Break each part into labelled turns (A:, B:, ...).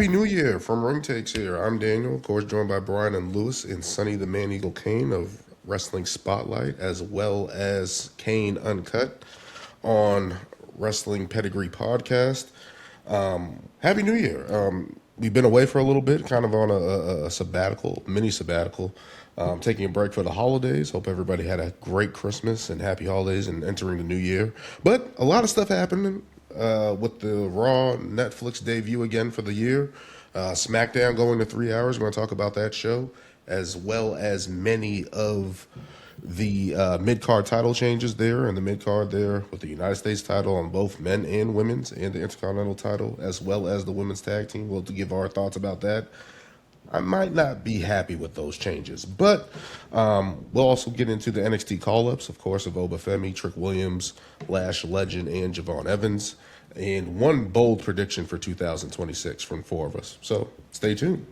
A: Happy New Year from Ring Takes here. I'm Daniel, of course, joined by Brian and Lewis and Sonny the Man Eagle Cain of Wrestling Spotlight, as well as Kane Uncut on Wrestling Pedigree Podcast. Happy New Year. We've been away for a little bit, kind of on a sabbatical, mini sabbatical, taking a break for the holidays. Hope everybody had a great Christmas and happy holidays and entering the new year. But a lot of stuff happening with the Raw Netflix debut again for the year. SmackDown going to 3 hours. We're going to talk about that show, as well as many of the mid-card title changes there, and the mid-card there with the United States title on both men and women's, and the Intercontinental title, as well as the women's tag team. We'll give our thoughts about that. I might not be happy with those changes, but we'll also get into the NXT call-ups, of course, of Obafemi, Trick Williams, Lash Legend, and Javon Evans, and one bold prediction for 2026 from four of us. So stay tuned.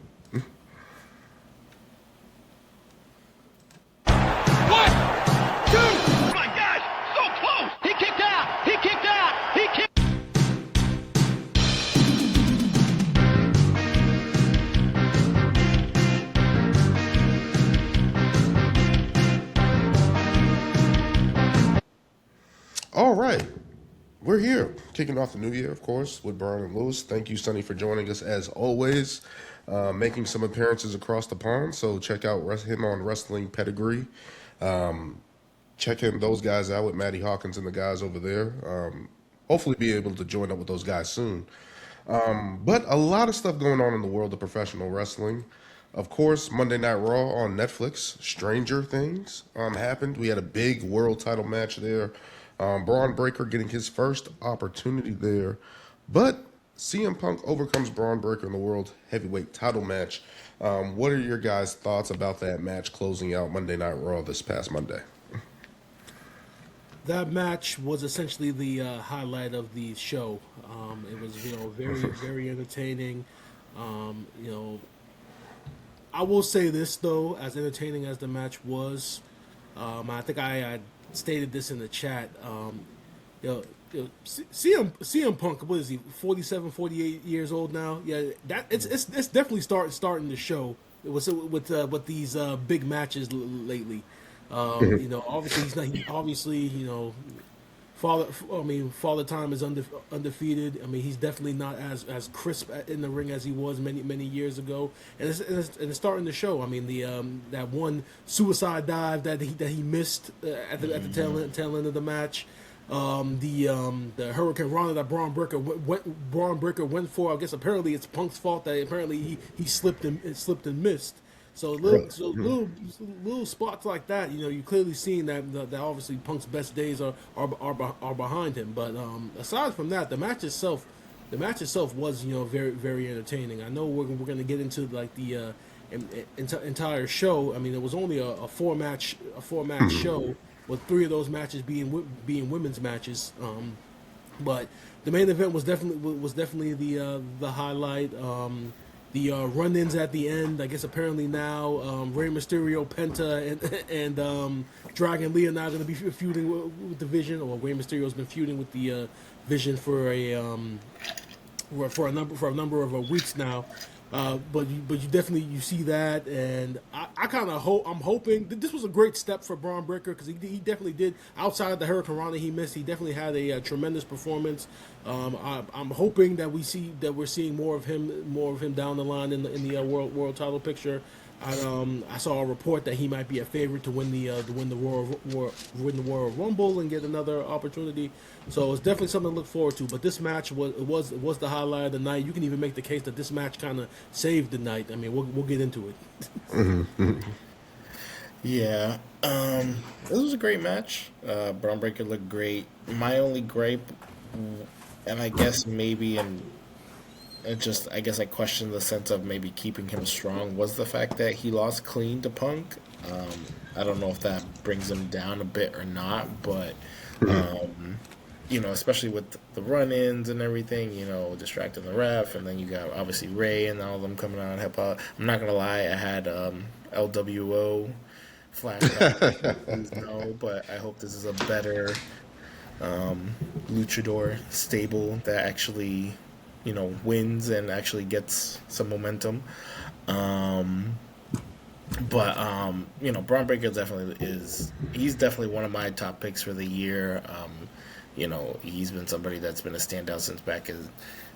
A: All right. We're here, kicking off the new year, of course, with Brian and Lewis. Thank you, Sonny, for joining us as always, making some appearances across the pond. So check out him on Wrestling Pedigree. Check those guys out with Maddie Hawkins and the guys over there. Hopefully be able to join up with those guys soon. But a lot of stuff going on in the world of professional wrestling. Of course, Monday Night Raw on Netflix, Stranger Things happened. We had a big world title match there. Braun Breaker getting his first opportunity there. But CM Punk overcomes Braun Breaker in the World Heavyweight title match. What are your guys' thoughts about that match closing out Monday Night Raw this past Monday?
B: That match was essentially the highlight of the show. It was, very entertaining. I will say this though, as entertaining as the match was, I think I stated this in the chat. CM Punk, what is he? 47, 48 years old now. Yeah, that it's definitely starting to show. It was with these big matches lately. Obviously he's not. Father Time is undefeated. I mean, he's definitely not as crisp in the ring as he was many years ago, and it's starting to show. I mean, the that one suicide dive that he missed at the tail end of the match, the Hurricane Rana that Braun Breaker went for. I guess apparently it's Punk's fault that apparently he slipped and missed. So little spots like that, you clearly seen that obviously Punk's best days are behind him. But aside from that, the match itself was very very entertaining. I know we're going to get into like the entire show. I mean, it was only a four match show, with three of those matches being women's matches. But the main event was definitely the highlight. The run-ins at the end, I guess apparently now Rey Mysterio, Penta, and Dragon Lee are now going to be feuding with the Vision, or Rey Mysterio's been feuding with the Vision for a number of weeks now. But you definitely see that, and I kind of I'm hoping that this was a great step for Braun Breaker, because he definitely did, outside of the Hurricane Rana he missed, he definitely had a tremendous performance. I'm hoping that we're seeing more of him down the line in the world title picture. I saw a report that he might be a favorite to win the Royal Rumble and get another opportunity. So it's definitely something to look forward to. But this match was the highlight of the night. You can even make the case that this match kind of saved the night. I mean, we'll get into it.
C: Yeah, this was a great match. Braun Breaker looked great. My only gripe, and I guess maybe I guess I question the sense of maybe keeping him strong, was the fact that he lost clean to Punk. I don't know if that brings him down a bit or not, but especially with the run-ins and everything, distracting the ref, and then you got obviously Ray and all of them coming out and help out. I'm not gonna lie, I had LWO flashback, but I hope this is a better luchador stable that actually wins and actually gets some momentum. But Braun Breaker he's definitely one of my top picks for the year. He's been somebody that's been a standout since back in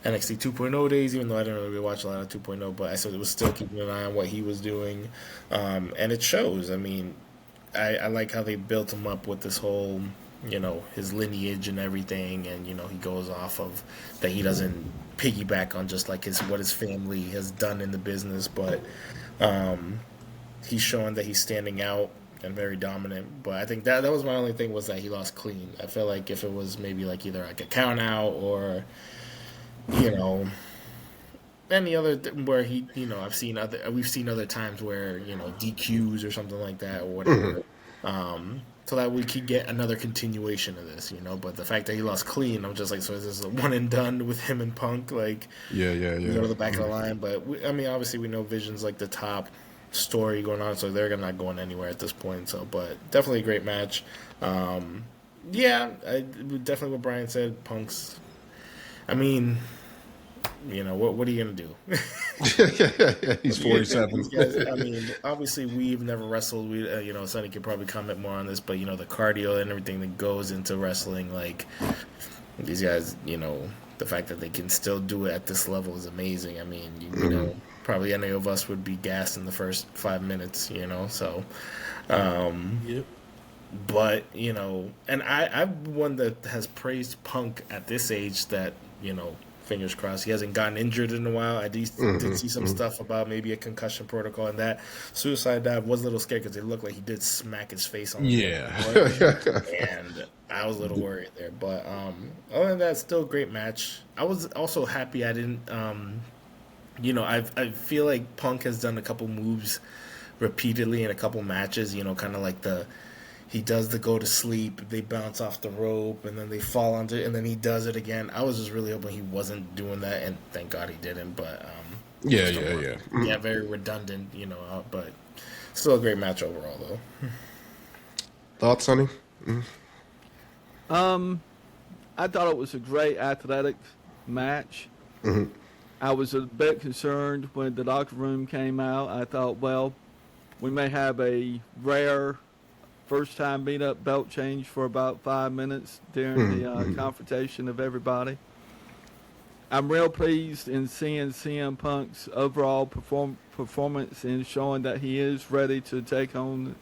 C: NXT 2.0 days, even though I didn't really watch a lot of 2.0, but I still was still keeping an eye on what he was doing. And it shows. I mean, I like how they built him up with this whole, his lineage and everything, and he goes off of that. He doesn't piggyback on just like what his family has done in the business, but he's showing that he's standing out and very dominant. But I think that was my only thing, was that he lost clean. I feel like if it was maybe like either like a count out or any other where we've seen other times where DQs or something like that or whatever. So that we could get another continuation of this, But the fact that he lost clean, I'm just like, so is this a one and done with him and Punk? Like,
A: yeah.
C: Go to the back of the line. But obviously we know Vision's like the top story going on, so they're not going anywhere at this point. So, but definitely a great match. Definitely what Brian said. Punk's. I mean, what are you gonna do?
A: He's 47.
C: I mean, obviously we've never wrestled. Sonny could probably comment more on this, but the cardio and everything that goes into wrestling, like these guys, the fact that they can still do it at this level is amazing. I mean, probably any of us would be gassed in the first 5 minutes, so.
B: Yep.
C: But and I'm one that has praised Punk at this age that fingers crossed he hasn't gotten injured in a while. I did see some stuff about maybe a concussion protocol, and that suicide dive was a little scared because it looked like he did smack his face on the floor. And I was a little worried there. But other than that, still a great match. I was also happy I didn't I feel like Punk has done a couple moves repeatedly in a couple matches, kind of like he does the go to sleep, they bounce off the rope, and then they fall onto it, and then he does it again. I was just really hoping he wasn't doing that, and thank God he didn't. But yeah, very redundant, but still a great match overall, though.
A: Thoughts, Sonny?
D: I thought it was a great athletic match. I was a bit concerned when the locker room came out. I thought, well, we may have a rare first-time beat-up belt change for about 5 minutes during the confrontation of everybody. I'm real pleased in seeing CM Punk's overall performance and showing that he is ready to take on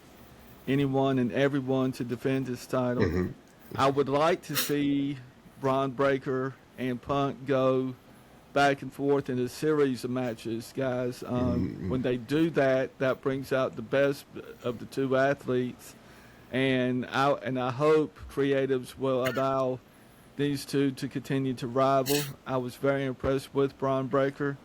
D: anyone and everyone to defend his title. I would like to see Braun Breaker and Punk go back and forth in a series of matches, guys. When they do that, that brings out the best of the two athletes. And I hope creatives will allow these two to continue to rival. I was very impressed with Braun Breaker.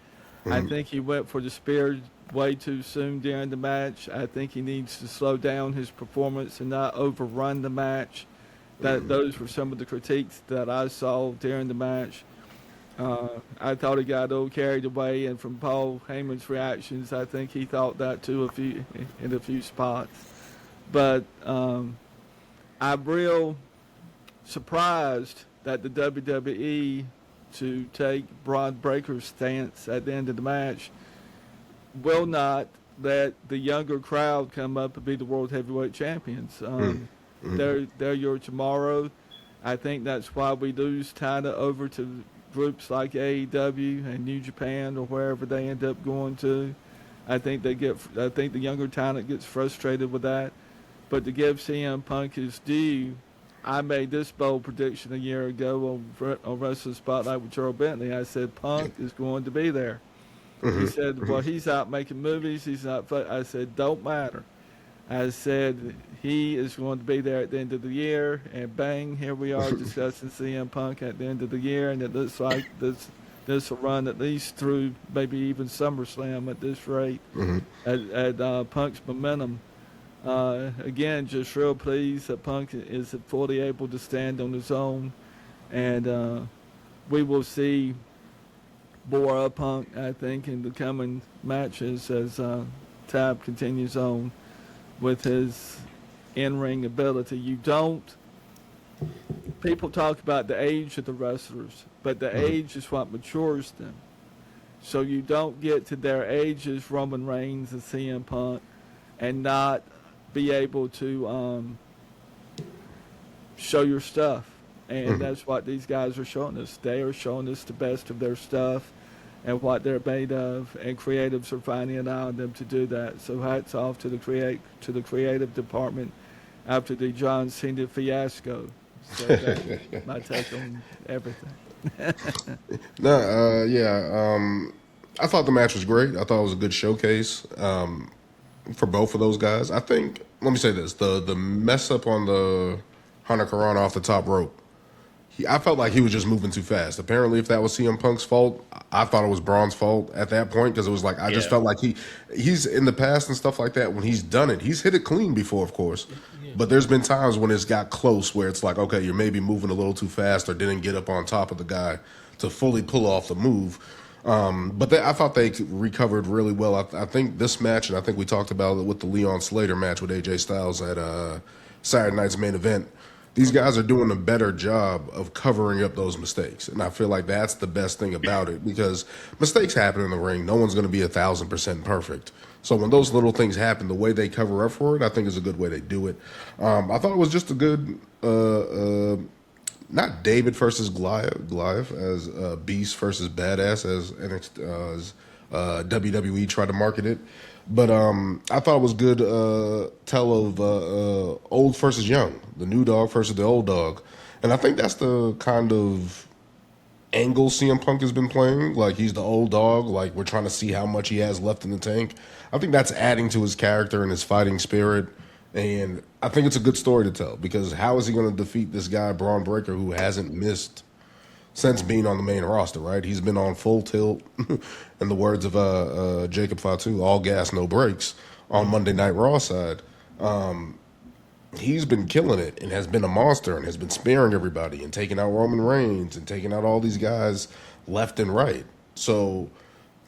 D: I think he went for the spear way too soon during the match. I think he needs to slow down his performance and not overrun the match. Those were some of the critiques that I saw during the match. I thought he got a little carried away, and from Paul Heyman's reactions, I think he thought that too in a few spots. But I'm real surprised that the WWE, to take Braun Breaker's stance at the end of the match, will not let the younger crowd come up and be the World Heavyweight Champions. They're your tomorrow. I think that's why we lose China over to groups like AEW and New Japan or wherever they end up going to. I think the younger talent gets frustrated with that. But to give CM Punk his due, I made this bold prediction a year ago on Wrestling Spotlight with Charles Bentley. I said Punk is going to be there. He said, well, he's out making movies. He's not. I said, don't matter. I said he is going to be there at the end of the year, and bang, here we are discussing CM Punk at the end of the year, and it looks like this will run at least through maybe even SummerSlam at this rate. At Punk's momentum. Again, just real pleased that Punk is fully able to stand on his own, and we will see more of Punk, I think, in the coming matches as Tab continues on with his in-ring ability. People talk about the age of the wrestlers, but the age is what matures them. So you don't get to their age as Roman Reigns and CM Punk and not be able to show your stuff. And that's what these guys are showing us. They are showing us the best of their stuff and what they're made of, and creatives are finding it out on them to do that. So hats off to the creative department after the John Cena fiasco. So that's my take on everything.
A: I thought the match was great. I thought it was a good showcase for both of those guys. I think, let me say this, the mess up on the Hunter Carano off the top rope, I felt like he was just moving too fast. Apparently, if that was CM Punk's fault, I thought it was Braun's fault at that point, because it was like, I just felt like he's in the past and stuff like that, when he's done it, he's hit it clean before, of course. But there's been times when it's got close where it's like, okay, you're maybe moving a little too fast or didn't get up on top of the guy to fully pull off the move. But I thought they recovered really well. I think this match, and I think we talked about it with the Leon Slater match with AJ Styles at Saturday night's main event, these guys are doing a better job of covering up those mistakes. And I feel like that's the best thing about it, because mistakes happen in the ring. No one's going to be 1,000% perfect. So when those little things happen, the way they cover up for it, I think is a good way they do it. I thought it was just a good, not David versus Goliath as Beast versus Badass as NXT, as WWE tried to market it. But I thought it was good tell of old versus young, the new dog versus the old dog. And I think that's the kind of angle CM Punk has been playing. Like, he's the old dog, like we're trying to see how much he has left in the tank. I think that's adding to his character and his fighting spirit. And I think it's a good story to tell, because how is he going to defeat this guy, Braun Breaker, who hasn't missed since being on the main roster, right? He's been on full tilt, in the words of Jacob Fatu, all gas, no brakes, on Monday Night Raw side. He's been killing it and has been a monster and has been sparing everybody and taking out Roman Reigns and taking out all these guys left and right. So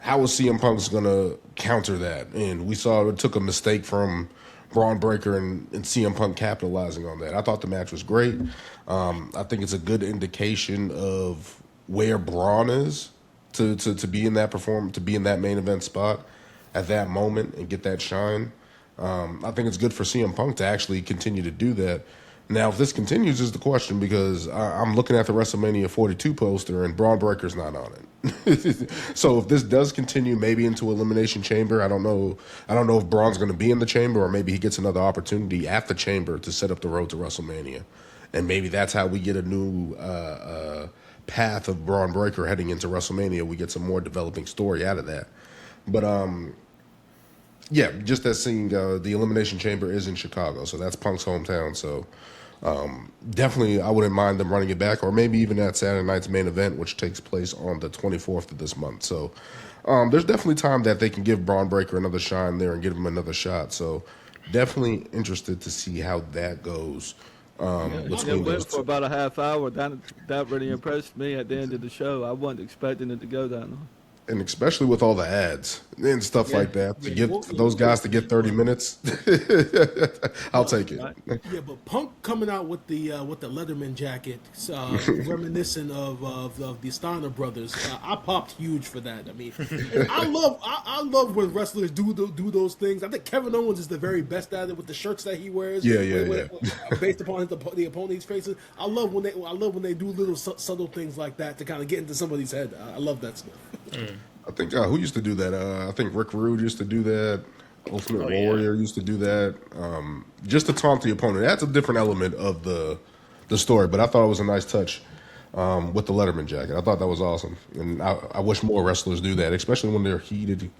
A: how is CM Punk's going to counter that? And we saw it took a mistake from Braun Breaker and CM Punk capitalizing on that. I thought the match was great. I think it's a good indication of where Braun is to be in that to be in that main event spot at that moment and get that shine. I think it's good for CM Punk to actually continue to do that. Now, if this continues is the question, because I'm looking at the WrestleMania 42 poster and Braun Breaker's not on it. So if this does continue, maybe into Elimination Chamber, I don't know if Braun's going to be in the Chamber, or maybe he gets another opportunity at the Chamber to set up the road to WrestleMania. And maybe that's how we get a new path of Braun Breaker heading into WrestleMania. We get some more developing story out of that. But yeah, just as seeing the Elimination Chamber is in Chicago, so that's Punk's hometown. So definitely I wouldn't mind them running it back, or maybe even at Saturday night's main event, which takes place on the 24th of this month. So there's definitely time that they can give Braun Breaker another shine there and give him another shot. So definitely interested to see how that goes.
D: It went for about a half hour. That really impressed me at the end of the show. I wasn't expecting it to go that long.
A: And especially with all the ads and stuff like that, for those guys to get 30 minutes, I'll take it.
B: Yeah, but Punk coming out with the Leatherman jacket, reminiscent of the Steiner brothers, I popped huge for that. I mean, I love when wrestlers do those things. I think Kevin Owens is the very best at it with the shirts that he wears. Yeah. Based upon the opponent's faces, I love when they do little subtle things like that to kind of get into somebody's head. I love that stuff.
A: I think who used to do that? I think Rick Rude used to do that. Ultimate Warrior used to do that. Just to taunt the opponent. That's a different element of the story, but I thought it was a nice touch with the Letterman jacket. I thought that was awesome, and I wish more wrestlers do that, especially when they're heated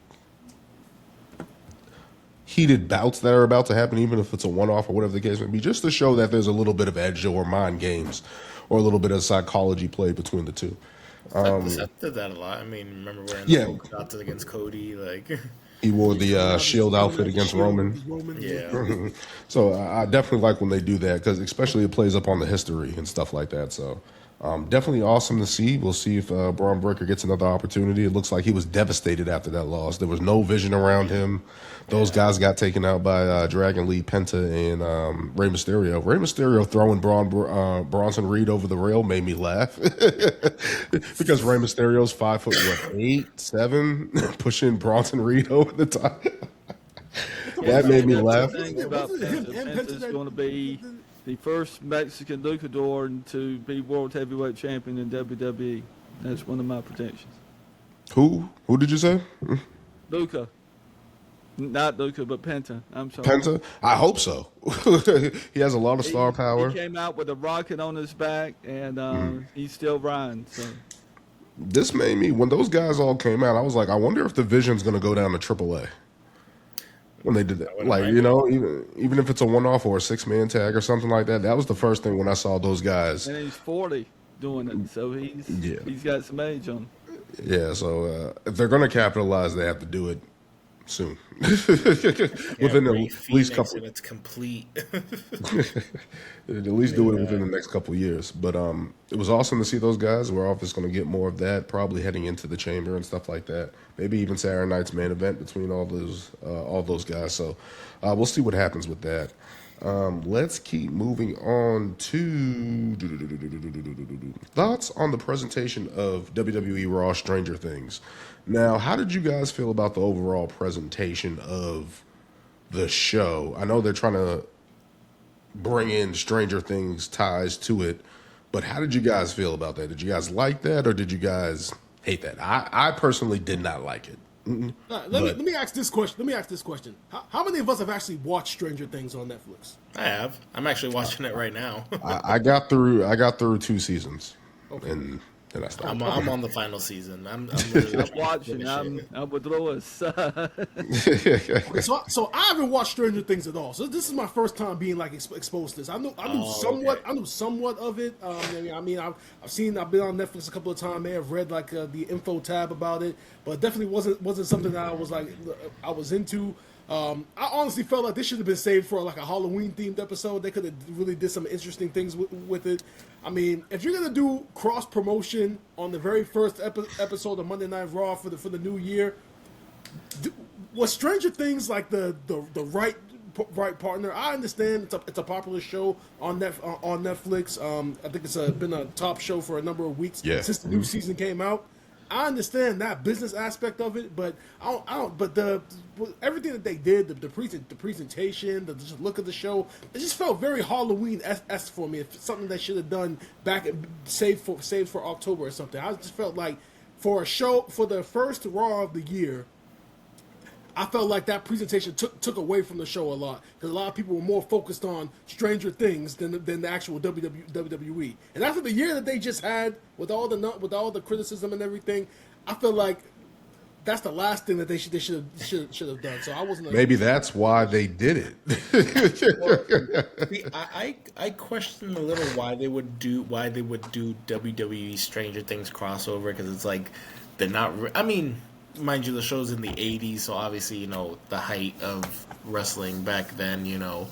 A: bouts that are about to happen, even if it's a one-off or whatever the case may be, just to show that there's a little bit of edge or mind games or a little bit of psychology played between the two.
C: Seth did that a lot. I mean, remember wearing the polka dots against Cody? Like,
A: he wore the Shield outfit against Roman. So I definitely like when they do that, because especially it plays up on the history and stuff like that. So Definitely awesome to see. We'll see if Braun Breaker gets another opportunity. It looks like he was devastated after that loss. There was no vision around him. Those guys got taken out by Dragon Lee, Penta, and Rey Mysterio. Rey Mysterio throwing Bronson Reed over the rail made me laugh because Rey Mysterio's 5'8", 7", pushing Bronson Reed over the top. That made me laugh.
D: The thing about Penta is going to be the first Mexican luchador to be world heavyweight champion in WWE. That's one of my predictions.
A: Who did you say?
D: Luca. Not Luca, but Penta. I'm sorry.
A: Penta? I hope so. He has a lot of star power.
D: He came out with a rocket on his back, and he's still riding. So.
A: This made me, when those guys all came out, I was like, I wonder if the Vision's going to go down to AAA. When they did that, like, you know, even if it's a one-off or a six-man tag or something like that, that was the first thing when I saw those guys.
D: And he's 40 doing it, so he's got some age on him.
A: Yeah, so if they're going to capitalize, they have to do it soon. Within at least couple.
C: And it's complete.
A: At least do it within the next couple of years. But it was awesome to see those guys. We're obviously going to get more of that, probably heading into the Chamber and stuff like that. Maybe even Saturday night's main event between all those guys. So we'll see what happens with that. Let's keep moving on to thoughts on the presentation of WWE Raw Stranger Things. Now, how did you guys feel about the overall presentation of the show? I know they're trying to bring in Stranger Things ties to it, but how did you guys feel about that? Did you guys like that, or did you guys hate that? I personally did not like it.
B: Let me ask this question. How many of us have actually watched Stranger Things on Netflix?
C: I have. I'm actually watching it right now.
A: I got through 2 seasons, and then I stopped.
C: I'm on the final season. I'm
D: watching. I'm with Lewis.
B: So I haven't watched Stranger Things at all. So this is my first time being like exposed to this. I knew somewhat of it. I've been on Netflix a couple of times. I have read like the info tab about it, but it definitely wasn't something that I was into. I honestly felt like this should have been saved for like a Halloween themed episode. They could have really did some interesting things with it. I mean, if you're gonna do cross promotion on the very first episode of Monday Night Raw for the new year, was Stranger Things like the right partner? I understand it's a popular show on Netflix. I think it's been a top show for a number of weeks since the new season came out. I understand that business aspect of it, but I don't. But everything that they did, the presentation, the just look of the show, it just felt very Halloween-esque for me. It's something they should have done back, saved for October or something. I just felt like for a show, for the first Raw of the year, I felt like that presentation took away from the show a lot, because a lot of people were more focused on Stranger Things than the actual WWE. And after the year that they just had with all the criticism and everything, I feel like that's the last thing that they should have done. So I wasn't.
A: Maybe that's why they did it.
C: See, I question a little why they would do WWE Stranger Things crossover, because it's like they're not. I mean, mind you, the show's in the 80s, so obviously, you know, the height of wrestling back then, you know.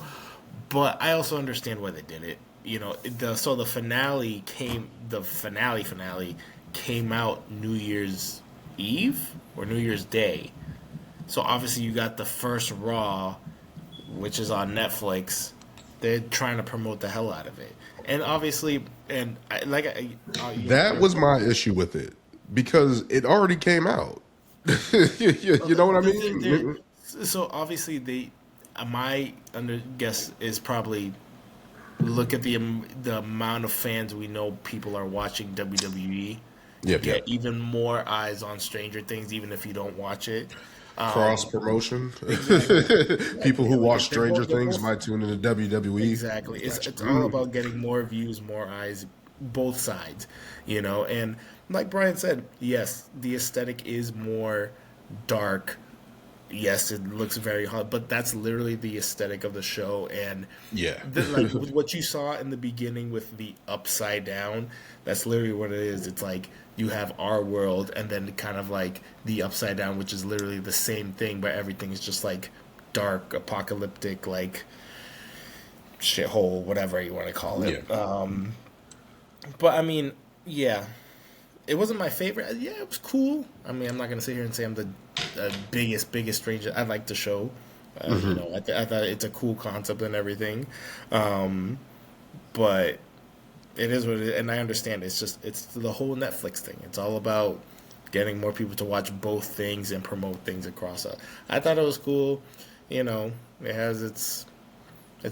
C: But I also understand why they did it. You know, the finale came out New Year's Eve or New Year's Day. So obviously you got the first Raw, which is on Netflix. They're trying to promote the hell out of it. And obviously,
A: that was my issue with it, because it already came out. you know what I mean?
C: So obviously, my guess is probably look at the amount of fans we know people are watching WWE. Get even more eyes on Stranger Things, even if you don't watch it.
A: Cross promotion. Exactly. People who watch Stranger Things might tune into WWE.
C: Exactly. It's all about getting more views, more eyes, both sides. You know, and like Brian said, yes, the aesthetic is more dark. Yes, it looks very hot, but that's literally the aesthetic of the show. And like what you saw in the beginning with the upside down, that's literally what it is. It's like you have our world, and then kind of like the upside down, which is literally the same thing, but everything is just like dark, apocalyptic, like shithole, whatever you want to call it. But I mean, Yeah, it wasn't my favorite. Yeah, it was cool. I mean, I'm not gonna sit here and say I'm the biggest stranger. I like the show. I thought it's a cool concept and everything, but it is what it is, and I understand. It's the whole Netflix thing. It's all about getting more people to watch both things and promote things across. I thought it was cool. It has its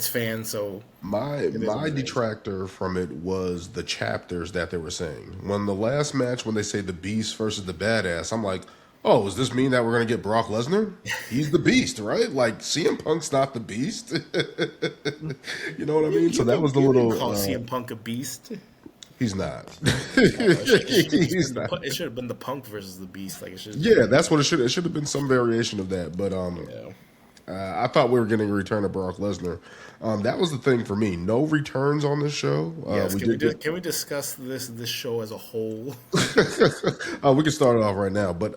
C: fans, so
A: My
C: it is what
A: my
C: it is.
A: detractor from it was the chapters that they were saying. When the last match, when they say the Beast versus the Badass, I'm like, oh, does this mean that we're gonna get Brock Lesnar? He's the Beast, right? Like CM Punk's not the Beast. You know what I mean? So that was the
C: You didn't
A: little.
C: call CM Punk a beast.
A: He's not.
C: It
A: He's not.
C: should have been the Punk versus the Beast. Like it should.
A: Yeah, that's what it should. It should have been some variation of that. But
C: Yeah.
A: I thought we were getting a return of Brock Lesnar. That was the thing for me. No returns on this show.
C: Yes.
A: Can
C: We discuss this show as a whole?
A: we can start it off right now, but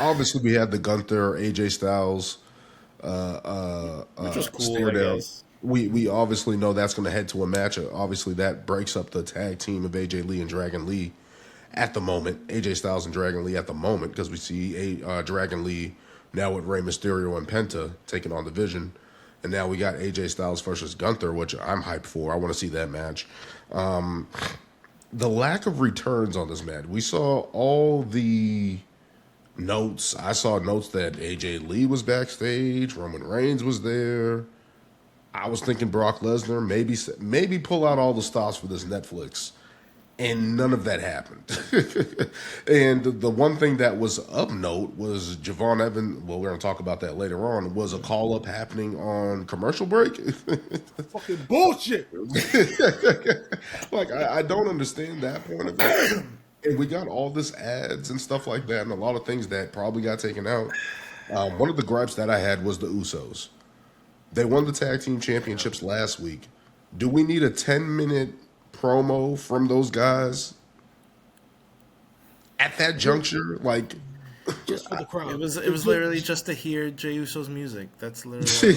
A: obviously we had the Gunther, AJ Styles,
C: Which was cool,
A: stare
C: I
A: down.
C: guess.
A: We obviously know that's going to head to a match. Obviously, that breaks up the tag team of AJ Lee and Dragon Lee at the moment. AJ Styles and Dragon Lee at the moment, because we see Dragon Lee now with Rey Mysterio and Penta taking on the Vision. And now we got AJ Styles versus Gunther, which I'm hyped for. I want to see that match. The lack of returns on this match. We saw all the notes. I saw notes that AJ Lee was backstage. Roman Reigns was there. I was thinking Brock Lesnar. Maybe pull out all the stops for this Netflix. And none of that happened. And the one thing that was of note was Javon Evans. Well, we're going to talk about that later on. Was a call up happening on commercial break?
B: Fucking bullshit.
A: Like, I don't understand that point of it. And we got all this ads and stuff like that, and a lot of things that probably got taken out. One of the gripes that I had was the Usos. They won the tag team championships last week. Do we need a 10-minute promo from those guys at that juncture? Like,
B: Just for the crowd.
C: It was literally just to hear Jey Uso's music. That's literally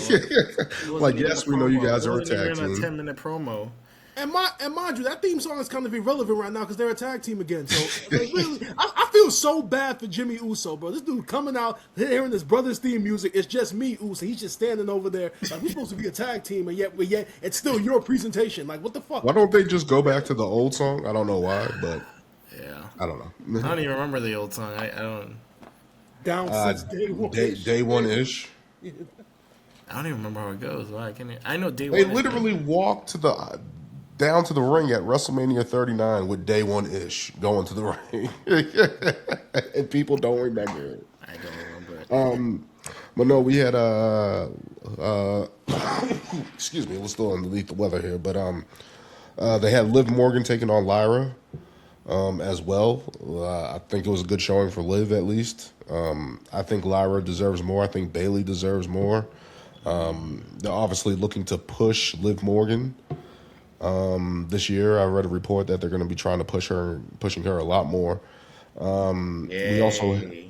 A: like, yes, we know you guys are a tag
C: a
A: team.
C: 10-minute promo.
B: And mind you, that theme song is kind of irrelevant right now because they're a tag team again. So like, really, I feel so bad for Jimmy Uso, bro. This dude coming out, hearing his brother's theme music. It's just me, Uso. He's just standing over there. Like, we're supposed to be a tag team, and yet it's still your presentation. Like, what the fuck?
A: Why don't they just go back to the old song? I don't know why, but
C: Yeah.
A: I don't know.
C: I don't even remember the old song. I don't.
B: Down since day one.
A: Day one-ish.
C: I don't even remember how it goes. Why can't I know day
A: They
C: one.
A: literally walked to the down to the ring at WrestleMania 39 with day one-ish going to the ring. And people don't remember it.
C: I don't remember it.
A: But no, we had excuse me, we're still underneath the weather here, but they had Liv Morgan taking on Lyra as well. I think it was a good showing for Liv, at least. I think Lyra deserves more. I think Bayley deserves more. They're obviously looking to push Liv Morgan this year. I read a report that they're going to be trying to pushing her a lot more. We also,
C: Yay.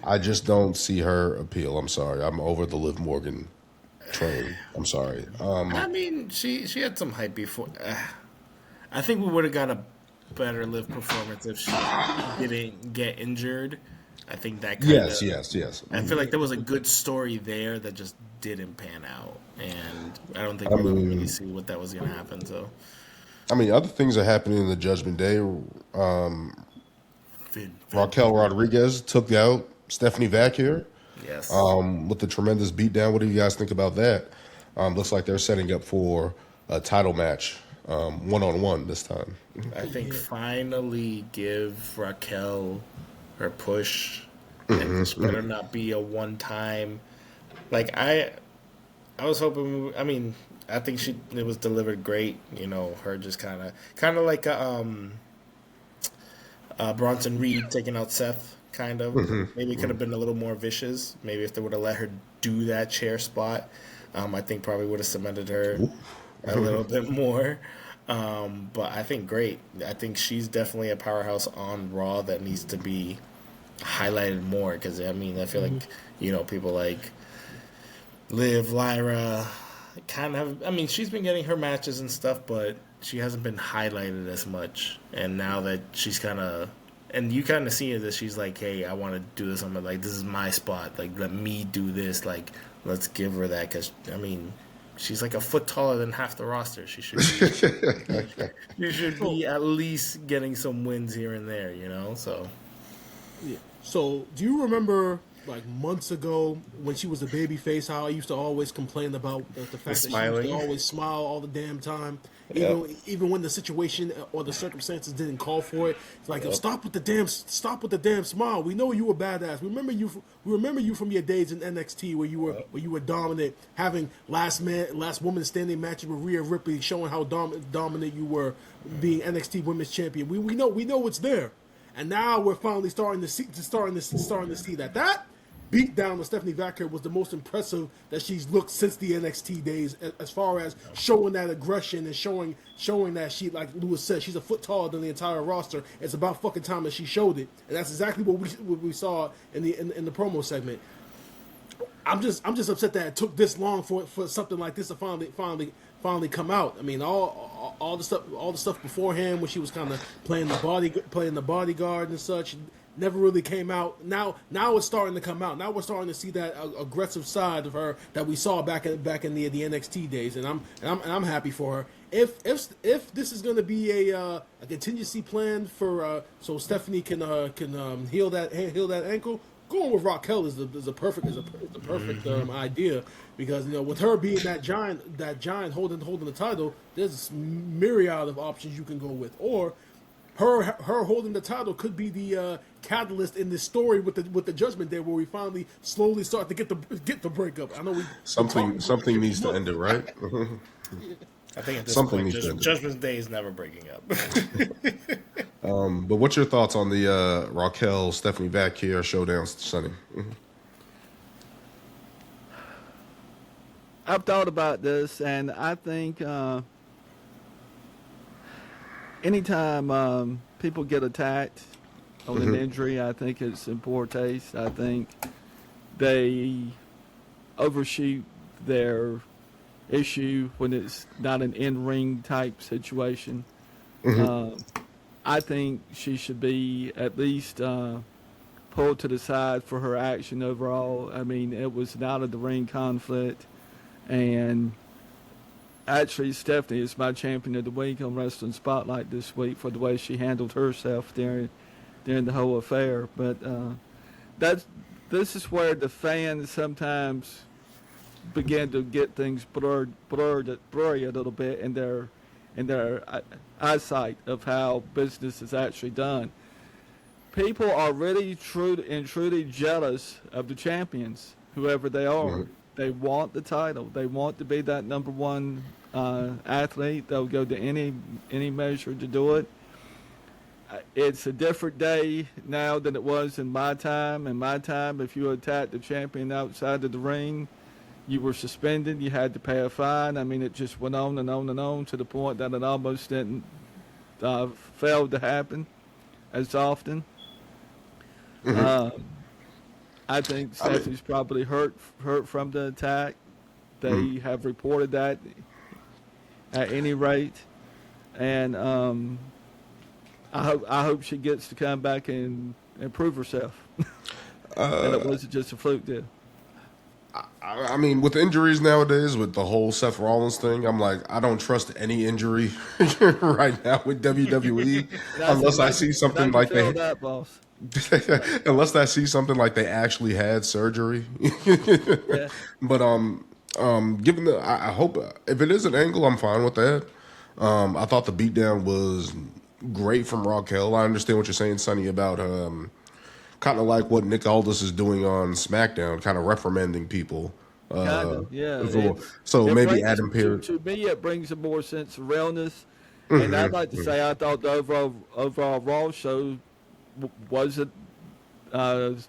A: I just don't see her appeal. I'm sorry. I'm over the Liv Morgan train. I'm sorry.
C: I mean, she had some hype before. I think we would have got a better Liv performance if she didn't get injured. I think that kind of...
A: Yes.
C: I feel like there was a good story there that just didn't pan out. And I don't think we're going to really see what that was going to happen. So,
A: I mean, other things are happening in the Judgment Day. Raquel Rodriguez took out Stephanie Vacquier
C: yes.
A: with the tremendous beatdown. What do you guys think about that? Looks like they're setting up for a title match, one-on-one this time.
C: I think finally give Raquel her push. And this better not be a one-time... Like, I was hoping... I mean, I think it was delivered great. You know, her just kind of like Bronson Reed taking out Seth, kind of. Maybe it could have been a little more vicious. Maybe if they would have let her do that chair spot, I think probably would have cemented her a little bit more. But I think great. I think she's definitely a powerhouse on Raw that needs to be highlighted more. Because, I mean, I feel like, you know, people like Liv, Lyra, kind of... I mean, she's been getting her matches and stuff, but she hasn't been highlighted as much, and now that she's kind of, and you kind of see that she's like, hey, I want to do this. I'm like, this is my spot. Like, let me do this. Like, let's give her that, because I mean, she's like a foot taller than half the roster. She should she should be at least getting some wins here and there, you know. So
B: Yeah. So, do you remember like months ago when she was a baby face, how I used to always complain about the fact that she
C: smiling.
B: used to always smile all the damn time,
C: Yep.
B: even when the situation or the circumstances didn't call for it. It's like, stop with the damn smile. We know you were badass. We remember you from your days in NXT where you were dominant, having last woman standing matches with Rhea Ripley, showing how dominant you were, being NXT Women's Champion. We know what's there. And now we're finally starting to see that beat down of Stephanie Vaquer was the most impressive that she's looked since the NXT days, as far as showing that aggression and showing that she, like Lewis said, she's a foot taller than the entire roster. It's about fucking time that she showed it, and that's exactly what we saw in the promo segment. I'm just upset that it took this long for something like this to finally come out. I mean, all the stuff beforehand when she was kind of playing the bodyguard and such never really came out. Now it's starting to come out. Now we're starting to see that aggressive side of her that we saw back in the NXT days, and I'm happy for her. If this is going to be a contingency plan for so Stephanie can heal that ankle, going with Raquel is the perfect idea, because with her being that giant holding the title, there's a myriad of options you can go with, or her holding the title could be the catalyst in this story with the Judgment Day, where we finally slowly start to get the breakup. I know
A: something needs to end it, right?
C: I think at this
A: Something
C: point,
A: needs to end it.
C: Judgment Day is never breaking up.
A: But what's your thoughts on the Raquel Stephanie Vaquer showdown, Sonny?
D: I've thought about this, and I think anytime people get attacked on an injury, I think it's in poor taste. I think they overshoot their issue when it's not an in-ring type situation. I think she should be at least pulled to the side for her action overall. I mean, it was an out-of-the-ring conflict, and actually, Stephanie is my champion of the week on Wrestling Spotlight this week for the way she handled herself during the whole affair. But this is where the fans sometimes begin to get things blurry a little bit in their eyesight of how business is actually done. People are really truly jealous of the champions, whoever they are. They want the title. They want to be that number one athlete. They'll go to any measure to do it. It's a different day now than it was in my time. In my time, if you attacked the champion outside of the ring, you were suspended. You had to pay a fine. I mean, it just went on and on and on to the point that it almost didn't fail to happen as often. I think Stephanie's probably hurt from the attack. They have reported that at any rate, and I hope she gets to come back and prove herself. And it wasn't just a fluke deal.
A: I mean, with injuries nowadays, with the whole Seth Rollins thing, I'm like, I don't trust any injury right now with WWE unless I see something like
D: that, boss.
A: unless I see something like they actually had surgery.
D: Yeah.
A: But given I hope if it is an angle, I'm fine with that. I thought the beatdown was great from Raquel. I understand what you're saying, Sonny, about kind of like what Nick Aldis is doing on SmackDown, kind of reprimanding people.
D: Yeah.
A: So
D: It
A: maybe
D: brings-
A: Adam Pearce.
D: To me, it brings a more sense of realness. And I'd like to say I thought the overall Raw show wasn't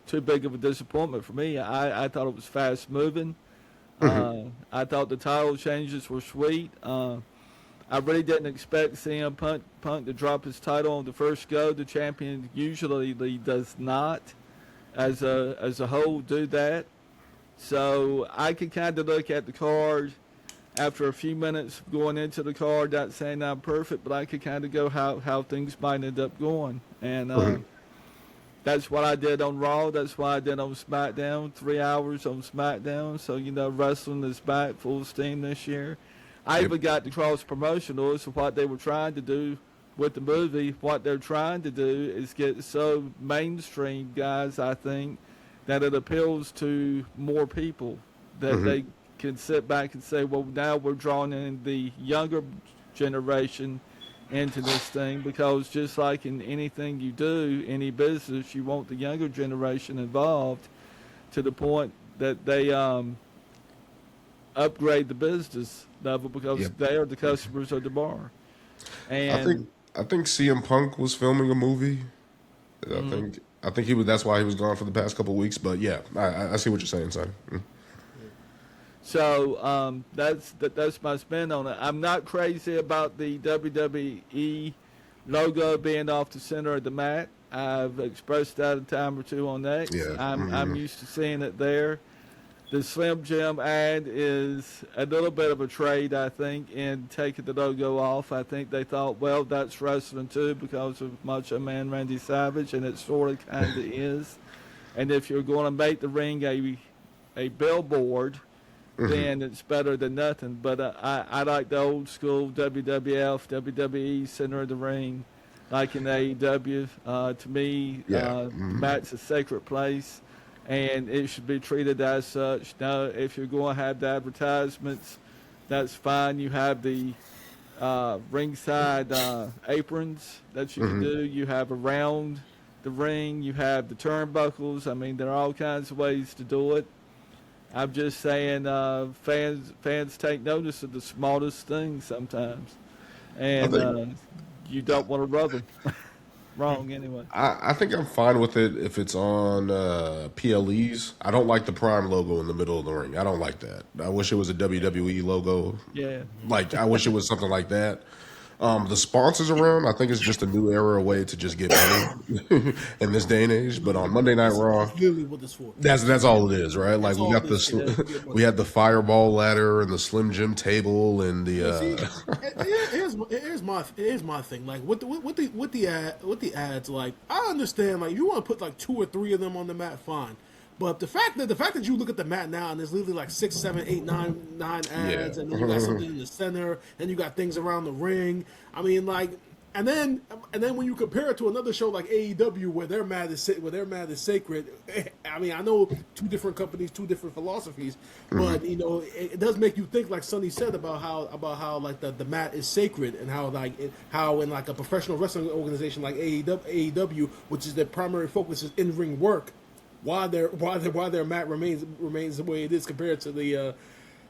D: too big of a disappointment for me. I thought it was fast moving. I thought the title changes were sweet. I really didn't expect CM Punk to drop his title on the first go. The champion usually does not, as a whole, do that. So I could kind of look at the card after a few minutes going into the card, not saying I'm perfect, but I could kind of go how things might end up going. And that's what I did on Raw. That's what I did on SmackDown. 3 hours on SmackDown. So, wrestling is back full steam this year. I even got the cross-promotional. So what they were trying to do with the movie, what they're trying to do is get so mainstream, guys, I think, that it appeals to more people, that they can sit back and say, well, now we're drawing in the younger generation into this thing, because just like in anything you do, any business, you want the younger generation involved to the point that they upgrade the business level, because they are the customers of the bar. And
A: I think CM Punk was filming a movie. I think he was. That's why he was gone for the past couple of weeks. But yeah, I see what you're saying, son.
D: So that's my spin on it. I'm not crazy about the WWE logo being off the center of the mat. I've expressed that a time or two on X.
A: Yeah.
D: I'm used to seeing it there. The Slim Jim ad is a little bit of a trade, I think, in taking the logo off. I think they thought, well, that's wrestling too, because of Macho Man Randy Savage, and it sort of kind of is. And if you're going to make the ring a billboard, then it's better than nothing. But I like the old school WWF, WWE center of the ring, like in AEW. To me, the mat's a sacred place, and it should be treated as such. Now, if you're going to have the advertisements, that's fine. You have the ringside aprons that you can do. You have around the ring. You have the turnbuckles. I mean, there are all kinds of ways to do it. I'm just saying, fans take notice of the smallest things sometimes, and you don't want to rub them wrong anyway.
A: I think I'm fine with it if it's on PLEs. I don't like the Prime logo in the middle of the ring. I don't like that. I wish it was a WWE logo.
D: Yeah.
A: Like, I wish it was something like that. The sponsors around, I think it's just a new era way to just get money in this day and age. But on Monday Night Raw,
B: That's literally what it's for.
A: that's all it is, right? Like,
B: That's
A: we
B: all
A: got
B: it is.
A: we had the Fireball ladder and the Slim Jim table and the.
B: Here's my thing. Like with the ads, like I understand. Like you want to put like 2 or 3 of them on the mat, fine. But the fact that you look at the mat now and there's literally like 6, 7, 8, 9 ads, and then you got something in the center, and you got things around the ring. I mean, like, and then when you compare it to another show like AEW where their mat is sacred. I mean, I know 2 different companies, 2 different philosophies, but it does make you think, like Sonny said, about how like the mat is sacred, and how in like a professional wrestling organization like AEW, which is their primary focus is in ring work. Why their mat remains the way it is compared to the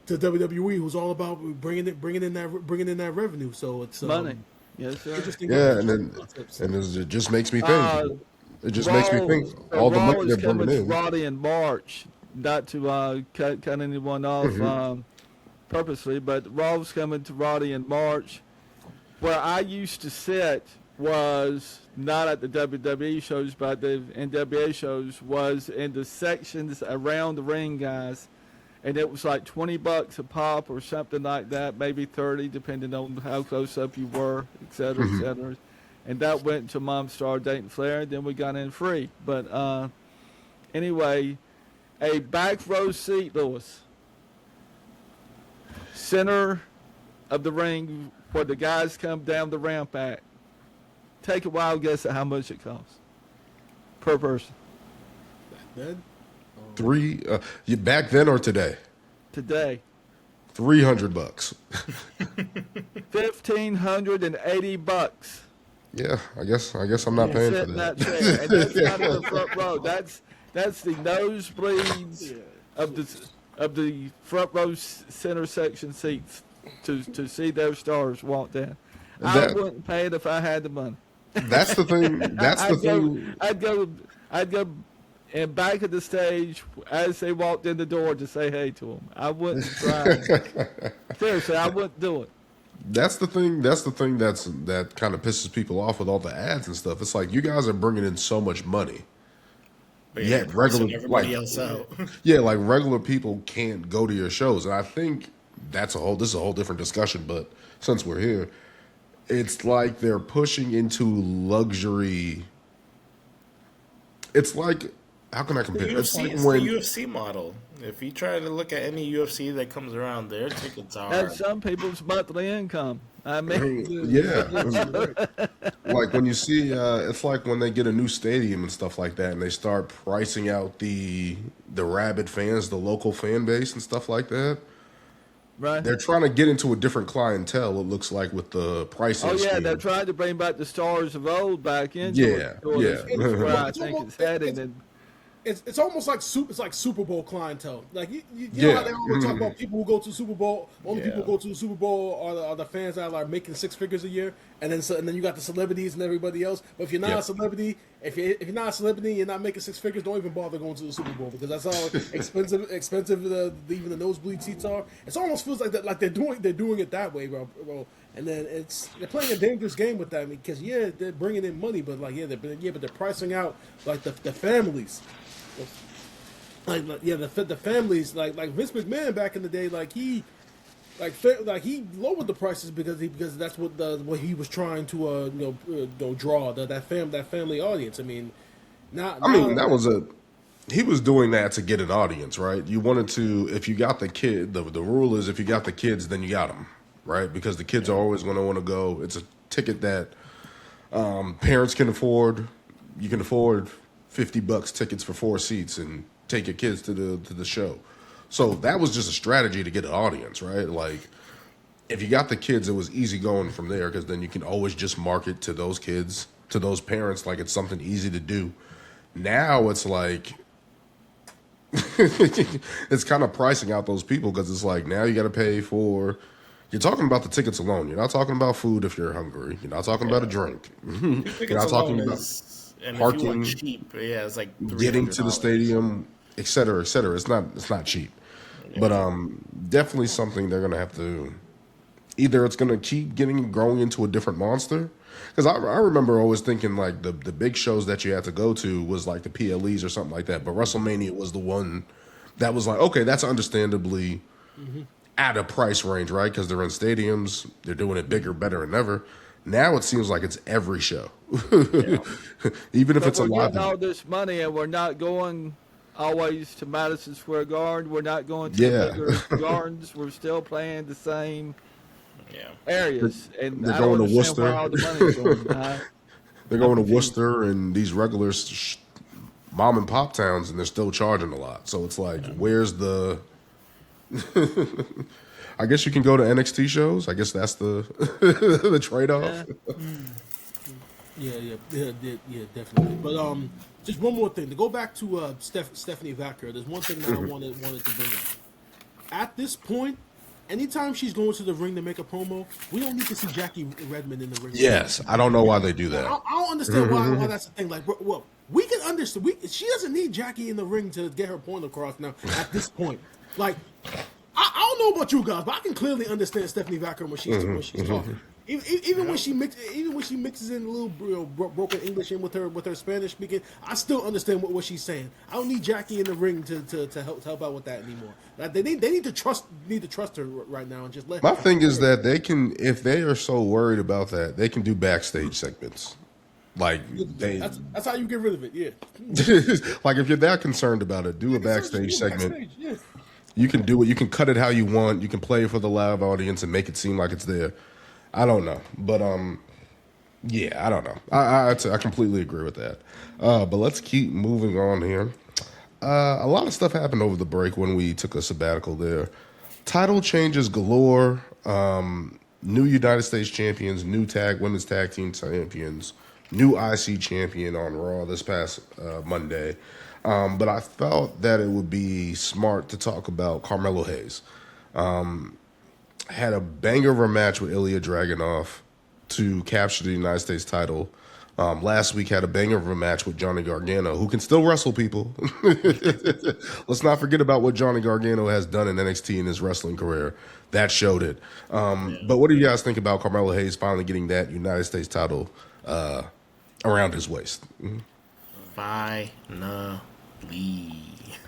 B: to WWE, who's all about bringing in that revenue. So it's
D: money. Yes, sir.
B: Interesting.
A: Yeah, it just makes me think. It just makes me think all the money they're bringing in.
D: Roddy in March, not to cut anyone off purposely, but Raw's coming to Roddy in March. Where I used to sit was not at the WWE shows, but the NWA shows, was in the sections around the ring, guys. And it was like $20 a pop or something like that, maybe 30, depending on how close up you were, et cetera, et cetera. And that went to Mom Star, Dayton Flair, and then we got in free. But anyway, a back row seat, Lewis. Center of the ring where the guys come down the ramp at. Take a wild guess at how much it costs per person.
B: Then
A: 3 you back then or today?
D: Today.
A: $300.
D: $1,580.
A: Yeah, I guess I'm not paying for
D: Sit in
A: that.
D: that chair. And that's not in the front row. That's the nosebleeds of the front row center section seats to see those stars walk in. I wouldn't pay it if I had the money.
A: That's the thing. That's the thing.
D: I'd go in back of the stage as they walked in the door to say hey to them. I wouldn't try. Seriously, I wouldn't do it.
A: That's the thing. That kind of pisses people off with all the ads and stuff. It's like, you guys are bringing in so much money. Yet regular
C: everybody else out.
A: Yeah, like regular people can't go to your shows, and I think this is a whole different discussion. But since we're here, it's like they're pushing into luxury. It's like, how can I compare?
C: It's
A: It's like
C: the
A: when
C: UFC model. If you try to look at any UFC that comes around, their tickets are.
D: That's some people's monthly income. I mean,
A: yeah, like when you see, it's like when they get a new stadium and stuff like that, and they start pricing out the rabid fans, the local fan base and stuff like that.
D: right?
A: They're trying to get into a different clientele. It looks like with the pricing.
D: Oh yeah,
A: scheme.
D: they're trying to bring back the stars of old back into
A: Yeah,
D: it. So
A: yeah.
D: That's where I
B: It's
D: think
B: almost-
D: it's heading. And
B: It's almost like Super Bowl clientele. Like you know
A: Yeah.
B: how they always talk about people who go to the Super Bowl. Only
C: Yeah.
B: people who go to the Super Bowl are the fans that are like making six figures a year, and then you got the celebrities and everybody else. But if you're not
A: Yeah.
B: a celebrity, if you're not a celebrity, and you're not making six figures. Don't even bother going to the Super Bowl because that's how expensive even the nosebleed seats are. It almost feels like that, like they're doing it that way, bro. And then they're playing a dangerous game with that because they're bringing in money, but but they're pricing out like the families. The families like Vince McMahon back in the day, he lowered the prices because that's what he was trying to draw that family audience. I mean,
A: he was doing that to get an audience, right? You wanted to, if you got the kid, the rule is if you got the kids, then you got them, right? Because the kids are always going to want to go. It's a ticket that parents can afford. You can afford $50 tickets for 4 seats and take your kids to the show. So that was just a strategy to get an audience, right? Like, if you got the kids, it was easy going from there because then you can always just market to those kids, to those parents, like it's something easy to do. Now it's like, it's kind of pricing out those people because it's like now you got to pay for. You're talking about the tickets alone. You're not talking about food if you're hungry. You're not talking about a drink. You're not talking about
C: and
A: parking,
C: if you want cheap, it's like
A: getting to the
C: $300.
A: stadium, et cetera, et cetera. It's not cheap, but definitely something they're gonna have to. Either it's gonna keep growing into a different monster, because I remember always thinking like the big shows that you had to go to was like the PLEs or something like that. But WrestleMania was the one that was like, okay, that's understandably at a price range, right? Because they're in stadiums, they're doing it bigger, better than ever. Now it seems like it's every show, even if it's a
D: we're
A: live.
D: getting all this money, and we're not going always to Madison Square Garden. We're not going to the bigger gardens. We're still playing the same areas, and
A: They're
D: I don't
A: going to
D: understand where
A: Worcester.
D: all the money's going.
A: They're going to Worcester and these regular mom and pop towns, and they're still charging a lot. So it's like, where's the? I guess you can go to NXT shows. I guess that's the the trade off.
B: Yeah, definitely. But just one more thing to go back to Stephanie Vacker. There's one thing that I wanted to bring up. At this point, anytime she's going to the ring to make a promo, we don't need to see Jackie Redmond in the ring.
A: Yes, I don't know why they do
B: I
A: that.
B: don't understand why that's the thing. Like, well, we can understand. She doesn't need Jackie in the ring to get her point across now. At this point, like, I don't know about you guys, but I can clearly understand Stephanie Vacker when she's talking. Even when she mixes in a little broken English in with her Spanish speaking, I still understand what she's saying. I don't need Jackie in the ring to help out with that anymore. Like, they need to trust her right now and just let.
A: My thing is that they can, if they are so worried about that, they can do backstage segments. Like
B: that's how you get rid of it. Yeah.
A: Like if you're that concerned about it, do a backstage segment.
B: Backstage, yeah.
A: You can do it. You can cut it how you want. You can play it for the live audience and make it seem like it's there. I don't know, but yeah, I don't know. I completely agree with that. But let's keep moving on here. A lot of stuff happened over the break when we took a sabbatical there. Title changes galore. New United States champions, new women's tag team champions, new IC champion on Raw this past Monday. But I felt that it would be smart to talk about Carmelo Hayes. Had a banger of a match with Ilya Dragunov to capture the United States title. Last week had a banger of a match with Johnny Gargano, who can still wrestle people. Let's not forget about what Johnny Gargano has done in NXT in his wrestling career. That showed it. But what do you guys think about Carmelo Hayes finally getting that United States title around his waist?
C: Finally. Lee.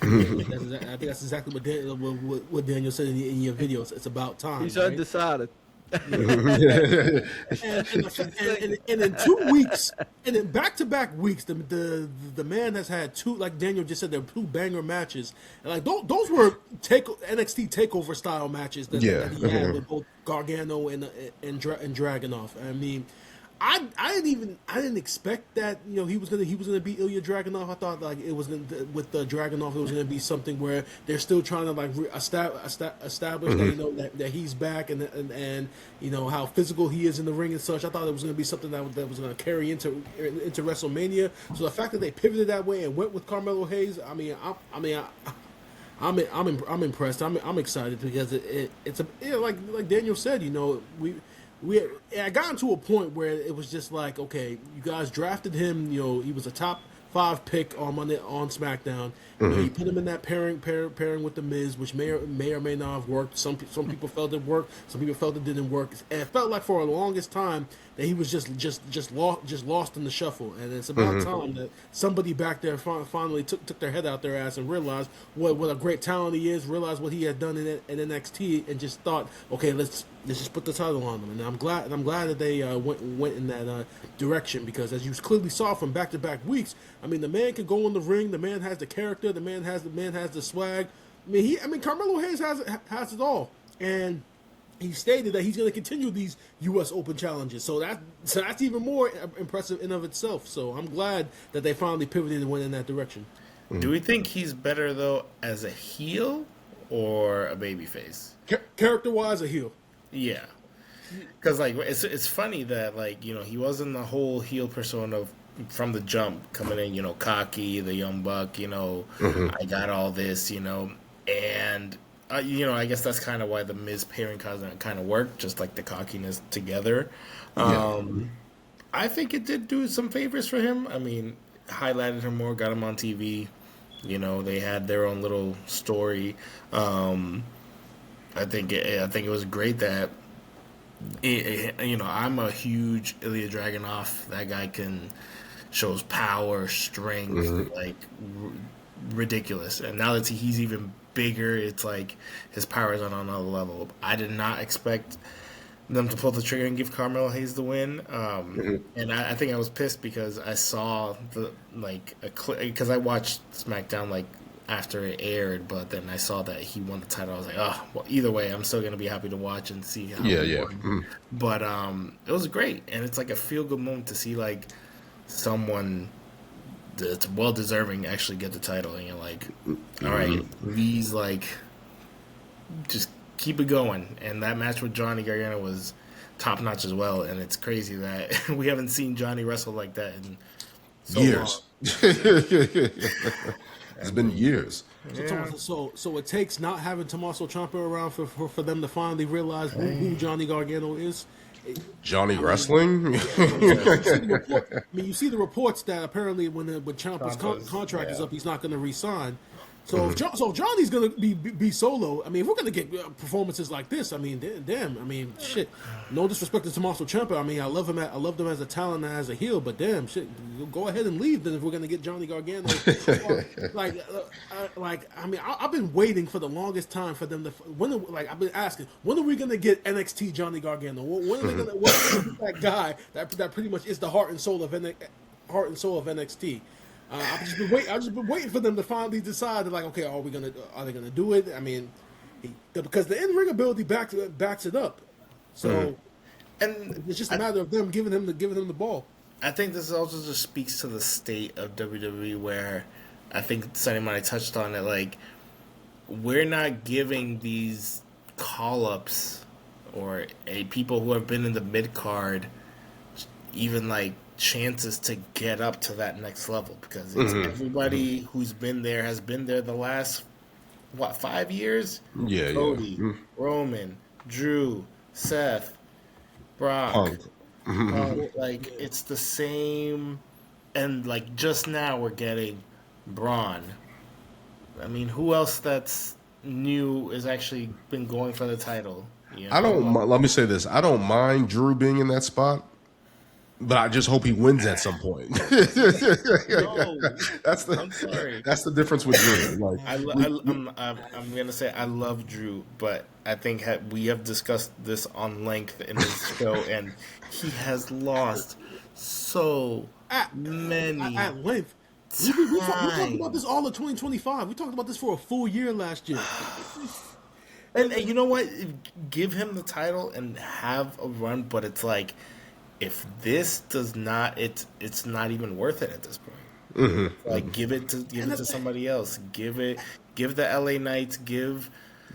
B: I think that's exactly what Daniel said in your videos. It's about time.
D: He's
B: right?
D: undecided.
B: And in 2 weeks, and in back-to-back weeks, the man has had two, like Daniel just said, they're two banger matches, and like those were NXT takeover style matches that he had with both Gargano and Dragunov. I mean, I didn't expect that he was gonna beat Ilya Dragunov. I thought like it was with the Dragunov it was gonna be something where they're still trying to like establish that that he's back and how physical he is in the ring and such. I thought it was gonna be something that was gonna carry into WrestleMania. So the fact that they pivoted that way and went with Carmelo Hayes, I'm impressed. I'm excited because it's like Daniel said, I got to a point where it was just like, okay, you guys drafted him. He was a top 5 pick on Monday on SmackDown. You put him in that pairing with the Miz, which may or may not have worked. Some people felt it worked. Some people felt it didn't work. And it felt like for the longest time that he was just lost in the shuffle. And it's about time that somebody back there finally took their head out their ass and realized what a great talent he is. Realized what he had done in NXT, and just thought, okay, let's just put the title on him. And I'm glad that they went in that direction, because as you clearly saw from back-to-back weeks, I mean, the man can go in the ring. The man has the character. The man has the swag. I mean, Carmelo Hayes has it all, and he stated that he's going to continue these U.S. Open challenges. So that's even more impressive in of itself. So I'm glad that they finally pivoted and went in that direction.
C: Do we think he's better though as a heel or a babyface?
B: Character-wise, a heel.
C: Yeah, because like it's funny that like he wasn't the whole heel persona from the jump, coming in cocky, the young buck, I got all this, and I guess that's kind of why the Miz pairing kind of worked, just like the cockiness together. I think it did do some favors for him. I mean, highlighted him more, got him on TV. They had their own little story. I think it was great that I'm a huge Ilya Dragunov. That guy shows power, strength, like ridiculous. And now that he's even bigger, it's like his power is on another level. I did not expect them to pull the trigger and give Carmelo Hayes the win. And I think I was pissed because I saw because I watched SmackDown after it aired, but then I saw that he won the title. I was like, oh, well, either way, I'm still gonna be happy to watch and see how he won. But it was great, and it's like a feel good moment to see like someone that's well deserving actually get the title, and you're like, all right, these just keep it going. And that match with Johnny Gargano was top notch as well, and it's crazy that we haven't seen Johnny wrestle like that in so
A: years. It's been years.
B: So it takes not having Tommaso Ciampa around for them to finally realize who Johnny Gargano is.
A: Johnny wrestling.
B: You see the reports that apparently when Ciampa's contract is up, he's not going to re-sign. So if Johnny's going to be solo, I mean, if we're going to get performances like this, I mean, damn, I mean, shit. No disrespect to Tommaso Ciampa. I mean, I love him as a talent and as a heel, but damn, shit, go ahead and leave then if we're going to get Johnny Gargano. I mean, I've been waiting for the longest time for them to. I've been asking, when are we going to get NXT Johnny Gargano? When are they going to get that guy that pretty much is the heart and soul of NXT? I've just been waiting for them to finally decide. Like, okay, are they gonna do it? I mean, because the in-ring ability backs it up. So, and it's just a matter of them giving him the ball.
C: I think this also just speaks to the state of WWE, where I think Sonny might have touched on it. Like, we're not giving these call-ups or people who have been in the mid-card even chances to get up to that next level, because it's everybody who's been there has been there the last 5 years. Cody, Roman, Drew, Seth, Brock, it's the same. And just now we're getting Braun. I mean, who else that's new is actually been going for the title?
A: Let me say this: I don't mind Drew being in that spot. But I just hope he wins at some point.
C: No,
A: that's
C: I'm sorry.
A: that's the difference with Drew. Like,
C: I'm gonna say I love Drew, but I think we have discussed this on length in this show, and he has lost so many
B: At length. We talked about this all of 2025. We talked about this for a full year last year.
C: And you know what? Give him the title and have a run, but it's like, if this does not, it's not even worth it at this point. Like, give it to somebody else. Give the LA Knights. Give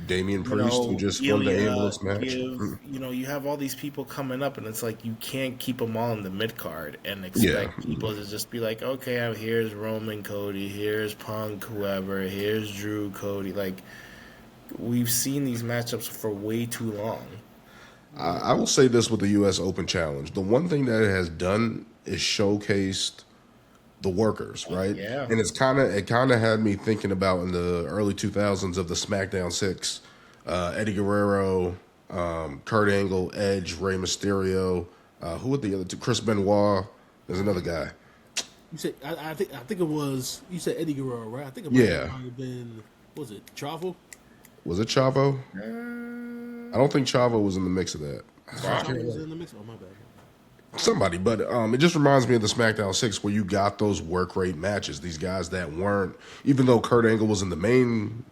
A: Damian Priest, who just won the ambulance match.
C: You have all these people coming up, and it's like you can't keep them all in the mid card and expect people to just be like, okay, here's Roman, Cody, here's Punk, whoever, here's Drew, Cody. Like, we've seen these matchups for way too long.
A: I will say this with the U.S. Open Challenge: the one thing that it has done is showcased the workers, right?
C: Yeah.
A: And it kind of had me thinking about in the early 2000s of the SmackDown 6, Eddie Guerrero, Kurt Angle, Edge, Rey Mysterio, who were the other two? Chris Benoit. There's another guy.
B: You said I think it was, you said Eddie Guerrero, right? I think it might have been, what was it, Chavo?
A: Was it Chavo? I don't think Chavo was in the mix of that.
B: Chavo was in the mix. Oh, my bad.
A: Somebody, but it just reminds me of the SmackDown 6 where you got those work rate matches. These guys that weren't, even though Kurt Angle was in the main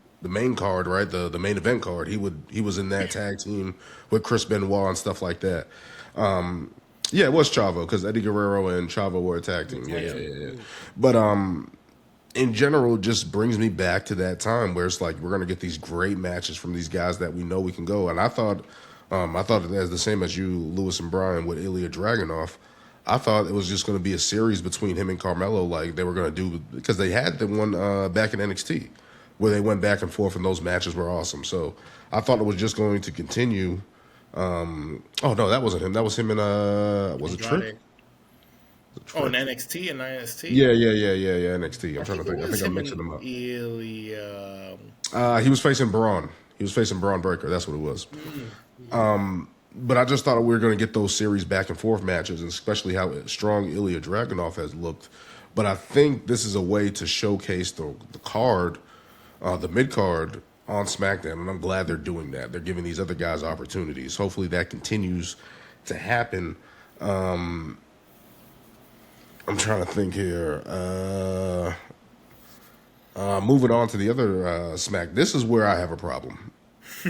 A: card, right, the main event card, he was in that tag team with Chris Benoit and stuff like that. Yeah, it was Chavo because Eddie Guerrero and Chavo were a tag team. Yeah. But in general, it just brings me back to that time where it's like we're gonna get these great matches from these guys that we know we can go. And I thought it was the same as you, Lewis and Brian, with Ilya Dragunov. I thought it was just going to be a series between him and Carmelo, like they were going to do, because they had the one back in NXT where they went back and forth, and those matches were awesome. So I thought it was just going to continue. Oh no, that wasn't him. That was him in was it Trick?
C: Oh, in NXT and IST.
A: Yeah, NXT. I'm trying to think. I think I'm mixing them up.
C: Ilya.
A: He was facing Braun. He was facing Braun Breaker. That's what it was. But I just thought we were going to get those series back and forth matches, and especially how strong Ilya Dragunov has looked. But I think this is a way to showcase the card, the mid card on SmackDown, and I'm glad they're doing that. They're giving these other guys opportunities. Hopefully that continues to happen. I'm trying to think here. Moving on to the other Smack. This is where I have a problem.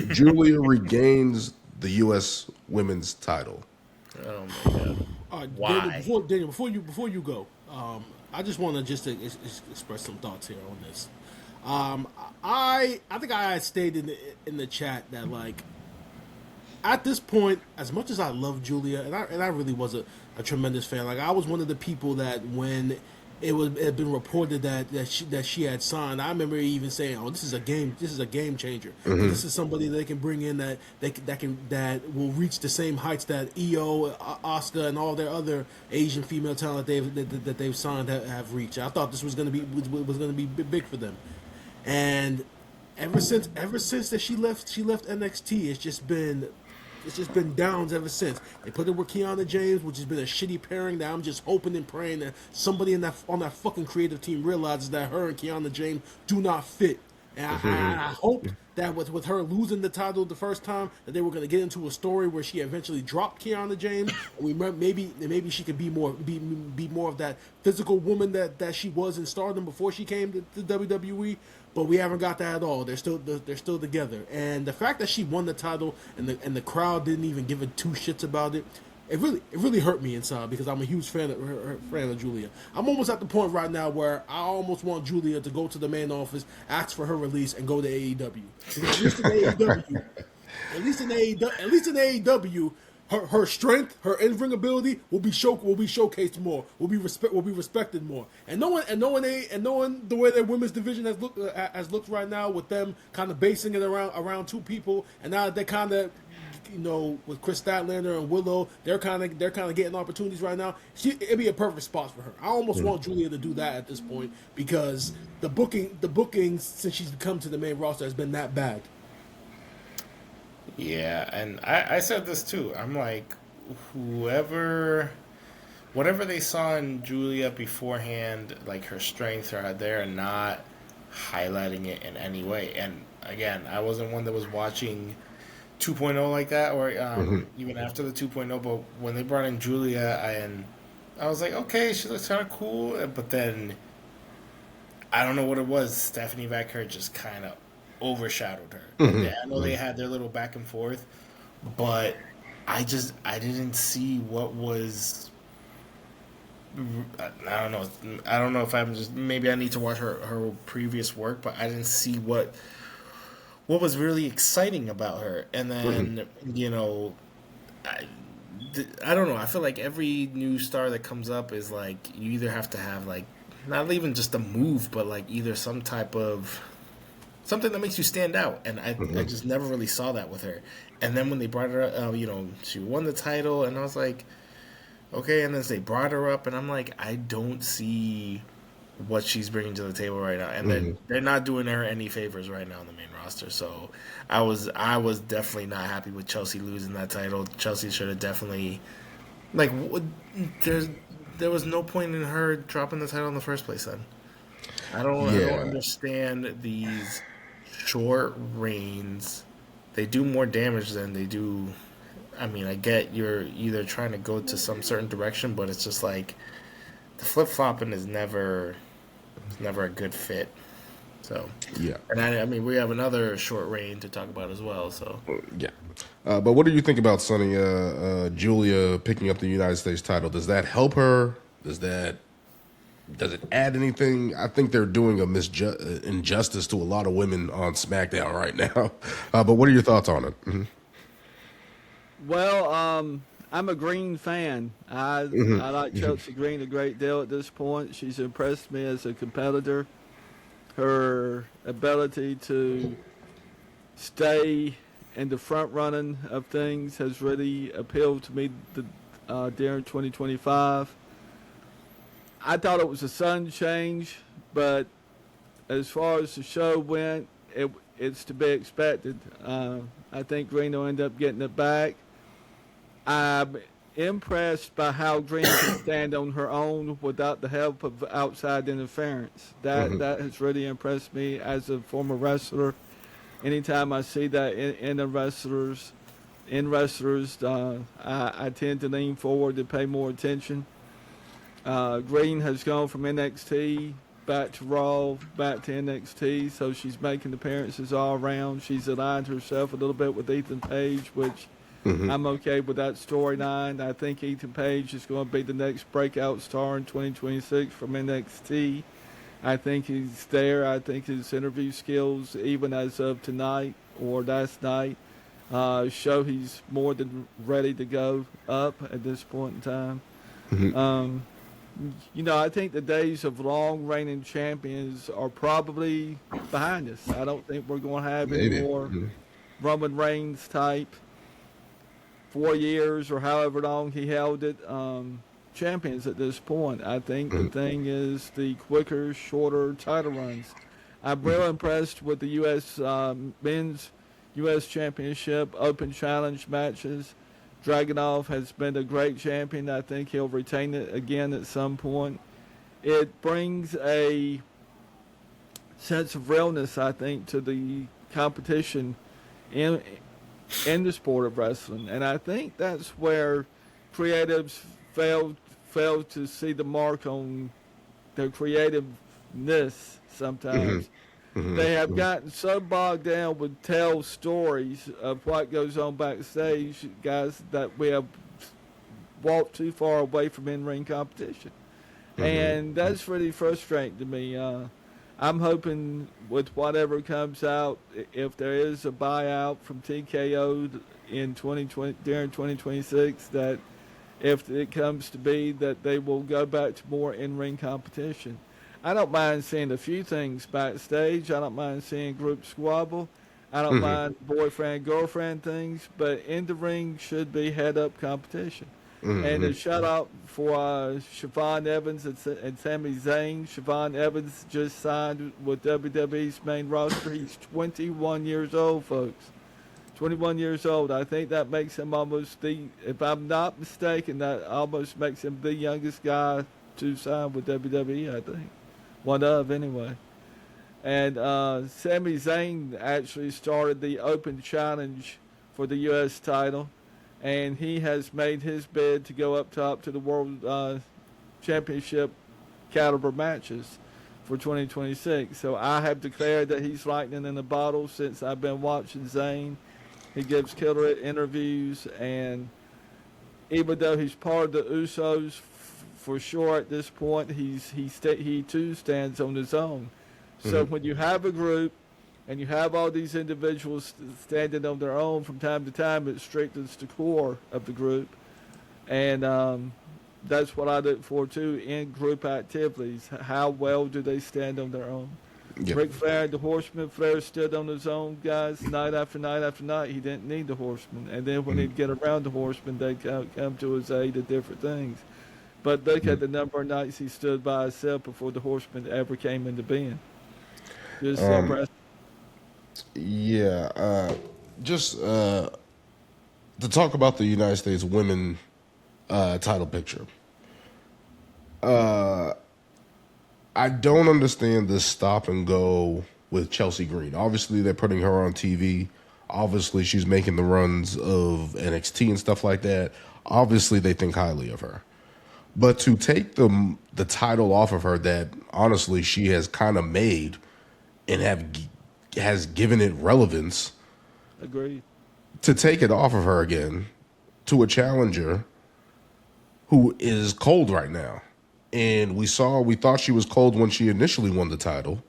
A: Julia regains the U.S. Women's title.
C: Oh my God! Why?
B: Daniel, before you go, I just want to express some thoughts here on this. I think I had stated in the chat that, like, at this point, as much as I love Julia, and I really was a tremendous fan. Like, I was one of the people that when it had been reported that she had signed, I remember even saying, "Oh, this is a game changer.
A: Mm-hmm.
B: This is somebody that they can bring in that will reach the same heights that Io, Asuka, and all their other Asian female talent that they've signed have reached." I thought this was going to be big for them, and ever since that she left NXT, it's just been downs ever since. They put it with Kiana James, which has been a shitty pairing that I'm just hoping and praying that somebody on that fucking creative team realizes that her and Kiana James do not fit. And I hope that with her losing the title the first time, that they were going to get into a story where she eventually dropped Kiana James, and maybe she could be more of that physical woman that she was in Stardom before she came to WWE. But we haven't got that at all. They're still together, and the fact that she won the title and the crowd didn't even give a two shits about it, it really hurt me inside, because I'm a huge fan of Julia. I'm almost at the point right now where I almost want Julia to go to the main office, ask for her release, and go to AEW. At least in AEW, her strength, her in-ring ability will be showcased more. Will be respected more. And knowing the way their women's division has looked right now, with them kind of basing it around two people, and now they're kind of, with Chris Statlander and Willow, they're kind of getting opportunities right now. It'd be a perfect spot for her. I almost want Julia to do that at this point, because the booking since she's come to the main roster has been that bad.
C: Yeah, and I said this too. I'm like, whoever whatever they saw in Julia beforehand, like her strength, they're not highlighting it in any way. And again, I wasn't one that was watching 2.0 like that, or even after the 2.0. But when they brought in Julia, and I was like, okay, she looks kind of cool. But then I don't know what it was. Stephanie Vaquer just kind of overshadowed her. And I know they had their little back and forth, but I didn't see what was. I don't know. I don't know if I'm just, maybe I need to watch her previous work, but I didn't see what was really exciting about her. And then I, I don't know. I feel like every new star that comes up is like you either have to have like not even just a move, but like either some type of something that makes you stand out. And I just never really saw that with her. And then when they brought her up, she won the title, and I was like, okay. And then they brought her up, and I'm like, I don't see what she's bringing to the table right now. And then they're not doing her any favors right now on the main roster. So I was definitely not happy with Chelsea losing that title. Chelsea should have definitely there was no point in her dropping the title in the first place. Then I don't understand these short reigns. They do more damage than they do. I mean, I get you're either trying to go to some certain direction, but it's just like the flip flopping is never a good fit. So
A: Yeah.
C: and I mean, we have another short reign to talk about as well. So
A: Yeah. But what do you think about Sonny Julia picking up the United States title? Does that help her? Does it add anything? I think they're doing a injustice to a lot of women on SmackDown right now. But what are your thoughts on it?
D: Well, I'm a Green fan. I like Chelsea Green a great deal at this point. She's impressed me as a competitor. Her ability to stay in the front running of things has really appealed to me during 2025. I thought it was a sudden change, but as far as the show went, it's to be expected. I think Green will end up getting it back. I'm impressed by how Green can stand on her own without the help of outside interference. That has really impressed me as a former wrestler. Anytime I see that in wrestlers, I tend to lean forward to pay more attention. Green has gone from NXT back to Raw, back to NXT, so she's making appearances all around. She's aligned herself a little bit with Ethan Page, which I'm okay with that storyline. I think Ethan Page is going to be the next breakout star in 2026 from NXT. I think he's there. I think his interview skills, even as of tonight or last night, show he's more than ready to go up at this point in time. I think the days of long reigning champions are probably behind us. I don't think we're going to have any more Roman Reigns type 4 years or however long he held it champions at this point. I think the thing is the quicker, shorter title runs. I'm real impressed with the men's U.S. Championship Open Challenge matches. Dragunov has been a great champion. I think he'll retain it again at some point. It brings a sense of realness, I think, to the competition in the sport of wrestling. And I think that's where creatives fail to see the mark on their creativeness sometimes. They have gotten so bogged down with tell stories of what goes on backstage, guys, that we have walked too far away from in-ring competition. And that's really frustrating to me. I'm hoping with whatever comes out, if there is a buyout from TKO in 2020 during 2026, that if it comes to be that they will go back to more in-ring competition. I don't mind seeing a few things backstage. I don't mind seeing group squabble. I don't mind boyfriend-girlfriend things, but in the ring should be head-up competition. And a shout-out for Siobhan Evans and Sami Zayn. Siobhan Evans just signed with WWE's main roster. He's 21 years old, folks. 21 years old. I think that makes him almost if I'm not mistaken, that almost makes him the youngest guy to sign with WWE, I think. One of, anyway. And Sami Zayn actually started the open challenge for the U.S. title, and he has made his bid to go up top to the World Championship caliber matches for 2026. So I have declared that he's lightning in the bottle since I've been watching Zayn. He gives killer interviews, and even though he's part of the Usos for sure at this point, he too stands on his own. So when you have a group and you have all these individuals standing on their own from time to time, it strengthens the core of the group. And that's what I look for, too, in group activities. How well do they stand on their own?
A: Yep.
D: Ric Flair, the Horseman, Flair stood on his own, guys, night after night after night. He didn't need the Horseman. And then when he'd get around the Horseman, they'd come to his aid of different things. But look at the number of nights he stood by himself before the Horseman ever came into being. Just impressive.
A: Yeah, just to talk about the United States women title picture. I don't understand this stop and go with Chelsea Green. Obviously, they're putting her on TV. Obviously, she's making the runs of NXT and stuff like that. Obviously, they think highly of her. But to take the title off of her that, honestly, she has kind of made and has given it relevance.
D: Agreed.
A: To take it off of her again to a challenger who is cold right now. And we thought she was cold when she initially won the title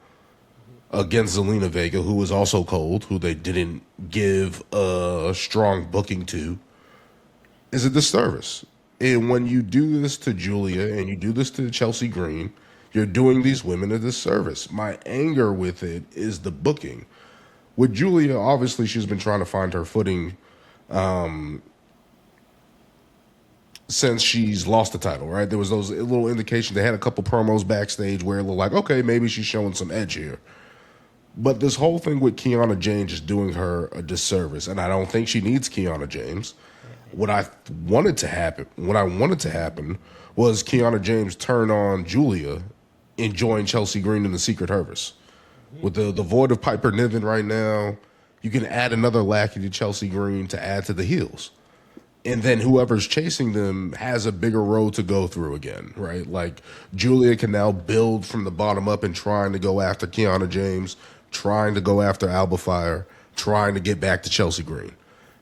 A: against Zelina Vega, who was also cold, who they didn't give a strong booking to, is a disservice. And when you do this to Julia and you do this to Chelsea Green, you're doing these women a disservice. My anger with it is the booking. With Julia, obviously, she's been trying to find her footing since she's lost the title, right? There was those little indications. They had a couple promos backstage where it looked like, okay, maybe she's showing some edge here. But this whole thing with Kiana James is doing her a disservice, and I don't think she needs Kiana James. What I wanted to happen was Kiana James turn on Julia and join Chelsea Green in the Secret Service. With the void of Piper Niven right now, you can add another lackey to Chelsea Green to add to the heels. And then whoever's chasing them has a bigger road to go through again, right? Like Julia can now build from the bottom up and trying to go after Kiana James, trying to go after Alba Fire, trying to get back to Chelsea Green,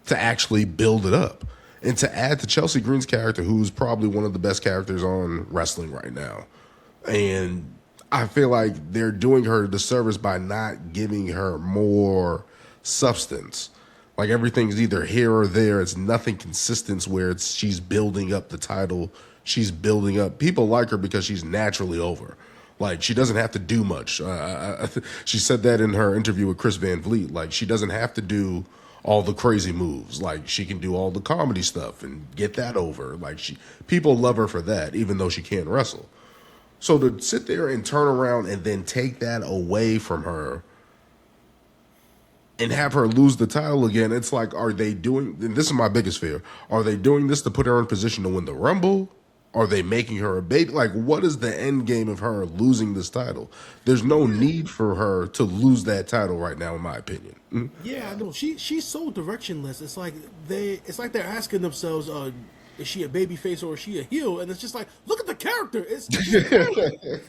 A: to actually build it up. And to add to Chelsea Green's character, who's probably one of the best characters on wrestling right now. And I feel like they're doing her a disservice by not giving her more substance. Like everything's either here or there. It's nothing consistent where she's building up the title. She's building up. People like her because she's naturally over. Like she doesn't have to do much. She said that in her interview with Chris Van Vliet. Like she doesn't have to do all the crazy moves. Like she can do all the comedy stuff and get that over. Like people love her for that, even though she can't wrestle. So to sit there and turn around and then take that away from her and have her lose the title again, it's like, are they doing, and this is my biggest fear, are they doing this to put her in position to win the Rumble? Are they making her a baby? Like, what is the end game of her losing this title? There's no need for her to lose that title right now, in my opinion.
B: Yeah, I know. She's so directionless. It's like they're asking themselves, is she a baby face or is she a heel? And it's just like, look at the character. It's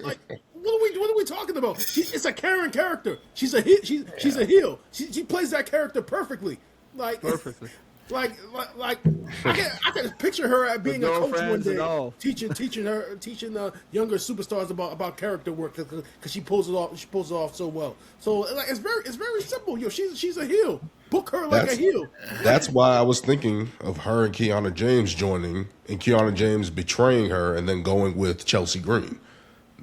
B: like, what are we talking about? It's a Karen character. She's a heel. She plays that character perfectly. Perfectly. Like I can picture her at being a coach one day, teaching younger superstars about character work because she pulls it off. She pulls it off so well. So like it's very simple. She's a heel. Book her like a heel.
A: That's why I was thinking of her and Kiana James joining, and Kiana James betraying her, and then going with Chelsea Green.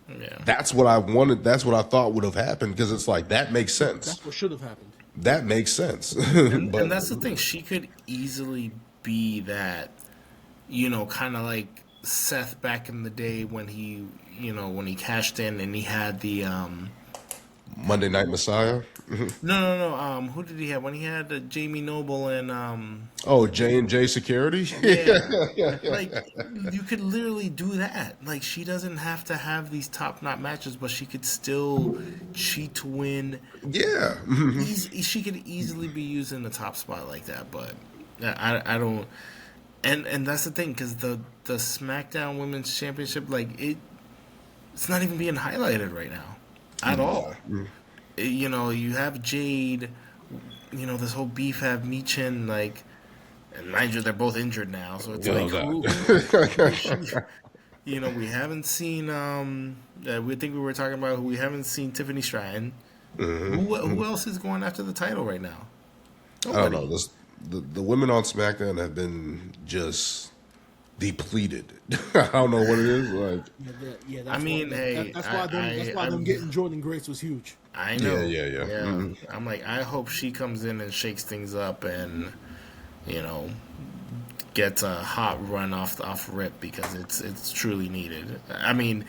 A: Yeah. That's what I wanted. That's what I thought would have happened because it's like that makes sense.
B: That's what should have happened.
A: That makes sense.
C: And that's the thing. She could easily be that, kind of like Seth back in the day when he cashed in and he had the
A: Monday Night Messiah.
C: No. Who did he have when he had Jamie Noble and
A: Oh, J&J Security.
C: yeah, like you could literally do that. Like she doesn't have to have these top notch matches, but she could still cheat to win.
A: Yeah.
C: She could easily be used in the top spot like that, but I don't. And that's the thing because the SmackDown Women's Championship it's not even being highlighted right now at all. You know, you have Jade. You know, this whole beef have Michin and mind you, they're both injured now, so it's you know, we haven't seen. We think we were talking about who we haven't seen Tiffany Stratton. Who else is going after the title right now? Nobody.
A: I don't know. The women on SmackDown have been just depleted. I don't know what it is. Like,
B: That's why them getting Jordan Grace was huge.
C: I know.
A: Yeah.
C: I'm like, I hope she comes in and shakes things up and, you know, gets a hot run off rip because it's truly needed. I mean,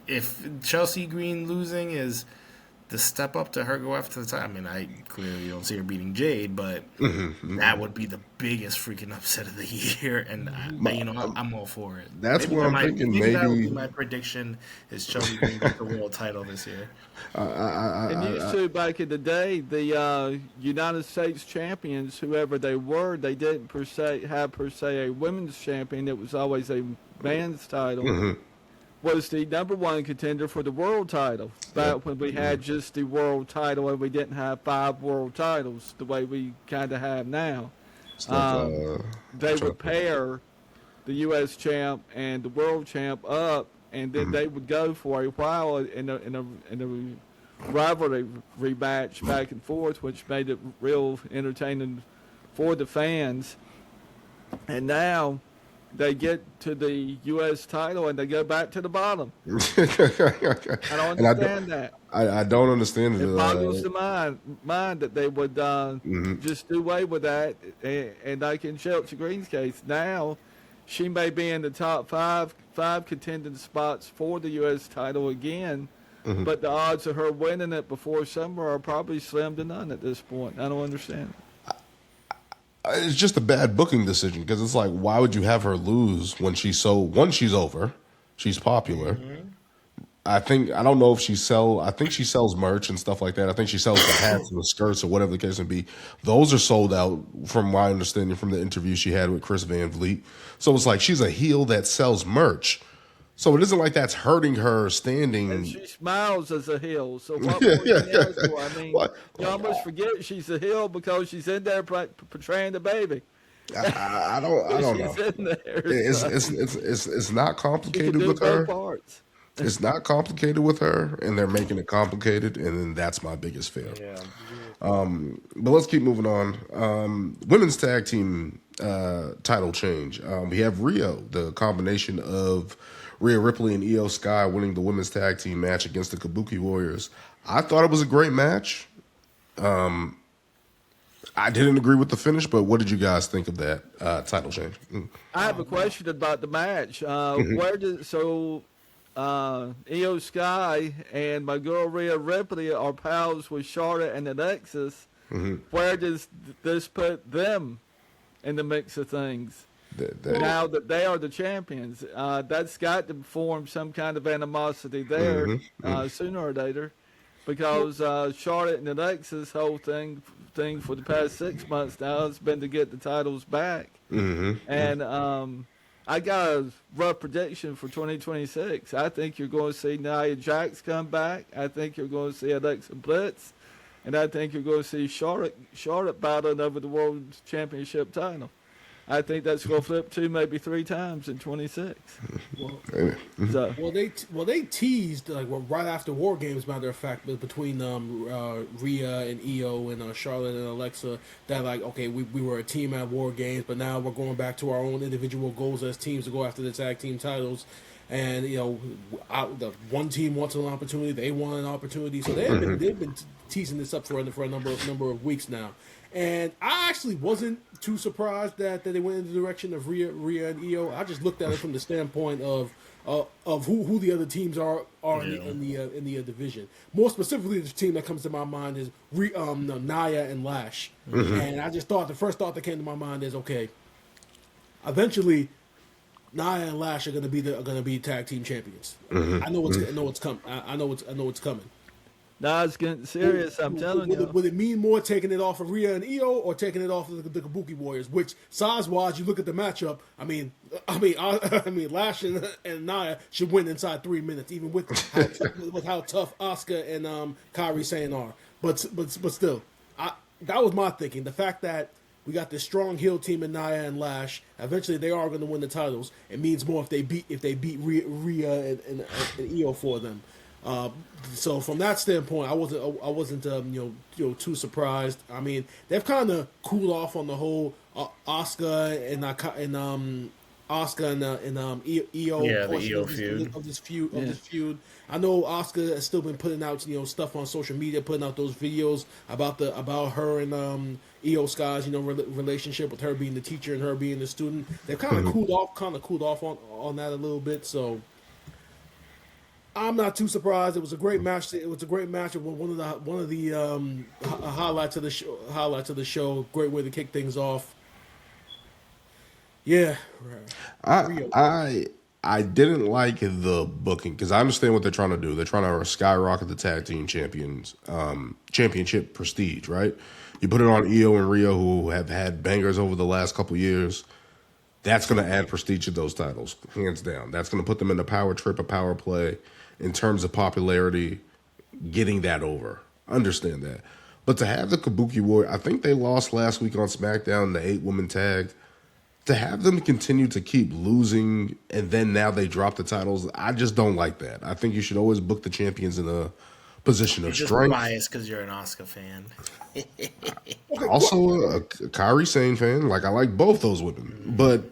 C: if Chelsea Green losing is the step up to her go after the time, I mean, I clearly don't see her beating Jade, but that would be the biggest freaking upset of the year, and I'm all for it.
A: That's what I'm thinking. Maybe
C: that would be my prediction is Chelsea Green gets the world title this year.
D: And used to back in the day, the United States champions, whoever they were, they didn't have a women's champion. It was always a man's title. Was the number one contender for the world title back when we had just the world title and we didn't have 5 world titles the way we kind of have now. They would pair the U.S. champ and the world champ up, and then they would go for a while in a rivalry match back and forth, which made it real entertaining for the fans. And now they get to the U.S. title and they go back to the bottom. I don't understand that.
A: I don't understand it.
D: It boggles the mind that they would just do away with that. And like in Chelsea Green's case, now she may be in the top five contending spots for the U.S. title again. But the odds of her winning it before summer are probably slim to none at this point. I don't understand it.
A: It's just a bad booking decision because it's like, why would you have her lose when she's over, she's popular. I don't know if I think she sells merch and stuff like that. I think she sells the hats and the skirts or whatever the case may be. Those are sold out from my understanding from the interview she had with Chris Van Vliet. So it's like she's a heel that sells merch. So it isn't like that's hurting her standing.
D: And she smiles as a heel. So what more can you ask for? I mean, you almost forget she's a heel because she's in there portraying the baby.
A: I don't know.
D: She's in there.
A: It's not complicated with her.
D: Parts.
A: It's not complicated with her, and they're making it complicated, and then that's my biggest fail.
C: Yeah.
A: But let's keep moving on. Women's tag team title change. We have Rio, the combination of Rhea Ripley and Io Sky winning the women's tag team match against the Kabuki Warriors. I thought it was a great match. I didn't agree with the finish, but what did you guys think of that title change?
D: I have a question about the match. Io Sky and my girl Rhea Ripley are pals with Charlotte and Alexis. Where does this put them in the mix of things? Now that they are the champions, that's got to form some kind of animosity there sooner or later, because Charlotte and Alexis' whole thing for the past 6 months now has been to get the titles back. And I got a rough prediction for 2026. I think you're going to see Nia Jax come back. I think you're going to see Alexa Bliss. And I think you're going to see Charlotte battling over the World Championship title. I think that's going to flip 2, maybe 3 times in 26.
B: Well, they teased right after War Games, matter of fact, between Rhea and Io and Charlotte and Alexa, that okay, we were a team at War Games, but now we're going back to our own individual goals as teams to go after the tag team titles. And the one team wants an opportunity, they want an opportunity, so they've been teasing this up for a number of weeks now. And I actually wasn't too surprised that they went in the direction of Rhea and Io. I just looked at it from the standpoint of, of who the other teams are in the division. More specifically, the team that comes to my mind is Nia and Lash. And I just thought the first thought that came to my mind is, okay, eventually Nia and Lash are going to be tag team champions. I know it's coming. I know it's coming.
D: Nah, it's getting serious. I'm telling you.
B: Would it mean more taking it off of Rhea and Io or taking it off of the Kabuki Warriors? Which size-wise, you look at the matchup. I mean, Lash and Nia should win inside 3 minutes, even with how tough Asuka and Kairi Sane are. But still, that was my thinking. The fact that we got this strong heel team in Nia and Lash. Eventually, they are going to win the titles. It means more if they beat Rhea and Io for them. So from that standpoint, I wasn't too surprised. I mean, they've kind of cooled off on the whole Asuka and Io
C: the
B: of this feud. I know Asuka has still been putting out stuff on social media, putting out those videos about her and Io Sky's relationship, with her being the teacher and her being the student. They've kind of cooled off on that a little bit. So I'm not too surprised. It was a great match. It was a great match. One of the highlights of the show. Great way to kick things off. Yeah,
A: I didn't like the booking because I understand what they're trying to do. They're trying to skyrocket the tag team champions championship prestige, right? You put it on Io and Rhea, who have had bangers over the last couple years. That's going to add prestige to those titles, hands down. That's going to put them in the power trip, a power play. In terms of popularity, getting that over. Understand that. But to have the Kabuki Warrior, I think they lost last week on SmackDown, the 8-woman tag. To have them continue to keep losing and then now they drop the titles, I just don't like that. I think you should always book the champions in a position of strength.
C: You're just biased because you're an Asuka fan.
A: Also a Kairi Sane fan. Like, I like both those women. But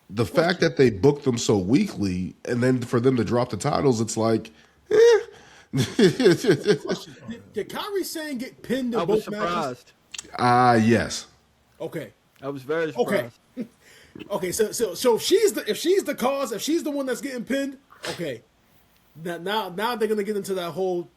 A: the fact that they booked them so weakly and then for them to drop the titles, it's like,
B: Did Kairi Sane get pinned in both
D: surprised.
A: matches? Yes.
B: Okay.
D: I was very surprised.
B: Okay. So if she's the cause, if she's the one that's getting pinned, okay. Now they're gonna get into that whole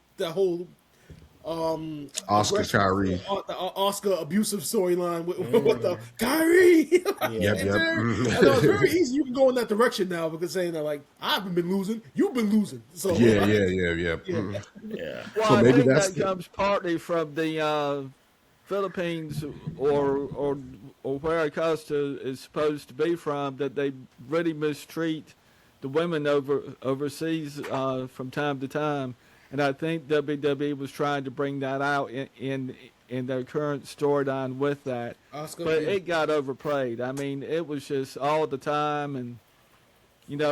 A: Oscar Kyrie.
B: The Oscar abusive storyline with the Kyrie.
A: Yep.
B: I know it's very easy. You can go in that direction now because saying that, like, I haven't been losing, you've been losing. So
A: Yeah.
D: Well,
A: So
D: I
A: maybe
D: think
A: that's
D: that comes partly from the Philippines or where Acosta is supposed to be from, that they really mistreat the women overseas from time to time. And I think WWE was trying to bring that out in their current storyline with that.
B: Oscar,
D: but it got overplayed. I mean, it was just all the time, and it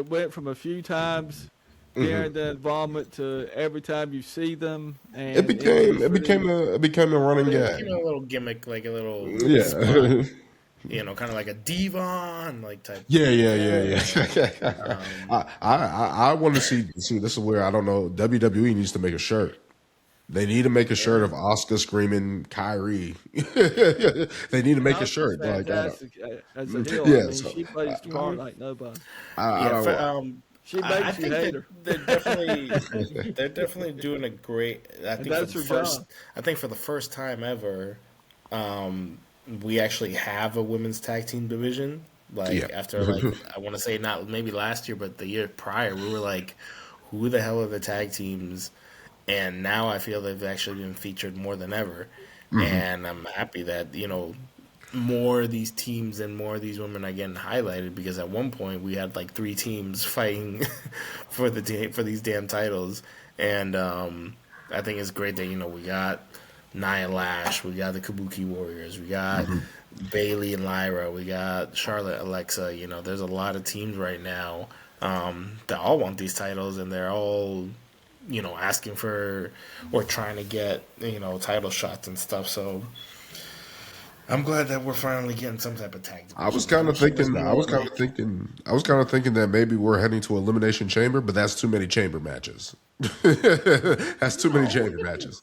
D: went from a few times during the involvement to every time you see them. And
A: it became a running gag.
C: A little gimmick, like a little
A: Yeah.
C: Kind of like a Devon type.
A: Yeah. I want to see. This is where I don't know. WWE needs to make a shirt. They need to make a shirt of Asuka screaming Kyrie. They need to make a shirt.
D: Fantastic as a heel.
A: Yeah,
D: I mean, she plays the part like nobody. She makes
C: I
D: you
C: think
D: hate her.
C: They're definitely doing a great. I think
D: that's
C: for the
D: her
C: first.
D: job.
C: I think for the first time ever, we actually have a women's tag team division. After I want to say not maybe last year, but the year prior, we were like, who the hell are the tag teams? And now I feel they've actually been featured more than ever. And I'm happy that, more of these teams and more of these women are getting highlighted, because at one point we had 3 teams fighting for these damn titles. And I think it's great that, we got Nia Lash, we got the Kabuki Warriors, we got Bailey and Lyra, we got Charlotte, Alexa. There's a lot of teams right now that all want these titles, and they're all asking for or trying to get title shots and stuff. So I'm glad that we're finally getting some type of tag.
A: I was kind of thinking that maybe we're heading to Elimination Chamber, but that's too many chamber matches. That's too many chamber matches.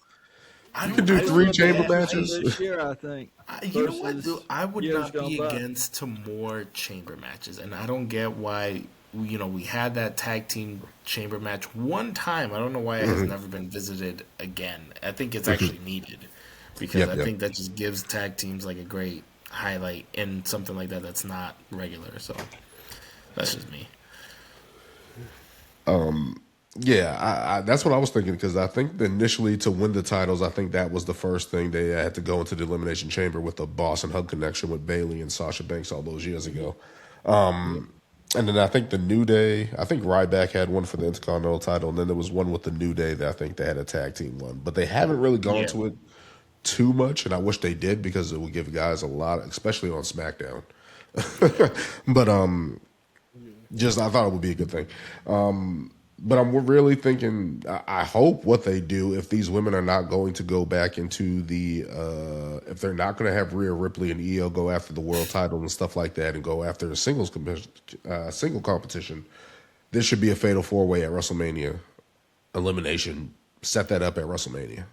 C: I
A: You could
C: don't.
A: do
C: I don't
A: three
C: know,
A: chamber
C: man.
A: matches.
D: This year, I think.
C: You know what, dude?
D: Versus
C: I would
D: years
C: not
D: gone
C: be
D: by.
C: against to more chamber matches, and I don't get why. We had that tag team chamber match one time. I don't know why it has never been visited again. I think it's actually needed because
A: Yep,
C: I
A: yep.
C: think that just gives tag teams like a great highlight in something like that that's not regular. So that's just me.
A: Yeah, that's what I was thinking because I think that initially to win the titles, I think that was the first thing they had to go into the Elimination Chamber with the Boss and Hug connection with Bailey and Sasha Banks all those years ago. And then I think the New Day, I think Ryback had one for the Intercontinental title, and then there was one with the New Day that I think they had a tag team one. But they haven't really gone
C: Yeah.
A: to it too much, and I wish they did because it would give guys a lot, especially on SmackDown. But just I thought it would be a good thing. But I'm really thinking. I hope what they do, if these women are not going to go back into the, if they're not going to have Rhea Ripley and Io go after the world title and stuff like that, and go after a single competition, this should be a fatal 4-way at WrestleMania. Elimination. Set that up at WrestleMania,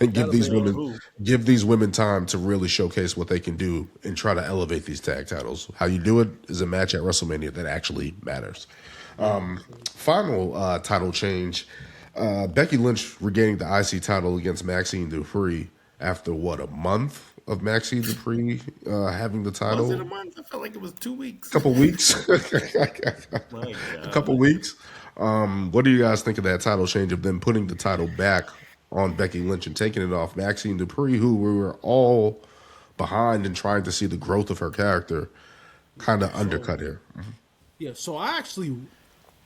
A: and
D: That'll be
A: give these women time to really showcase what they can do and try to elevate these tag titles. How you do it is a match at WrestleMania that actually matters. Final title change: Becky Lynch regaining the IC title against Maxine Dupree after a month of Maxine Dupree having the title.
C: Was it a month? I felt like it was 2 weeks.
A: Couple weeks.
C: My
A: A
C: God.
A: couple weeks. What do you guys think of that title change of them putting the title back on Becky Lynch and taking it off Maxine Dupree, who we were all behind and trying to see the growth of her character, kind of undercut here?
B: Yeah, so I actually,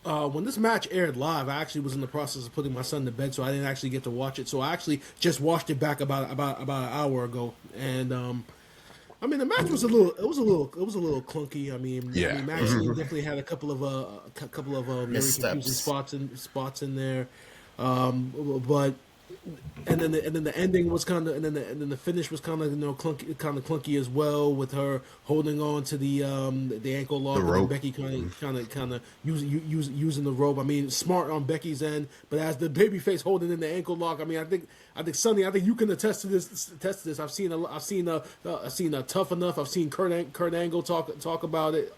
B: when this match aired live, I actually was in the process of putting my son to bed, so I didn't actually get to watch it. So I actually just watched it back about an hour ago, and I mean the match was a little clunky. I mean, Maxine definitely had a couple of very
C: Missteps.
B: confusing spots in there, but. And then the ending was kind of, and then the finish was kind of clunky as well, with her holding on to the ankle lock, and then
A: rope.
B: Becky kind of using the rope. I mean, smart on Becky's end, but as the babyface holding in the ankle lock, I mean, I think Sonny, I think you can attest to this. I've seen Tough Enough. I've seen Kurt Angle talk about it.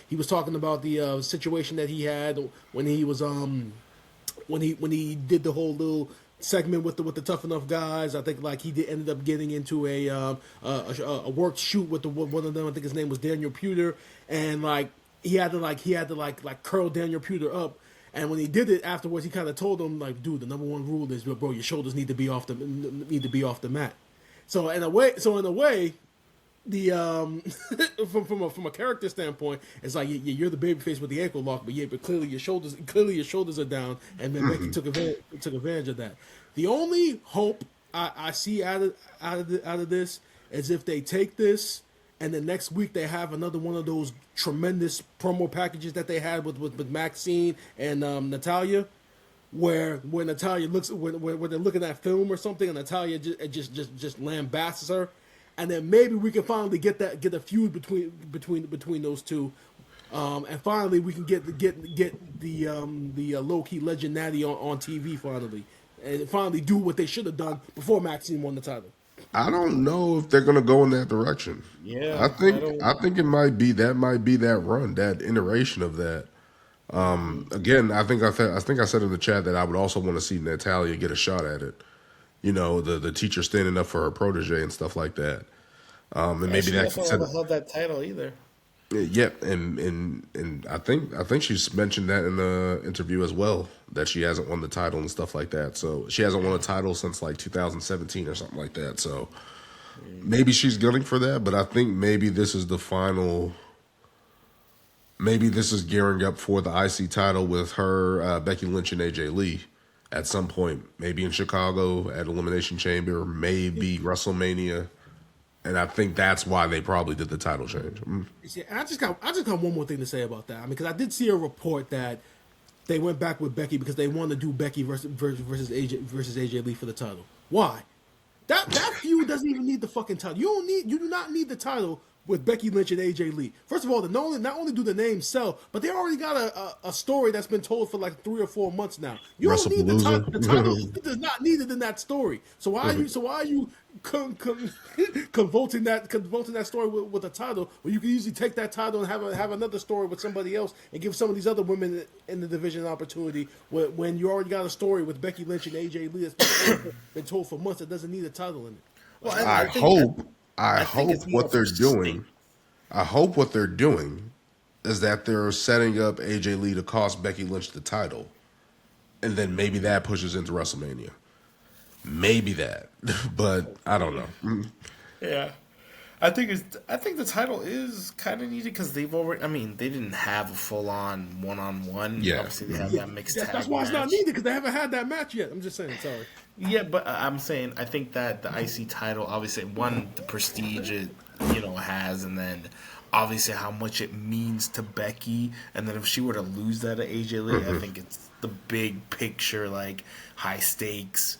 B: He was talking about the situation that he had when he was when he did the whole little segment with the Tough Enough guys. I think like ended up getting into a work shoot with one of them. I think his name was Daniel Puder, and like he had to curl Daniel Puder up. And when he did it afterwards, he kind of told him like, dude, the number one rule is, bro, your shoulders need to be off the mat. So in a way, the from a character standpoint, it's like you're the babyface with the ankle lock, but clearly your shoulders are down, and then Becky took advantage of that. The only hope I see out of this is if they take this and the next week they have another one of those tremendous promo packages that they had with Maxine and Natalia, where Natalia looks when they're looking at film or something, and Natalia just lambasts her. And then maybe we can finally get a feud between those two, and finally we can get the low key legend Natty on TV finally, and finally do what they should have done before Maxine won the title.
A: I don't know if they're gonna go in that direction.
C: Yeah,
A: I think it might be that run, that iteration of that. Again, I think I said in the chat that I would also want to see Natalia get a shot at it. You know, the teacher standing up for her protege and stuff like that. And maybe
C: she
A: that can
C: definitely
A: set
C: never held that title either.
A: Yep, and I think she's mentioned that in the interview as well, that she hasn't won the title and stuff like that. So she hasn't won a title since like 2017 or something like that. So maybe she's gunning for that, but I think maybe this is the final. Maybe this is gearing up for the IC title with her, Becky Lynch and AJ Lee at some point. Maybe in Chicago at Elimination Chamber, maybe WrestleMania. And I think that's why they probably did the title change.
B: See, I just got one more thing to say about that. I mean, because I did see a report that they went back with Becky because they wanted to do Becky versus AJ Lee for the title. Why? That feud doesn't even need the fucking title. You do not need the title with Becky Lynch and AJ Lee. First of all, not only do the names sell, but they already got a story that's been told for like 3 or 4 months now. You don't need the title. The title is not needed in that story. So why are you convolting that story with a title when you can easily take that title and have another story with somebody else and give some of these other women in the division an opportunity when you already got a story with Becky Lynch and AJ Lee that's been told for months that doesn't need a title in it.
C: Well,
A: I hope what they're doing is that they're setting up AJ Lee to cost Becky Lynch the title, and then maybe that pushes into WrestleMania. Maybe that, but I don't know.
C: Yeah, I think the title is kind of needed because they've already. I mean, they didn't have a full on 1-on-1.
A: Yeah,
C: Obviously they have that mixed tag
B: That's why it's not
C: match.
B: needed because they haven't had that match yet. I'm just saying. Sorry.
C: Yeah, but I'm saying I think that the IC title, obviously, one, the prestige it has, and then obviously how much it means to Becky, and then if she were to lose that to AJ Lee, I think it's the big picture, like high stakes.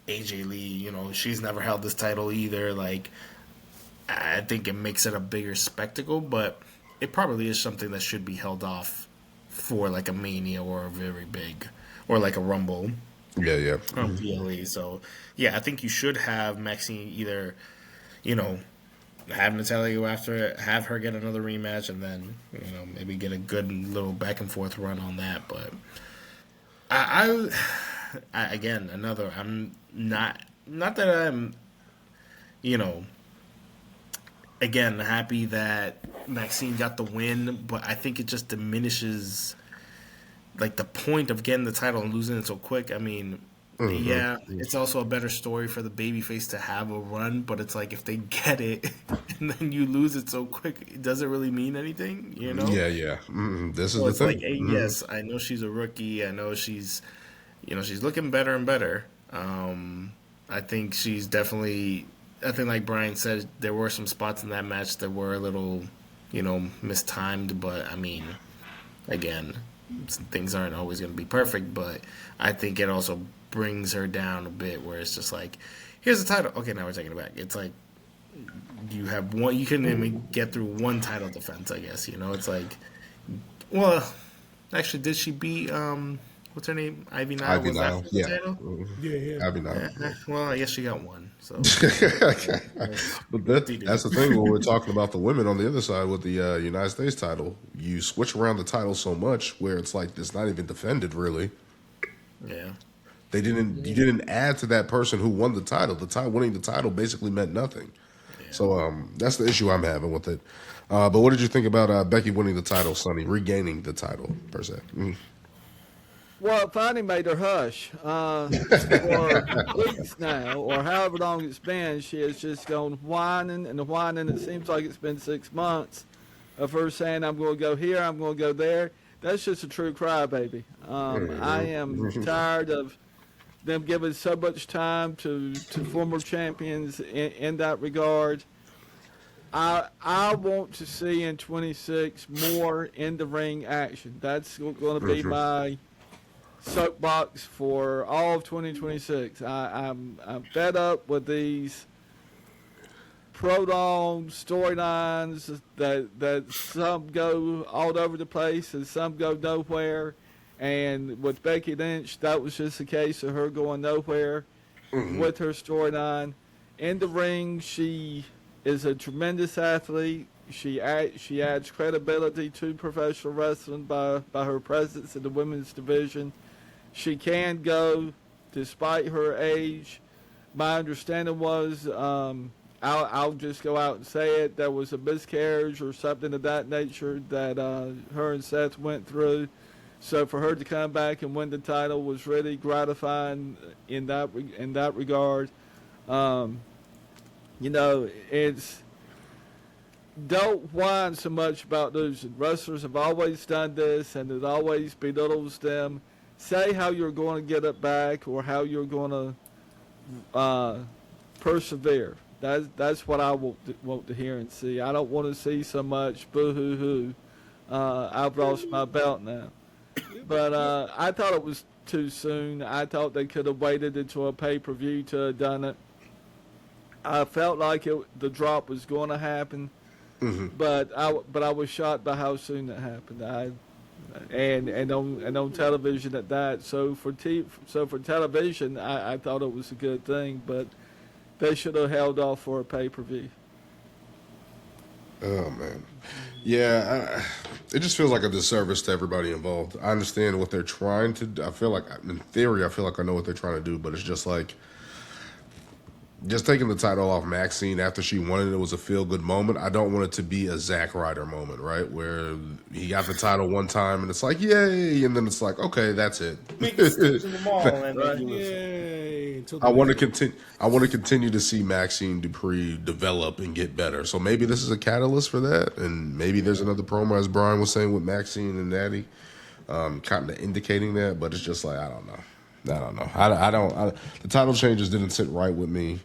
C: AJ Lee, she's never held this title either. Like, I think it makes it a bigger spectacle, but it probably is something that should be held off for like a Mania or a very big, or like a Rumble.
A: Yeah.
C: From PLE. So, yeah, I think you should have Maxine either, have Natalia go after it, have her get another rematch, and then, maybe get a good little back and forth run on that. But I again, I'm not that I'm, again, happy that Maxine got the win, but I think it just diminishes like the point of getting the title and losing it so quick. I mean, yeah, it's also a better story for the babyface to have a run, but it's like if they get it and then you lose it so quick, it doesn't really mean anything,
A: Yeah. This is
C: So
A: the
C: it's
A: thing.
C: like, hey, yes, I know she's a rookie. I know she's, she's looking better and better. I think she's definitely. I think, like Brian said, there were some spots in that match that were a little, mistimed. But I mean, again, things aren't always going to be perfect, but I think it also brings her down a bit where it's just like, here's the title. Okay, now we're taking it back. It's like you have one, you couldn't even get through one title defense, I guess. It's like, well, actually, did she beat, what's her name? Ivy Nile?
A: Ivy
C: Was
A: Nile,
C: that the title?
B: Yeah.
A: Ivy Nile.
C: Well, I guess she got one. So,
A: But that's the thing when we're talking about the women on the other side with the United States title. You switch around the title so much where it's like it's not even defended really.
C: yeah.
A: You didn't add to that person who won the title. Winning the title basically meant nothing.
C: Yeah.
A: So that's the issue I'm having with it. But what did you think about Becky winning the title, Sonny, regaining the title per se?
D: Well, it finally made her hush. For weeks now, or however long it's been, she has just gone whining and whining. It seems like it's been 6 months of her saying, I'm going to go here, I'm going to go there. That's just a true crybaby. I am tired of them giving so much time to former champions in that regard. I want to see in 26 more in the ring action. That's going to be my soapbox for all of 2026. I'm fed up with these prolonged storylines that some go all over the place and some go nowhere. And with Becky Lynch, that was just a case of her going nowhere with her storyline. In the ring, she is a tremendous athlete. She adds credibility to professional wrestling by her presence in the women's division. She can go despite her age. My understanding was, I'll just go out and say it, there was a miscarriage or something of that nature that her and Seth went through. So for her to come back and win the title was really gratifying in that regard. It's don't whine so much about losing. Wrestlers have always done this, and it always belittles them. Say how you're going to get it back or how you're going to persevere. That's what I want to hear and see. I don't want to see so much boo-hoo-hoo. I've lost my belt now. But I thought it was too soon. I thought they could have waited until a pay-per-view to have done it. I felt like the drop was going to happen. But I was shocked by how soon that happened. And on television at that. So for television, I thought it was a good thing, but they should have held off for a pay-per-view.
A: Oh man, yeah. It just feels like a disservice to everybody involved. I understand what they're trying to do. I feel like, in theory, I feel like I know what they're trying to do, but it's just like, just taking the title off Maxine after she won it was a feel-good moment. I don't want it to be a Zack Ryder moment, right? Where he got the title one time and it's like, yay, and then it's like, okay, that's it.
B: Yay.
A: I want to continue to see Maxine Dupree develop and get better. So maybe this is a catalyst for that, and maybe there's another promo, as Brian was saying, with Maxine and Natty, kind of indicating that. But it's just like, I don't know. The title changes didn't sit right with me.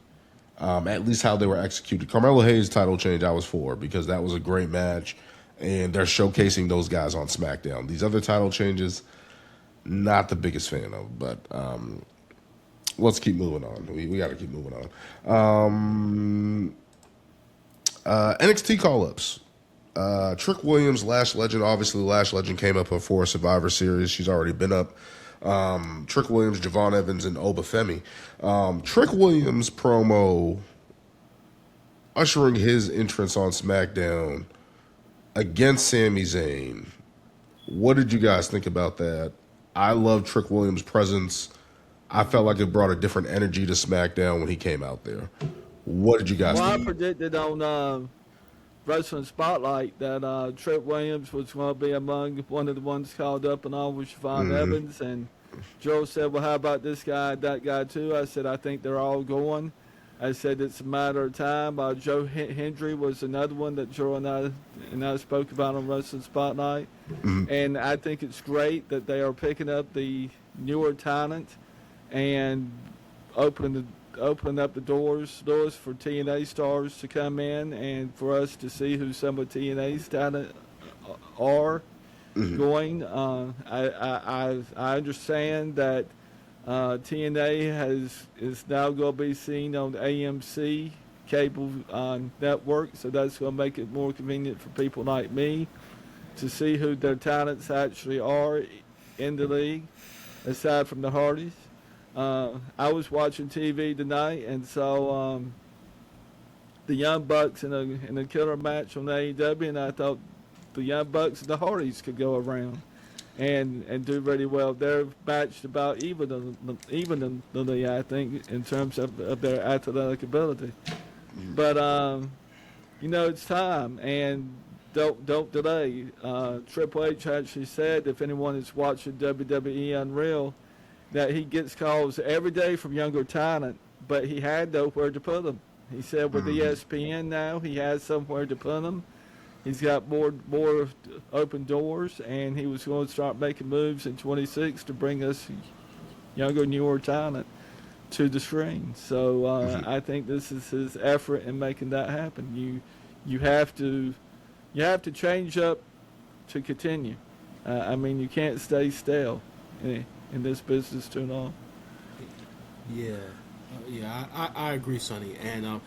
A: At least how they were executed. Carmelo Hayes title change I was for, because that was a great match, and they're showcasing those guys on SmackDown. These other title changes, not the biggest fan of, but let's keep moving on. We got to keep moving on. NXT call-ups. Trick Williams, Lash Legend. Obviously, Lash Legend came up for Survivor Series. She's already been up. Trick Williams, Javon Evans, and Obafemi. Trick Williams promo ushering his entrance on SmackDown against Sami Zayn. What did you guys think about that? I love Trick Williams' presence. I felt like it brought a different energy to SmackDown when he came out there. What did you guys think?
D: I predicted on Wrestling Spotlight that Trick Williams was going to be among one of the ones called up, and all was Javon Evans. And Joe said, well, how about this guy, that guy too? I said, I think they're all going. I said, it's a matter of time. Joe Hendry was another one that Joe and I spoke about on Wrestling Spotlight. And I think it's great that they are picking up the newer talent and opening up the doors for TNA stars to come in, and for us to see who some of TNA's talent are going. I understand that TNA is now going to be seen on AMC cable network, so that's going to make it more convenient for people like me to see who their talents actually are in the league, aside from the Hardys. I was watching TV tonight and saw the Young Bucks in a killer match on AEW, and I thought the Young Bucks and the Hardys could go around and do really well. They're matched about evenly, I think, in terms of their athletic ability. But it's time, and don't delay. Triple H actually said, if anyone is watching WWE Unreal, that he gets calls every day from younger talent, but he had nowhere to put them. He said with ESPN now, he has somewhere to put them. He's got more open doors, and he was going to start making moves in 26 to bring us younger, newer talent to the screen. So I think this is his effort in making that happen. You have to change up to continue. You can't stay stale in this business too long.
B: Yeah, I agree, Sonny. And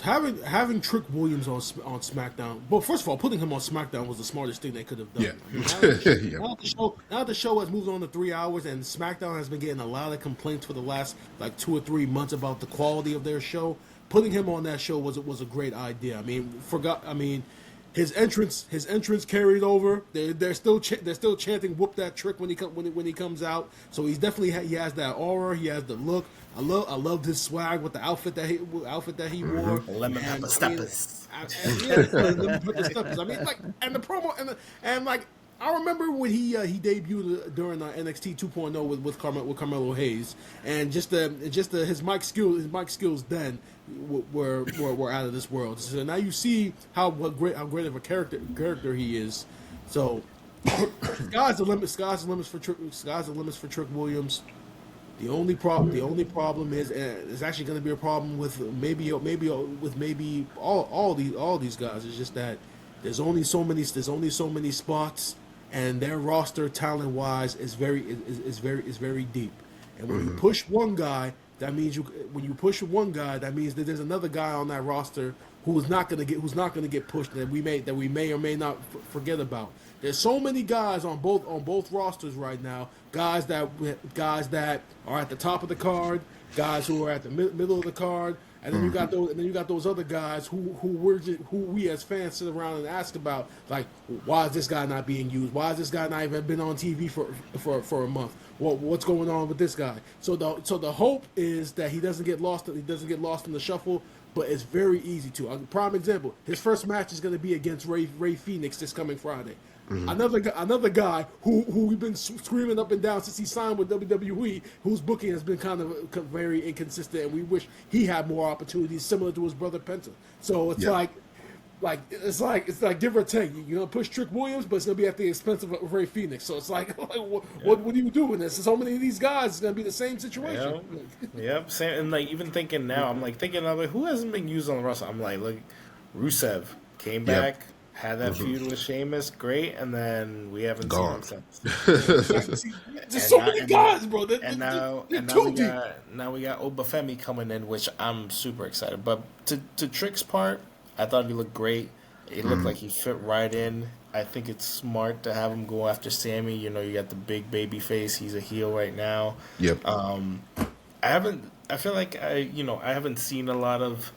B: having Trick Williams on SmackDown. Well, first of all, putting him on SmackDown was the smartest thing they could have done.
A: Yeah.
B: Now the show has moved on to 3 hours, and SmackDown has been getting a lot of complaints for the last 2 or 3 months about the quality of their show. Putting him on that show was a great idea. His entrance carried over. They're still chanting "Whoop that trick" when he comes out. So he's definitely he has that aura. He has the look. I loved his swag with the outfit that he wore.
C: Lemon pepper steppers.
B: Lemon pepper steppers. And the promo and I remember when he debuted during NXT 2.0 with Carmelo Hayes, and his mic skills then were out of this world. So now you see how great of a character he is. So sky's the limit. Sky's the limits for Trick Williams. The only problem is, and it's actually going to be a problem with maybe all these guys. It's just that there's only so many spots, and their roster talent wise is very deep. And when you push one guy, that means when you push one guy, that means that there's another guy on that roster who's not going to get pushed that we may or may not forget about. There's so many guys on both rosters right now. Guys that are at the top of the card, guys who are at the middle of the card, and then you got those other guys who we as fans sit around and ask about, like, why is this guy not being used? Why has this guy not even been on TV for a month? What's going on with this guy? So the hope is that he doesn't get lost. He doesn't get lost in the shuffle. But it's very easy to. A prime example: his first match is going to be against Ray Phoenix this coming Friday. Another guy who we've been screaming up and down since he signed with WWE, whose booking has been kind of very inconsistent, and we wish he had more opportunities, similar to his brother Penta. So it's it's like give or take. You're gonna push Trick Williams, but it's gonna be at the expense of Ray Phoenix. So it's what do you do with this? So many of these guys, it's gonna be the same situation.
C: Yep. Same. And like even thinking now, I'm like thinking of who hasn't been used on the roster. I'm like, look, Rusev came back. Had that feud with Sheamus, great, and then we haven't seen him since.
B: There's so many guys, bro.
C: Now we got Obafemi coming in, which I'm super excited. But to Trick's part, I thought he looked great. It looked like he fit right in. I think it's smart to have him go after Sammy. You know, you got the big baby face. He's a heel right now.
A: Yep.
C: I feel like I haven't seen a lot of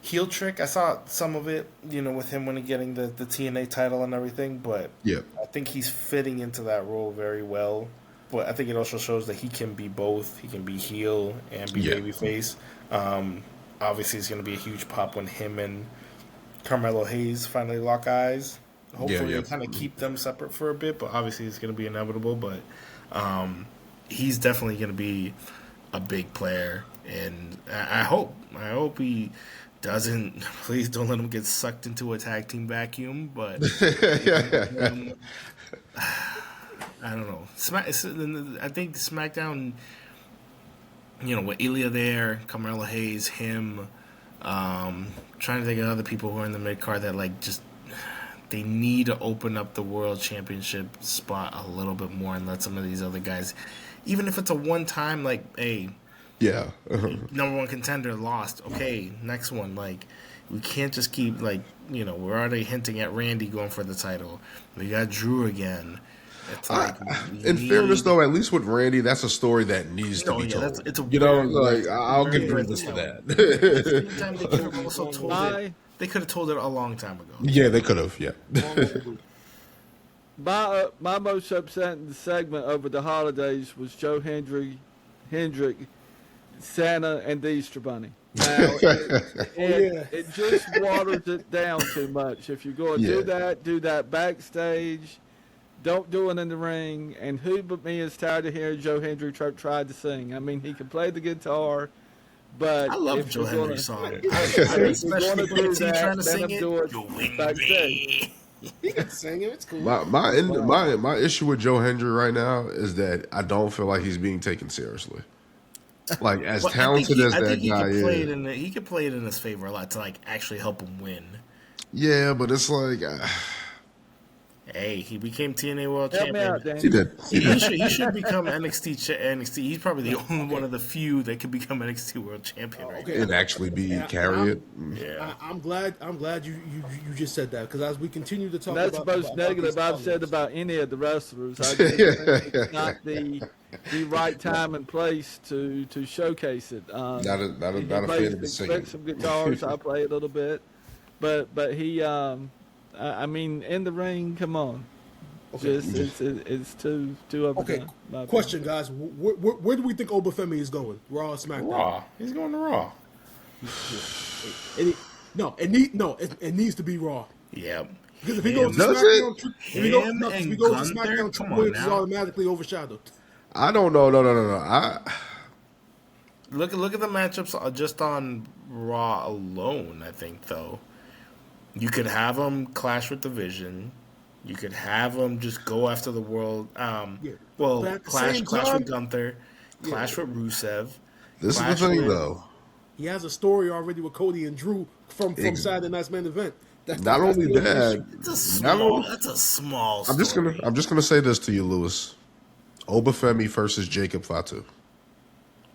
C: heel Trick. I saw some of it, with him when he getting the TNA title and everything, but I think he's fitting into that role very well. But I think it also shows that he can be both. He can be heel and be babyface. Obviously, it's going to be a huge pop when him and Carmelo Hayes finally lock eyes. Hopefully, they kind of keep them separate for a bit, but obviously it's going to be inevitable. But he's definitely going to be a big player, and I hope he doesn't. Please don't let him get sucked into a tag team vacuum. But I don't know. I think SmackDown, with Ilya there, Carmelo Hayes, him, trying to think of other people who are in the mid card that they need to open up the world championship spot a little bit more and let some of these other guys, even if it's a one time, number one contender lost. Okay, next one. We can't just keep we're already hinting at Randy going for the title. We got Drew again. It's
A: fairness, though, at least with Randy, that's a story that needs to be told. I'll give Drew for that.
C: They could have told it a long time ago.
A: Yeah, they could have. Yeah.
D: My most upsetting segment over the holidays was Joe Hendry, Santa, and the Easter Bunny. Now, it just waters it down too much. If you're going to do that backstage. Don't do it in the ring. And who but me is tired of hearing Joe Hendry tried to sing? I mean, he can play the guitar, but
C: I love Joe Hendry's song.
D: Especially when he's trying to sing it backstage.
B: He can sing it. It's cool.
A: My issue with Joe Hendry right now is that I don't feel like he's being taken seriously. As talented as that guy is,
C: he could play it in his favor a lot to actually help him win.
A: Yeah, but it's
C: hey, he became TNA World Champion.
A: He did.
C: He should become NXT. He's probably the only one of the few that could become NXT World Champion right now.
A: And actually carry it.
B: Yeah, I'm glad you just said that, because as we continue to talk,
D: that's
B: about
D: the most negative I've said about any of the wrestlers. I just think it's not the right time and place to showcase it.
A: Not a fan of the singing.
D: Some guitars, I play a little bit, but he. I mean, in the ring, come on.
B: Okay.
D: It's too overdone.
B: Okay, question, guys. Where do we think Obafemi is going? Raw or SmackDown?
C: Raw. He's going to Raw.
B: It needs to be Raw.
C: Yeah.
B: Because if he goes to SmackDown, Trick Williams is automatically overshadowed.
A: I don't know. No.
C: Look at the matchups just on Raw alone, I think, though. You could have them clash with the Vision. You could have them just go after the world. Clash with Gunther. Clash with Rusev.
A: This is the thing, though.
B: He has a story already with Cody and Drew from Saturday Night's Main Event.
A: Not only that,
C: that's a small story.
A: I'm just gonna say this to you, Lewis. Obafemi versus Jacob Fatu.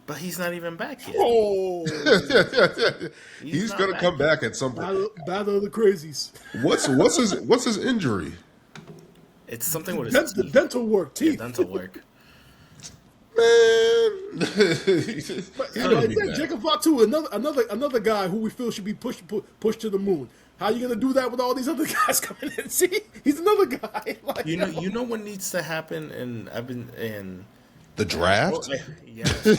C: But he's not even back yet.
B: Oh,
A: He's
C: not
A: gonna
C: back
A: come
C: yet.
A: back at some point.
B: battle of the crazies.
A: What's his injury?
C: It's something with his
B: The
C: teeth.
B: dental work,
C: Yeah,
B: teeth.
C: dental work.
A: Man,
B: But then Jacob Fatu, another guy who we feel should be pushed to the moon. How you gonna do that with all these other guys coming in? See, he's another guy. Like,
C: You know what needs to happen, and I've been in
A: the draft.
C: yes. The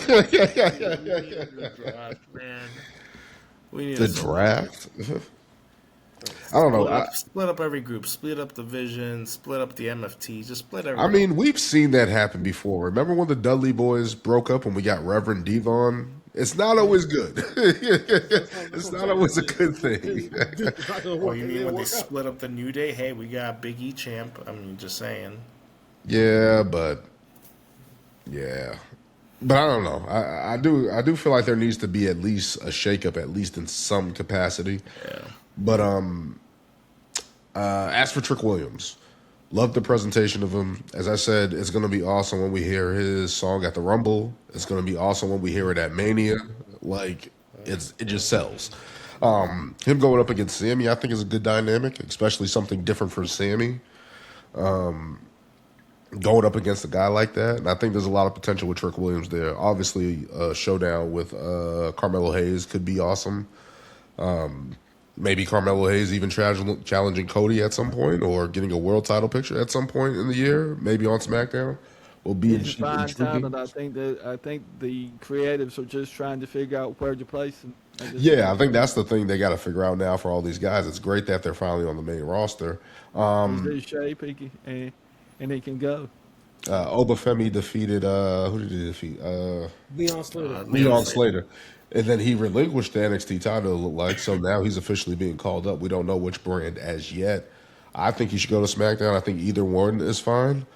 C: draft, man. We need
A: The
C: to
A: draft. I don't know.
C: split up every group, split up the Vision, split up the MFT, just split everything.
A: I mean, we've seen that happen before. Remember when the Dudley boys broke up when we got Reverend Devon? It's not always good. It's not always a good thing.
C: Or you mean when they split up the New Day? Hey, we got Big E champ. I mean, just saying.
A: Yeah, but I don't know. I do feel like there needs to be at least a shakeup, at least in some capacity.
C: Yeah.
A: But as for Trick Williams, love the presentation of him. As I said, it's going to be awesome when we hear his song at the Rumble. It's going to be awesome when we hear it at Mania. Like, it just sells. Him going up against Sammy, I think, is a good dynamic, especially something different for Sammy. Going up against a guy like that, and I think there's a lot of potential with Trick Williams there. Obviously, a showdown with Carmelo Hayes could be awesome. Maybe Carmelo Hayes even challenging Cody at some point, or getting a world title picture at some point in the year, maybe on SmackDown, will be
D: It's a fine time,
A: intriguing.
D: and I think the creatives are just trying to figure out where to place them.
A: Yeah, I think that's the thing they got to figure out now for all these guys. It's great that they're finally on the main roster.
D: He's in shape, and he can go.
A: Obafemi defeated who did he defeat?
B: Leon Slater.
A: Leon Slater. And then he relinquished the NXT title, it looked like. So now he's officially being called up. We don't know which brand as yet. I think he should go to SmackDown. I think either one is fine.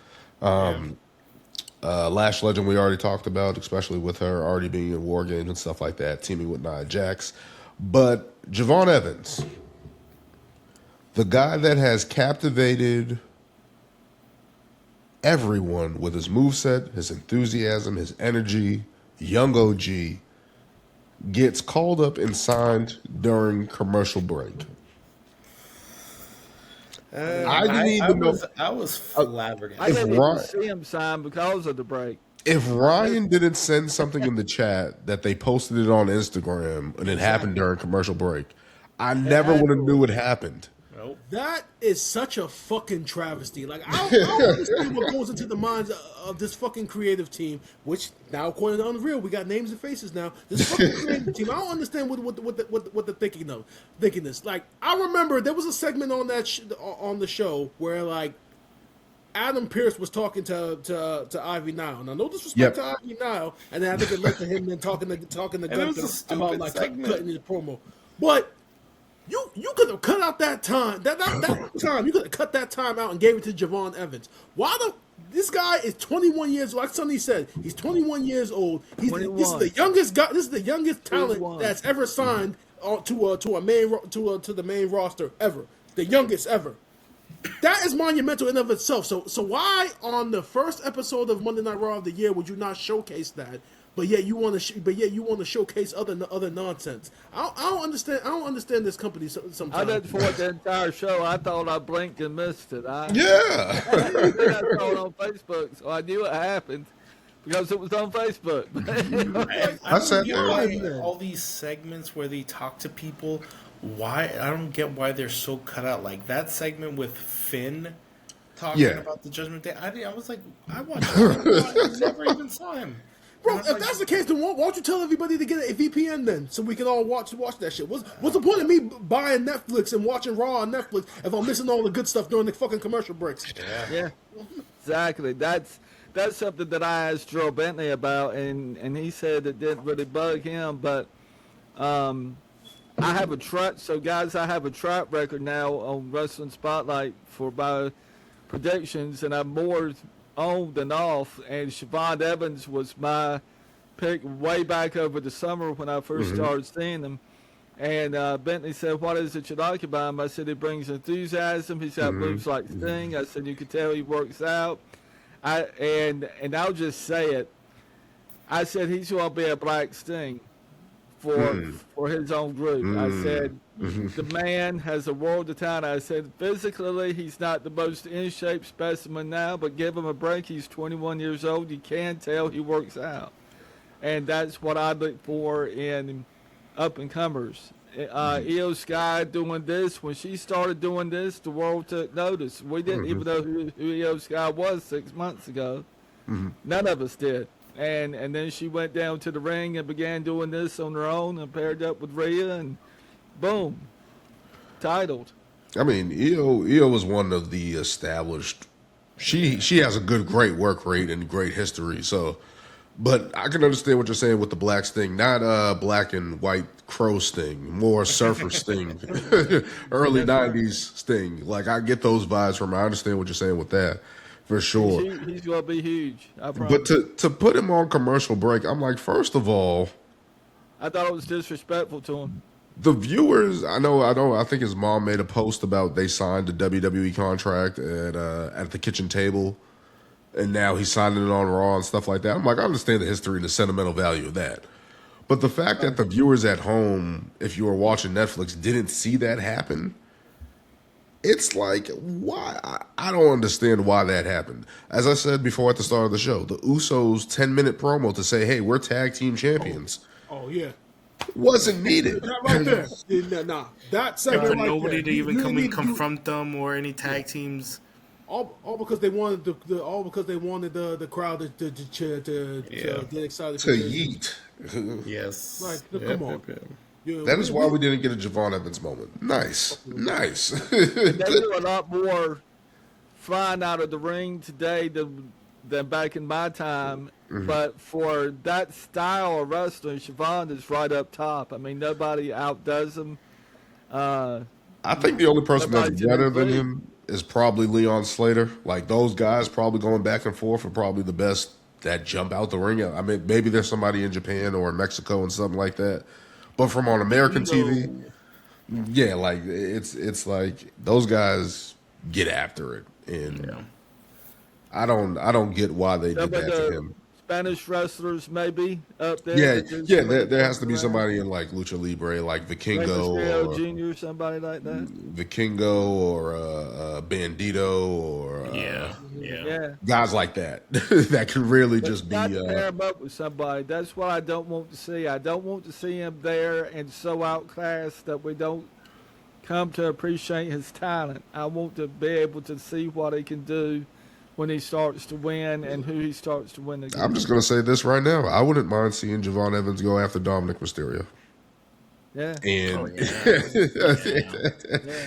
A: Lash Legend we already talked about, especially with her already being in War Games and stuff like that, teaming with Nia Jax. But Javon Evans, the guy that has captivated everyone with his moveset, his enthusiasm, his energy, young OG, gets called up and signed during commercial break. I didn't even know.
C: I was flabbergasted.
D: I didn't even see him sign because of the break.
A: If Ryan didn't send something in the chat that they posted it on Instagram and it happened during commercial break, I never would have knew it happened.
C: Nope.
B: That is such a fucking travesty. Like, I don't understand what goes into the minds of this fucking creative team, which now, according to Unreal, we got names and faces now. This fucking creative team, I don't understand what the thinking of. Thinking this. Like, I remember there was a segment on that on the show where, like, Adam Pearce was talking to Ivy Nile. Now, no disrespect to Ivy Nile, and then I think it led to him then talking to Gunther about, like, cutting his promo. But you could have cut out that time. That time, you could have cut that time out and gave it to Javon Evans. This guy is 21 years old. Like Sonny said, he's 21 years old. This is the youngest guy. This is the youngest talent
D: 21.
B: that's ever signed to the main roster ever. The youngest ever. That is monumental in of itself. So why on the first episode of Monday Night Raw of the year would you not showcase that? But yet you want to showcase other nonsense. I don't understand. I don't understand this company sometimes.
D: I did for the entire show. I thought I blinked and missed it.
A: Yeah.
D: I saw it on Facebook, so I knew it happened because it was on Facebook.
C: I
A: said
C: don't get why all these segments where they talk to people. Why I don't get why they're so cut out. Like that segment with Finn talking about the Judgment Day. I was like, I watched it. I never even saw him.
B: Bro, if that's the case, then why don't you tell everybody to get a VPN then, so we can all watch that shit? What's the point of me buying Netflix and watching Raw on Netflix if I'm missing all the good stuff during the fucking commercial breaks?
D: Yeah, exactly. That's something that I asked Joe Bentley about, and he said it didn't really bug him. But I have a track. So guys, I have a track record now on Wrestling Spotlight for my predictions, and I'm more on than off, and Siobhan Evans was my pick way back over the summer when I first started seeing him. And Bentley said, "What is it you like about him?" I said, "He brings enthusiasm. He's got moves like Sting." I said, "You can tell he works out." And I'll just say it. I said he's going to be a Black Sting for his own group. I said the man has a world of talent. I said physically he's not the most in shape specimen now, but give him a break. He's 21 years old. You can tell he works out, and that's what I look for in up and comers. Io Sky doing this, when she started doing this, the world took notice. We didn't even know who Io Sky was 6 months ago. None of us did. And then she went down to the ring and began doing this on her own and paired up with Rhea, and boom, titled.
A: I mean, Io was one of the established. She has a great work rate and great history. So, but I can understand what you're saying with the Black Sting, not black and white crow Sting, more surfer Sting, early '90s Sting. Like I get those vibes from her. I understand what you're saying with that. For sure.
D: He's going to be huge. I promise.
A: But to put him on commercial break, I'm like, first of all,
D: I thought it was disrespectful to him.
A: the viewers, I think his mom made a post about they signed a WWE contract at the kitchen table, and now he's signing it on Raw and stuff like that. I'm like, I understand the history and the sentimental value of that. But the fact that the viewers at home, if you were watching Netflix, didn't see that happen, it's like, why? I don't understand why that happened. As I said before at the start of the show, the Usos 10-minute promo to say, hey, we're tag team champions.
B: Oh yeah.
A: Wasn't needed.
B: Right there. Nah. That segment
C: For
B: right
C: nobody
B: there.
C: to even come and
B: You-
C: confront them or any tag teams.
B: all because they wanted the crowd to get excited
A: To
B: for
A: yeet.
C: Yes.
B: Like, come on. Yeah,
A: That is why we didn't get a Javon Evans moment. Nice.
D: They do a lot more flying out of the ring today than back in my time. But for that style of wrestling, Siobhan is right up top. I mean, nobody outdoes him.
A: I think the only person that's
D: Nobody's
A: better
D: in the
A: than
D: league.
A: him is probably Leon Slater. Like, those guys probably going back and forth are probably the best that jump out the ring. I mean, maybe there's somebody in Japan or in Mexico and something like that. But from on American TV, yeah, like it's like those guys get after it, and I don't get why they
D: Some
A: did
D: of
A: that to
D: the
A: him.
D: Spanish wrestlers maybe up there.
A: Yeah,
D: that do
A: yeah,
D: some of the
A: there has to be
D: around.
A: somebody in like Lucha Libre, like
D: Rey
A: Vikingo
D: Mysterio
A: or
D: Jr., somebody like that.
A: Vikingo or Bandito or
D: Yeah.
A: guys like that that can really
D: But
A: just be.
D: got to pair him up with somebody. That's what I don't want to see. I don't want to see him there and so outclassed that we don't come to appreciate his talent. I want to be able to see what he can do when he starts to win and who he starts to win against.
A: I'm just gonna say this right now. I wouldn't mind seeing Javon Evans go after Dominic Mysterio
D: Yeah.
A: and
D: Yeah.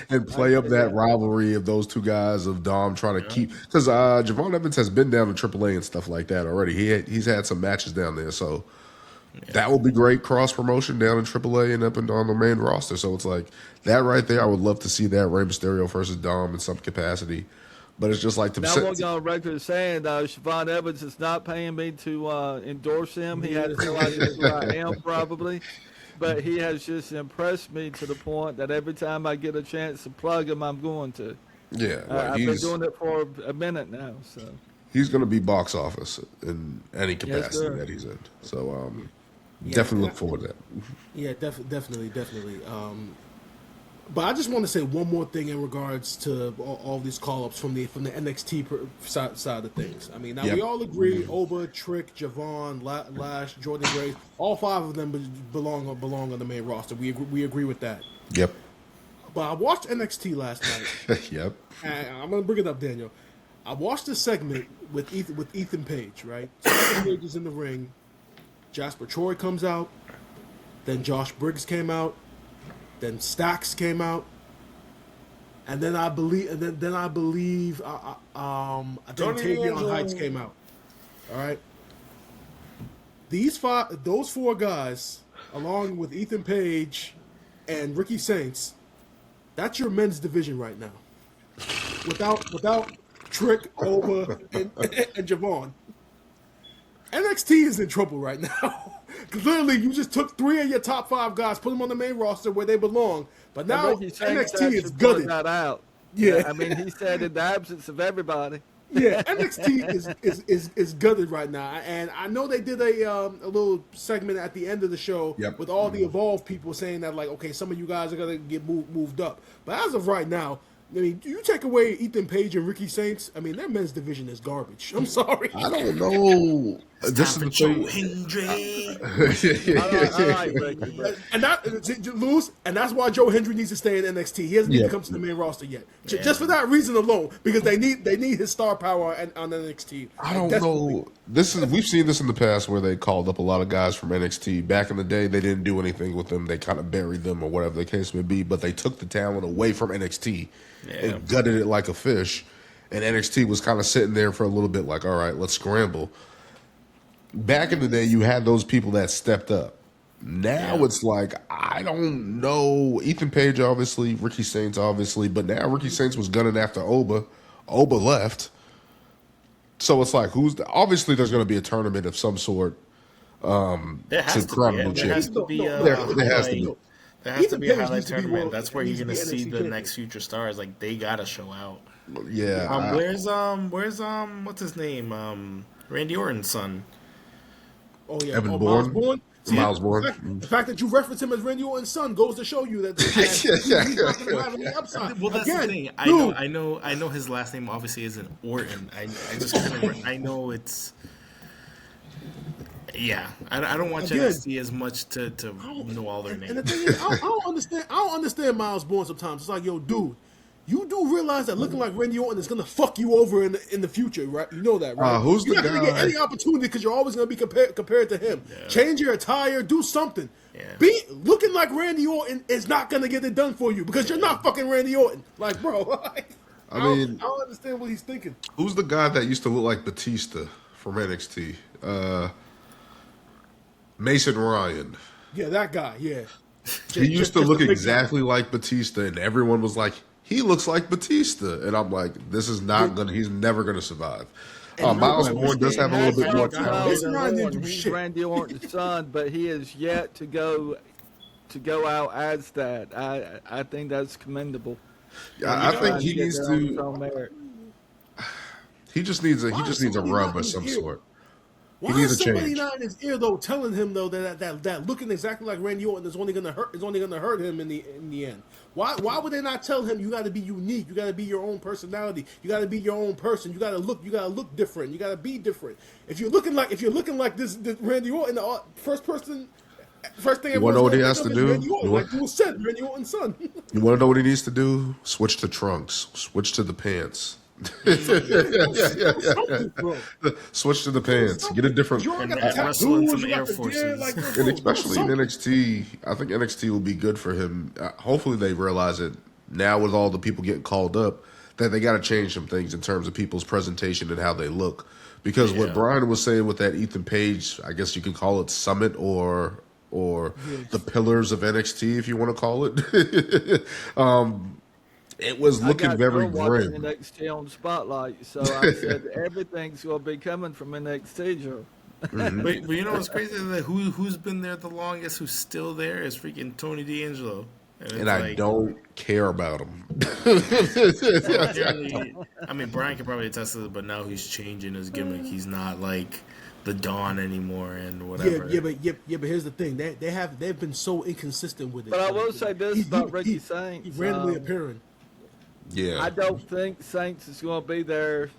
A: and play up that rivalry of those two guys of Dom trying to keep, because Javon Evans has been down to AAA and stuff like that already. He's had some matches down there, so that would be great cross promotion down in AAA and up and on the main roster. So it's like that right there. I would love to see that Rey Mysterio versus Dom in some capacity. But it's just like to
D: Now I'm going on record saying Siobhan Evans is not paying me to endorse him. He has no idea who I am probably. But he has just impressed me to the point that every time I get a chance to plug him, I'm going to.
A: yeah, like
D: I've been doing it for a minute now. So
A: he's going to be box office in any
D: Yes,
A: capacity
D: sir.
A: that he's in. So definitely look forward to that.
B: Yeah, definitely. But I just want to say one more thing in regards to all these call-ups from the NXT side of things. I mean, now we all agree, Oba, Trick, Javon, Lash, Jordan Grace, all five of them belong on the main roster. We agree with that.
A: Yep.
B: But I watched NXT last night,
A: Yep.
B: and I'm going to bring it up, Daniel. I watched this segment with Ethan Page, right? So Ethan Page is in the ring. Jasper Troy comes out. Then Josh Briggs came out. Then Stax came out, and then I believe Tavion Heights came out. All right, those four guys, along with Ethan Page and Ricky Saints, that's your men's division right now. Without Trick, Oba, and Javon, NXT is in trouble right now. Clearly, you just took three of your top five guys, put them on the main roster where they belong. But now
D: Ricky Saints
B: NXT is
D: actually
B: gutted.
D: pointed that out.
B: Yeah.
D: I mean, he said in the absence of everybody.
B: Yeah, NXT is gutted right now, and I know they did a little segment at the end of the show
A: Yep.
B: with all the Evolve people saying that like, okay, some of you guys are gonna get moved up, but as of right now, I mean, you take away Ethan Page and Ricky Saints, I mean, their men's division is garbage. I'm sorry.
A: I don't know.
C: It's
A: This
C: time
A: is
C: for
A: the
C: Joe Hendry.
D: I like Ricky, but
B: And Lewis, and that's why Joe Hendry needs to stay in NXT. He hasn't
A: Yeah.
B: even come to the main roster yet, just for that reason alone, because they need his star power on NXT.
A: I don't know. We've seen this in the past where they called up a lot of guys from NXT. Back in the day, they didn't do anything with them. They kind of buried them or whatever the case may be. But they took the talent away from NXT and gutted it like a fish. And NXT was kind of sitting there for a little bit, like, all right, let's scramble. Back in the day, you had those people that stepped up. Now it's like, I don't know. Ethan Page, obviously, Ricky Saints, obviously, but now Ricky Saints was gunning after Oba. Oba left. So it's like, obviously there's going to be a tournament of some sort.
C: There has to
A: crown
C: be.
A: new
C: There has
A: champion.
C: to be
A: There has to be.
C: There has to
B: Ethan
C: be a
B: Page
C: highlight
B: needs to be
C: tournament.
B: world-
C: That's where you're
B: needs to
C: gonna
B: be
C: see
B: NXT
C: the
B: champion.
C: next future stars. Like they gotta show out.
A: Yeah.
C: Where's what's his name? Randy Orton's son.
B: Oh yeah,
A: Evan
B: Miles
A: Bourne?
B: Bourne.
A: Miles Bourne.
B: The fact that you reference him as Randy Orton's son goes to show you that he's not going to have any upside.
C: Well, that's
B: Again,
C: the thing.
B: dude,
C: I know his last name obviously isn't Orton. I just kind of I know it's. Yeah, I don't watch
B: Again,
C: NXT as much to know all their
B: And the
C: names.
B: thing is, I don't understand. I don't understand Miles Bourne sometimes. It's like, yo, dude, you do realize that looking like Randy Orton is gonna fuck you over in the future, right? You know that, right?
A: Who's
B: You're
A: the
B: not gonna get
A: guy-
B: any opportunity because you're always gonna be compared to him.
C: Yeah.
B: Change your attire, do something.
C: Yeah.
B: Be looking like Randy Orton is not gonna get it done for you because you're not fucking Randy Orton. Like, bro, I don't understand what he's thinking.
A: Who's the guy that used to look like Batista from NXT? Mason Ryan.
B: Yeah, that guy. Yeah.
A: He used to look
B: a big-
A: exactly like Batista, and everyone was like, he looks like Batista. And I'm like, this is not going to, he's never going to survive. Miles Bourne does have a little bit more talent.
B: Mason Ryan didn't do
D: He's
B: shit.
D: Randy Orton's son, but he is yet to go out as that. I think that's commendable.
A: I think he needs
D: Get there on his
A: to,
D: own merit.
A: he just needs a rub of some sort.
B: Why
A: needs
B: is
A: a
B: somebody
A: change.
B: not in his ear though, telling him though that looking exactly like Randy Orton is only gonna hurt him in the end? Why would they not tell him you got to be unique, you got to be your own personality, you got to be your own person, you got to look different, you got to be different. If you're looking like this Randy Orton, the first thing.
A: You want to know what he has to do?
B: Randy Orton, like you said, Randy Orton's son.
A: You want to know what he needs to do? Switch to trunks. Switch to the pants.
B: Something, bro.
A: Switch to the pants. Get a different.
B: You already
C: And
B: got the
C: wrestle in
B: tattoos,
C: some
B: you got
C: Air
B: the
C: Forces.
B: gear, like,
A: And especially in
B: something.
A: NXT, I think NXT will be good for him. Hopefully, they realize it now with all the people getting called up that they got to change some things in terms of people's presentation and how they look. Because what Brian was saying with that Ethan Page, I guess you could call it summit or the pillars of NXT, if you want to call it. It was looking
D: I got
A: very
D: girl watching
A: grim.
D: NXT on the spotlight, so I said everything's going to be coming from NXT, Joe.
C: But you know what's crazy? Is that who's been there the longest, who's still there, is freaking Tony D'Angelo.
A: And I don't care about him.
C: I mean, Brian can probably attest to it, but now he's changing his gimmick. He's not like the Dawn anymore and whatever.
B: Yeah, but here's the thing. They've been so inconsistent with it.
D: But I will say this about Ricky Saints.
B: He's randomly appearing.
A: Yeah.
D: I don't think Saints is going to be there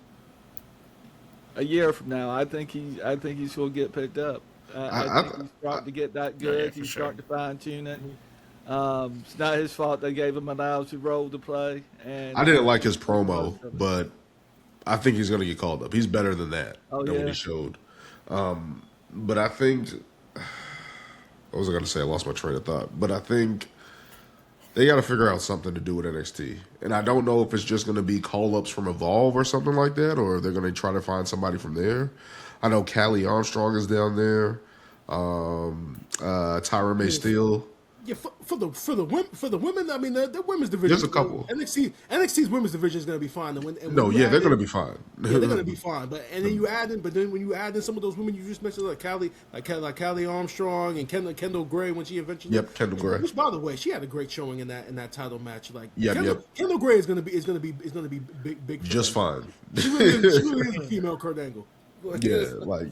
D: a year from now. I think he's going to get picked up. I think he's starting to get that good.
C: for
D: He's
C: sure.
D: starting to fine tune it. It's not his fault they gave him an lousy role to play. And
A: I didn't like his promo, but I think he's going to get called up. He's better than that,
D: Oh,
A: than what
D: yeah.
A: he showed. But I think, what was I going to say? I lost my train of thought. But I think they got to figure out something to do with NXT. And I don't know if it's just going to be call-ups from Evolve or something like that, or they're going to try to find somebody from there. I know Callie Armstrong is down there. Tyra May Steele.
B: Yeah, for the women, I mean the women's division.
A: There's a couple.
B: NXT's women's division is going to be fine. And when
A: No,
B: you
A: yeah,
B: add
A: they're
B: in-
A: gonna be fine.
B: Yeah, they're gonna be fine. But then when you add in some of those women you just mentioned, like Callie Armstrong and Kendall Gray when she eventually.
A: Yep, Kendall Gray.
B: Which, by the way, she had a great showing in that title match. Like,
A: Yep.
B: Kendall Gray is gonna be big.
A: Just fine.
B: She really is a female Kurt Angle.
A: Yeah,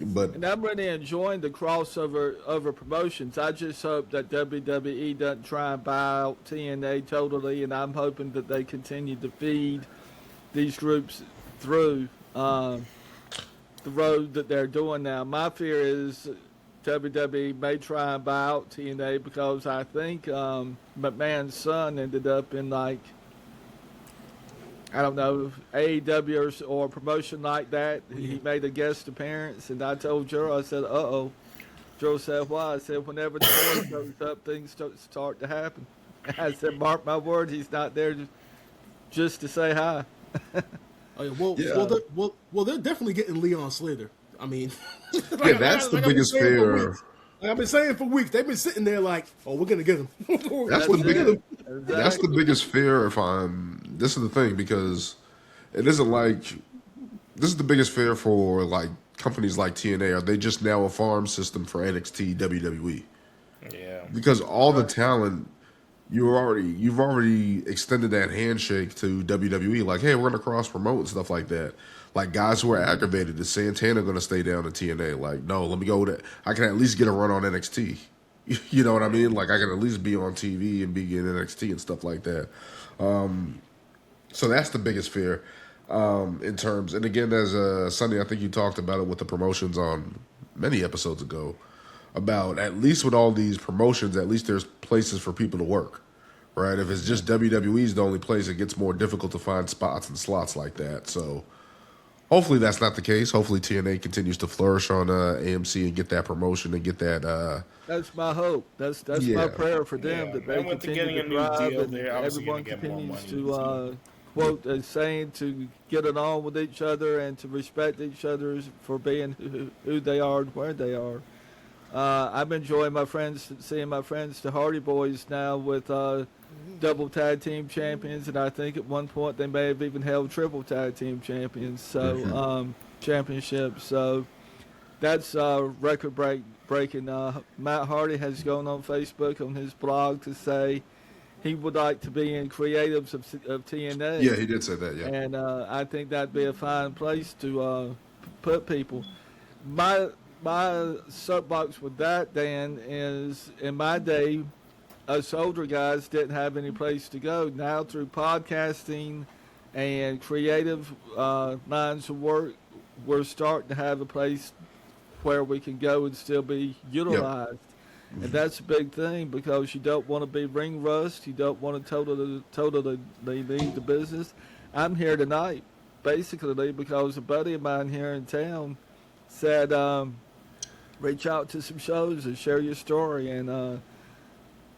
A: but
D: And I'm really enjoying the crossover over promotions. I just hope that WWE doesn't try and buy out TNA totally, and I'm hoping that they continue to feed these groups through the road that they're doing now. My fear is WWE may try and buy out TNA because I think McMahon's son ended up in I don't know, AEW or a promotion like that. He made a guest appearance, and I told Joe, I said, uh-oh. Joe said, why? I said, whenever the board goes up, things start to happen. I said, mark my word, he's not there just to say hi.
B: Oh, yeah, well, they're definitely getting Leon Slater. I mean,
A: that's the biggest fear.
B: Like I've been saying for weeks, they've been sitting there like, "Oh, we're gonna get him."
A: That's the biggest fear. This is the thing, because it isn't like this is the biggest fear for like companies like TNA. Are they just now a farm system for NXT, WWE?
C: Yeah,
A: because all the talent you've already extended that handshake to WWE. Like, hey, we're gonna cross promote and stuff like that. Like, guys who are aggravated, is Santana going to stay down in TNA? Like, no, let me go with it. I can at least get a run on NXT. You know what I mean? Like, I can at least be on TV and be in NXT and stuff like that. So that's the biggest fear in terms. And again, as Sonny, I think you talked about it with the promotions on many episodes ago, about at least with all these promotions, at least there's places for people to work, right? If it's just WWE's the only place, it gets more difficult to find spots and slots like that. So hopefully that's not the case. Hopefully TNA continues to flourish on AMC and get that promotion and get that.
D: That's my hope. That's my prayer for them, that they continue to drive and everyone continues to quote as saying to get along with each other and to respect each other for being who they are and where they are. I'm enjoying seeing my friends, the Hardy Boys, now with double tag team champions, and I think at one point they may have even held triple tag team champions. So championships. So that's record breaking. Matt Hardy has gone on Facebook on his blog to say he would like to be in creatives of TNA.
A: Yeah, he did say that. Yeah,
D: and I think that'd be a fine place to put people. My soapbox with that, Dan, is in my day, us older guys didn't have any place to go. Now through podcasting and creative lines of work, we're starting to have a place where we can go and still be utilized. Yep. And that's a big thing, because you don't want to be ring rust. You don't want to totally leave the business. I'm here tonight basically because a buddy of mine here in town said, reach out to some shows and share your story. And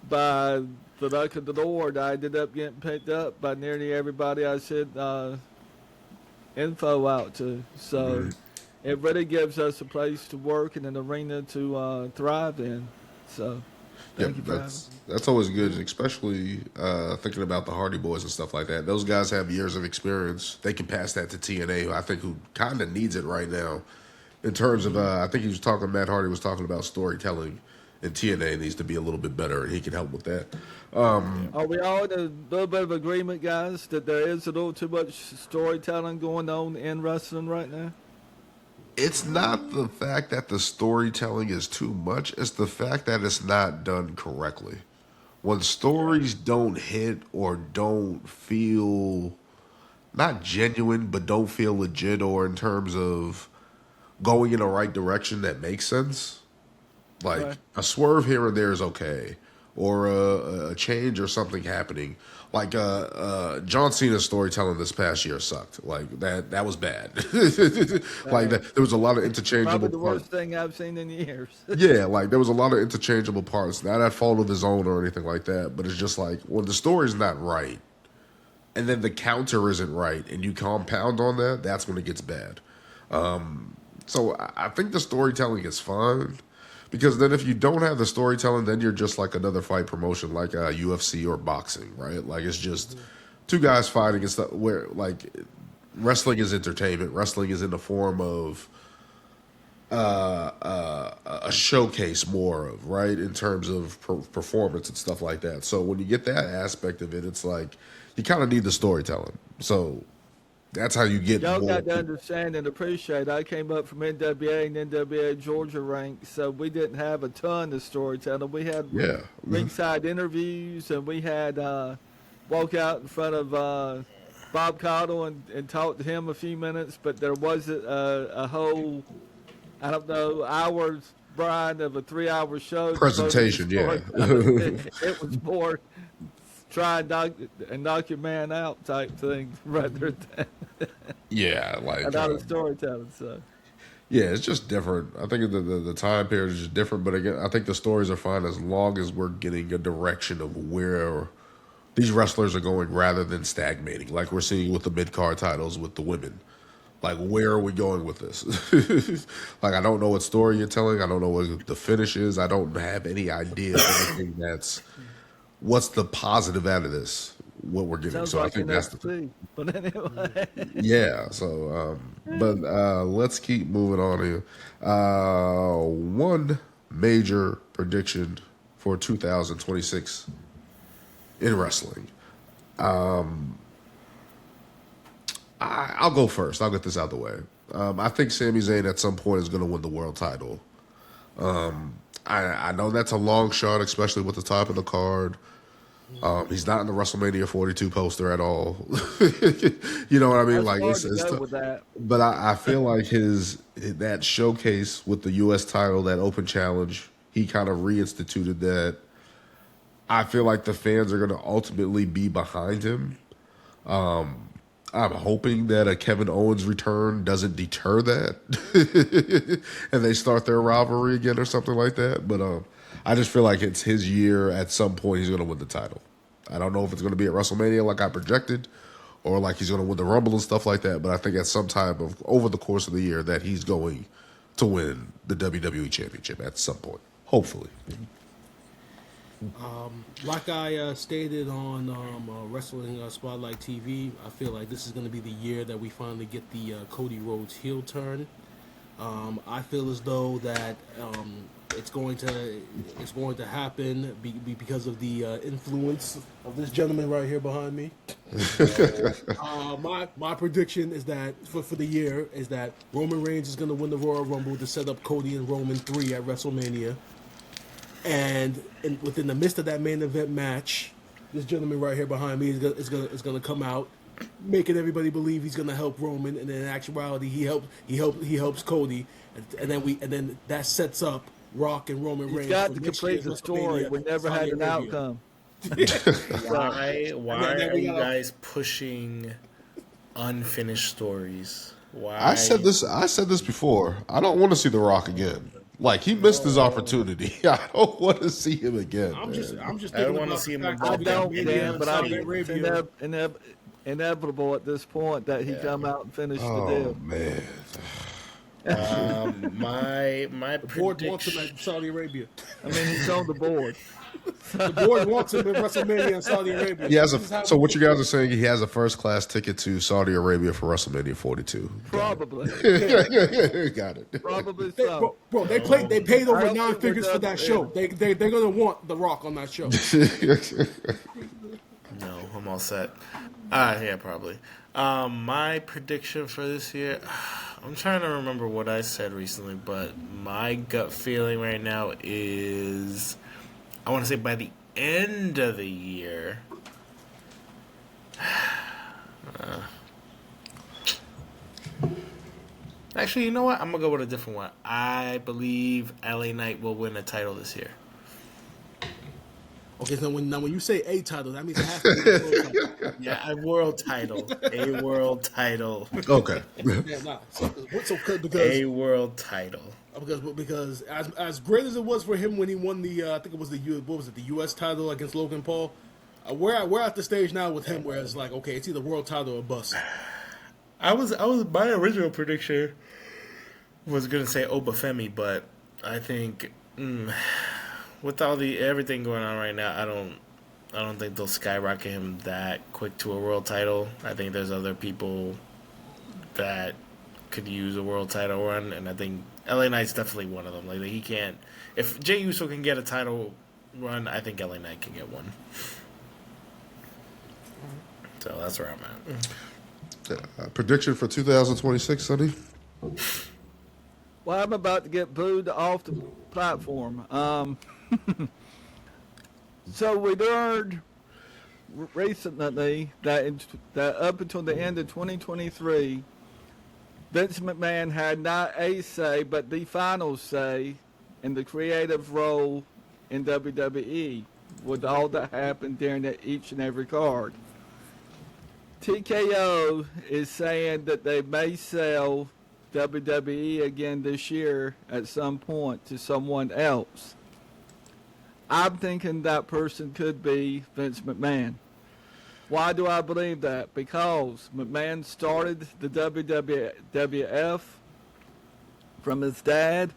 D: by the luck of the Lord, I ended up getting picked up by nearly everybody I sent info out to. So it really gives us a place to work and an arena to thrive in. So thank you,
A: that's always good, especially thinking about the Hardy Boys and stuff like that. Those guys have years of experience. They can pass that to TNA, I think, who kind of needs it right now. In terms of, I think Matt Hardy was talking about storytelling, and TNA needs to be a little bit better, and he can help with that.
D: Are we all in a little bit of agreement, guys, that there is a little too much storytelling going on in wrestling right now?
A: It's not the fact that the storytelling is too much. It's the fact that it's not done correctly. When stories don't hit or don't feel, not genuine, but don't feel legit, or in terms of going in the right direction that makes sense. Like a swerve here and there is okay, or a change or something happening. Like John Cena's storytelling this past year sucked. Like that was bad. Like there was a lot of interchangeable.
D: Probably the worst thing I've seen in years.
A: Yeah, like there was a lot of interchangeable parts. Not at fault of his own or anything like that, but it's just like when the story's not right, and then the counter isn't right, and you compound on that, that's when it gets bad. So I think the storytelling is fine, Because then if you don't have the storytelling, then you're just like another fight promotion like UFC or boxing, right? Like it's just two guys fighting and stuff where like wrestling is entertainment. Wrestling is in the form of a showcase more of, right, in terms of performance and stuff like that. So when you get that aspect of it, it's like you kind of need the storytelling. So that's how you get
D: Y'all
A: more.
D: got to understand and appreciate. I came up from NWA and NWA Georgia ranks, so we didn't have a ton of storytelling. We had
A: Yeah.
D: ringside interviews, and we had walk out in front of Bob Caudle and talk to him a few minutes, but there wasn't a whole, I don't know, hours, Brian, of a 3-hour show.
A: Presentation, yeah.
D: It was more try and knock your man out type thing rather than
A: Yeah, like
D: a lot of storytelling. So
A: yeah, it's just different. I think the time period is just different, but again, I think the stories are fine as long as we're getting a direction of where these wrestlers are going rather than stagnating, like we're seeing with the mid-card titles with the women. Like, where are we going with this? Like, I don't know what story you're telling. I don't know what the finish is. I don't have any idea of anything that's what's the positive out of this, what we're getting.
D: sounds
A: So I
D: like
A: think that's the
D: NXT. But anyway,
A: yeah. So, but let's keep moving on here. One major prediction for 2026 in wrestling. I'll go first. I'll get this out of the way. I think Sami Zayn at some point is going to win the world title. I know that's a long shot, especially with the top of the card. He's not in the WrestleMania 42 poster at all. You know what I mean?
D: that's
A: Like
D: hard
A: it's,
D: to
A: it's
D: go
A: tough.
D: with that.
A: But I feel like that showcase with the U.S. title, that open challenge, he kind of reinstituted that. I feel like the fans are going to ultimately be behind him. I'm hoping that a Kevin Owens return doesn't deter that, and they start their rivalry again or something like that. But I just feel like it's his year. At some point, he's going to win the title. I don't know if it's going to be at WrestleMania like I projected, or like he's going to win the Rumble and stuff like that. But I think at some time over the course of the year that he's going to win the WWE Championship at some point, hopefully.
B: Like I stated on Wrestling Spotlight TV, I feel like this is going to be the year that we finally get the Cody Rhodes heel turn. I feel as though that it's going to happen because of the influence of this gentleman right here behind me. My prediction is that for the year is that Roman Reigns is going to win the Royal Rumble to set up Cody and Roman 3 at WrestleMania. And within the midst of that main event match, this gentleman right here behind me is gonna come out, making everybody believe he's gonna help Roman, and then in actuality he helps Cody, and then that sets up Rock and Roman Reigns.
D: He's got to complete the story. We never had an outcome.
C: Why
B: then
C: are
B: we
C: you
B: gotta-
C: guys pushing unfinished stories? Why?
A: I said this before. I don't want to see The Rock again. Like, he missed his opportunity. I don't want to see him again.
B: I'm
A: man.
B: just
C: I don't
B: thinking
C: wanna
B: about
C: see
B: the
C: him
B: fact
C: involved.
D: I
B: that we got
D: don't,
B: Mania
D: Dan,
B: and
D: but
B: Saudi
D: it's
B: Arabia.
D: inevitable at this point that he come out and finish the
A: Oh
D: deal.
A: man.
C: My
B: The board wants him
C: prediction.
B: at Saudi Arabia.
D: I mean, he's on the board.
B: The board wants him at WrestleMania in Saudi Arabia.
A: He has
B: This is how
A: so
B: we-
A: what you guys are saying? He has a first class ticket to Saudi Arabia for WrestleMania 42.
D: Probably.
A: Got it.
D: Probably
B: They,
D: so.
B: bro, they paid
D: I
B: over
D: don't
B: 9
D: think we're
B: figures for
D: done
B: that
D: with
B: show.
D: him.
B: They're gonna want The Rock on that show.
C: No, I'm all set. Yeah, probably. My prediction for this year, I'm trying to remember what I said recently, but my gut feeling right now is, I want to say by the end of the year. Actually, you know what? I'm gonna go with a different one. I believe LA Knight will win a title this year.
B: Okay, so when you say a title, that means it has to be a world title.
C: Yeah, a world title. A world title.
A: Okay.
B: Yeah, nah. So
C: A world title.
B: because as great as it was for him when he won the I think it was the U.S. title against Logan Paul, we're at the stage now with him where it's like, okay, it's either world title or bust.
C: I was my original prediction was gonna say Obafemi, but I think With everything going on right now, I don't think they'll skyrocket him that quick to a world title. I think there's other people that could use a world title run, and I think LA Knight's definitely one of them. Like he can't. If Jey Uso can get a title run, I think LA Knight can get one. So that's where I'm at.
A: Prediction for 2026, Sonny?
D: Well, I'm about to get booed off the platform. So we learned recently that up until the end of 2023, Vince McMahon had not a say, but the final say in the creative role in WWE with all that happened during each and every card. TKO is saying that they may sell WWE again this year at some point to someone else. I'm thinking that person could be Vince McMahon. Why do I believe that? Because McMahon started the WWF from his dad,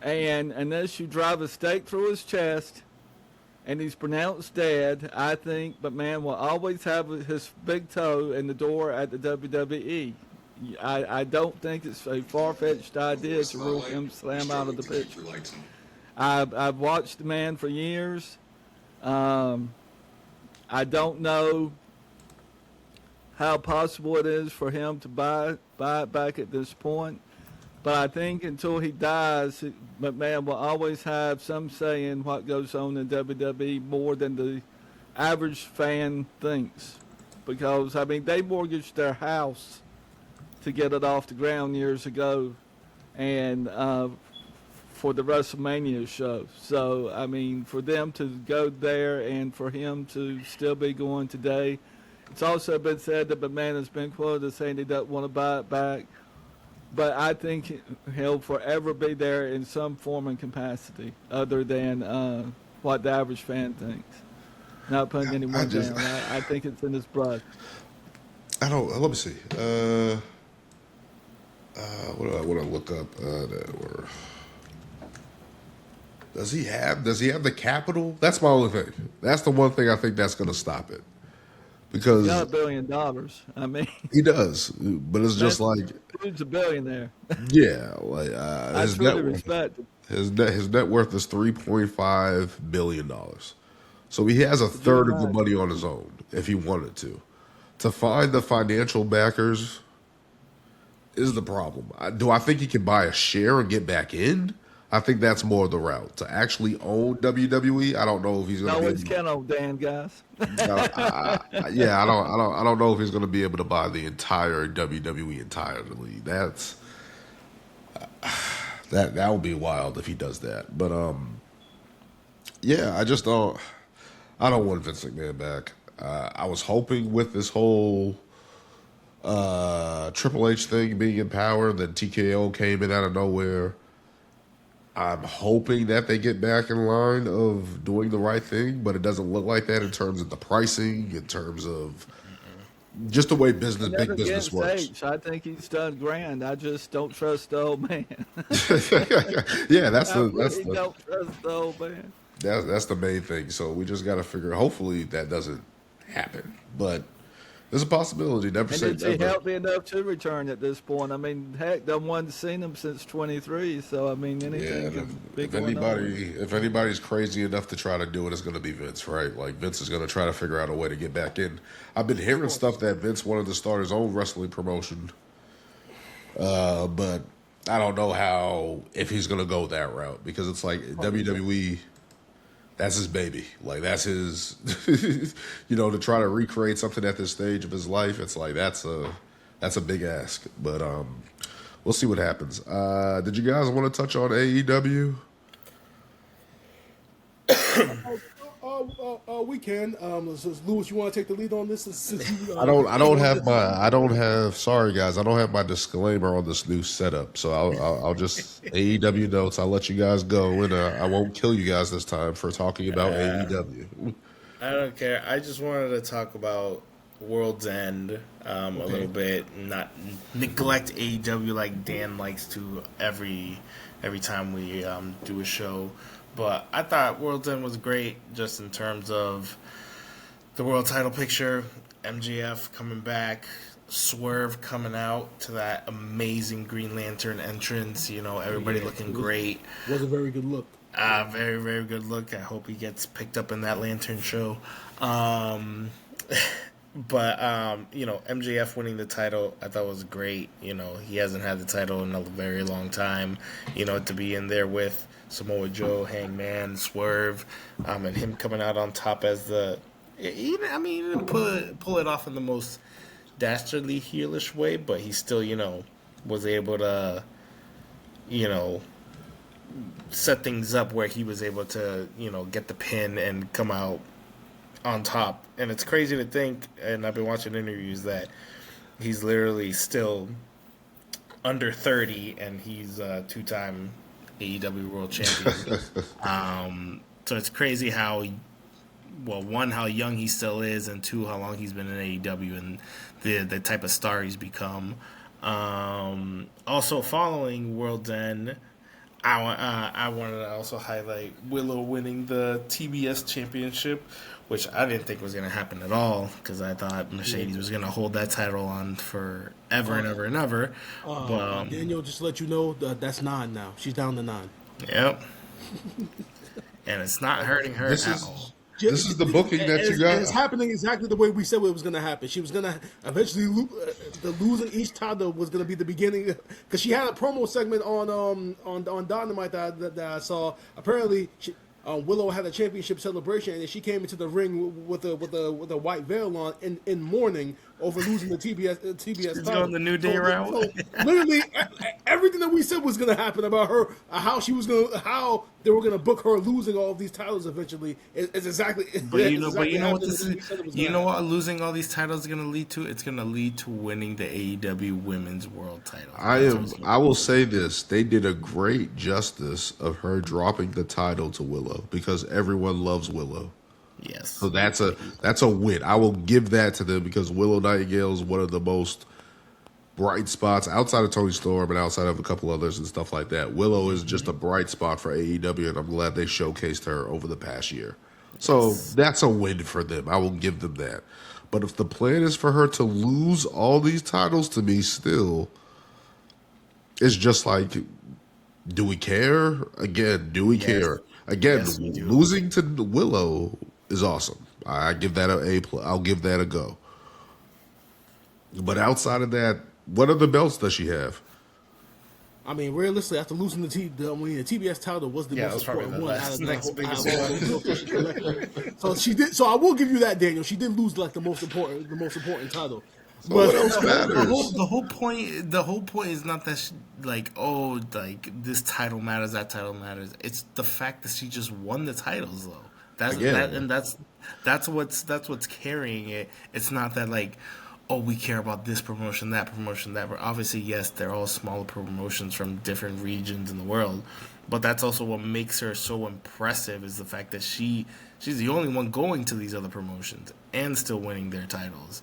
D: and unless you drive a stake through his chest and he's pronounced dead, I think McMahon will always have his big toe in the door at the WWE. I don't think it's a far-fetched idea to rule him slam out of the picture. I've watched the man for years. I don't know how possible it is for him to buy it back at this point. But I think until he dies, McMahon will always have some say in what goes on in WWE more than the average fan thinks. Because, I mean, they mortgaged their house to get it off the ground years ago and for the WrestleMania show. So, I mean, for them to go there and for him to still be going today, it's also been said that McMahon has been quoted as saying he doesn't want to buy it back. But I think he'll forever be there in some form and capacity other than what the average fan thinks. Not putting anyone down. I think it's in his blood.
A: Let me see. What do I look up? Does he have the capital? That's my only thing. That's the one thing I think that's going to stop it. Because
D: He's got $1 billion. I mean,
A: he does, but it's just like
D: dude's a billionaire.
A: Yeah, like
D: his net respect.
A: His net worth is $3.5 billion. So he has a third of the money on his own if he wanted to. To find the financial backers is the problem. Do I think he can buy a share and get back in? I think that's more the route. To actually own WWE, I don't know if he's going to.
D: No one's can own Dan, guys.
A: Yeah, I don't know if he's going to be able to buy the entire WWE entirely. That would be wild if he does that. But yeah, I just don't. I don't want Vince McMahon back. I was hoping with this whole Triple H thing being in power, then TKO came in out of nowhere. I'm hoping that they get back in line of doing the right thing, but it doesn't look like that in terms of the pricing, in terms of just the way big business works.
D: H, I think he's done grand. I just don't trust the old man.
A: Yeah, don't
D: trust the old man.
A: That's the main thing. So we just got to figure. Hopefully that doesn't happen, but there's a possibility. Never say never.
D: Is he healthy enough to return at this point? I mean, heck, no one's seen him since 23. So I mean, anything can be going on.
A: If anybody's crazy enough to try to do it, it's going to be Vince, right? Like Vince is going to try to figure out a way to get back in. I've been hearing stuff that Vince wanted to start his own wrestling promotion, but I don't know if he's going to go that route because it's like WWE. That's his baby. Like, that's his, to try to recreate something at this stage of his life, it's like, that's a big ask. But we'll see what happens. Did you guys want to touch on AEW?
B: We can. Louis, you want to take the lead on this?
A: I don't have. Sorry, guys. I don't have my disclaimer on this new setup. So I'll just AEW notes. I'll let you guys go, and I won't kill you guys this time for talking about AEW.
C: I don't care. I just wanted to talk about World's End a little bit, not neglect AEW like Dan likes to every every time we do a show. But I thought World's End was great, just in terms of the world title picture, MJF coming back, Swerve coming out to that amazing Green Lantern entrance. Everybody looking great.
B: Was a very good look.
C: Very, very good look. I hope he gets picked up in that Lantern show. But MJF winning the title, I thought was great. He hasn't had the title in a very long time. To be in there with Samoa Joe, Hangman, Swerve, and him coming out on top as he didn't pull it off in the most dastardly heelish way, but he still, was able to, set things up where he was able to, get the pin and come out on top. And it's crazy to think, and I've been watching interviews, that he's literally still under 30 and he's a 2-time AEW World Champion. So it's crazy how young he still is, and 2, how long he's been in AEW and the type of star he's become. Also following World's End, I wanted to also highlight Willow winning the TBS championship, which I didn't think was going to happen at all, because I thought Mercedes was going to hold that title on for ever and ever and ever.
B: Daniel, just to let you know, that's 9 now. She's down to 9.
C: Yep. And it's not hurting her at all.
A: This is the booking that you got.
B: It's happening exactly the way we said it was going to happen. She was going to eventually the losing each title was going to be the beginning, because she had a promo segment on Dynamite that I saw. Apparently, Willow had a championship celebration, and then she came into the ring with a white veil on in mourning over losing the TBS
C: She's
B: title.
C: going the New Day route.
B: So literally, everything that we said was going to happen about her, how they were going to book her losing all of these titles eventually, is exactly.
C: But you know what this is. You know what losing all these titles is going to lead to? It's going to lead to winning the AEW Women's World Title.
A: I will say this: they did a great justice of her dropping the title to Willow, because everyone loves Willow.
C: Yes.
A: So that's a win. I will give that to them, because Willow Nightingale is one of the most bright spots outside of Tony Storm and outside of a couple others and stuff like that. Willow is just a bright spot for AEW, and I'm glad they showcased her over the past year. So that's a win for them. I will give them that. But if the plan is for her to lose all these titles, to me still, it's just like, do we care? Again, do we care? Again,
C: Yes, we do.
A: losing to Willow is awesome. I give that I'll give that a go. But outside of that, what other belts does she have?
B: I mean, realistically, after losing the TBS title was the most important one out of the So she did. So I will give you that, Daniel. She did lose like the most important title.
A: So what else matters?
C: The whole point is not that this title matters, that title matters. It's the fact that she just won the titles, though. That's what's carrying it. It's not that we care about this promotion, that promotion, that. Obviously, yes, they're all smaller promotions from different regions in the world, but that's also what makes her so impressive, is the fact that she's the only one going to these other promotions and still winning their titles.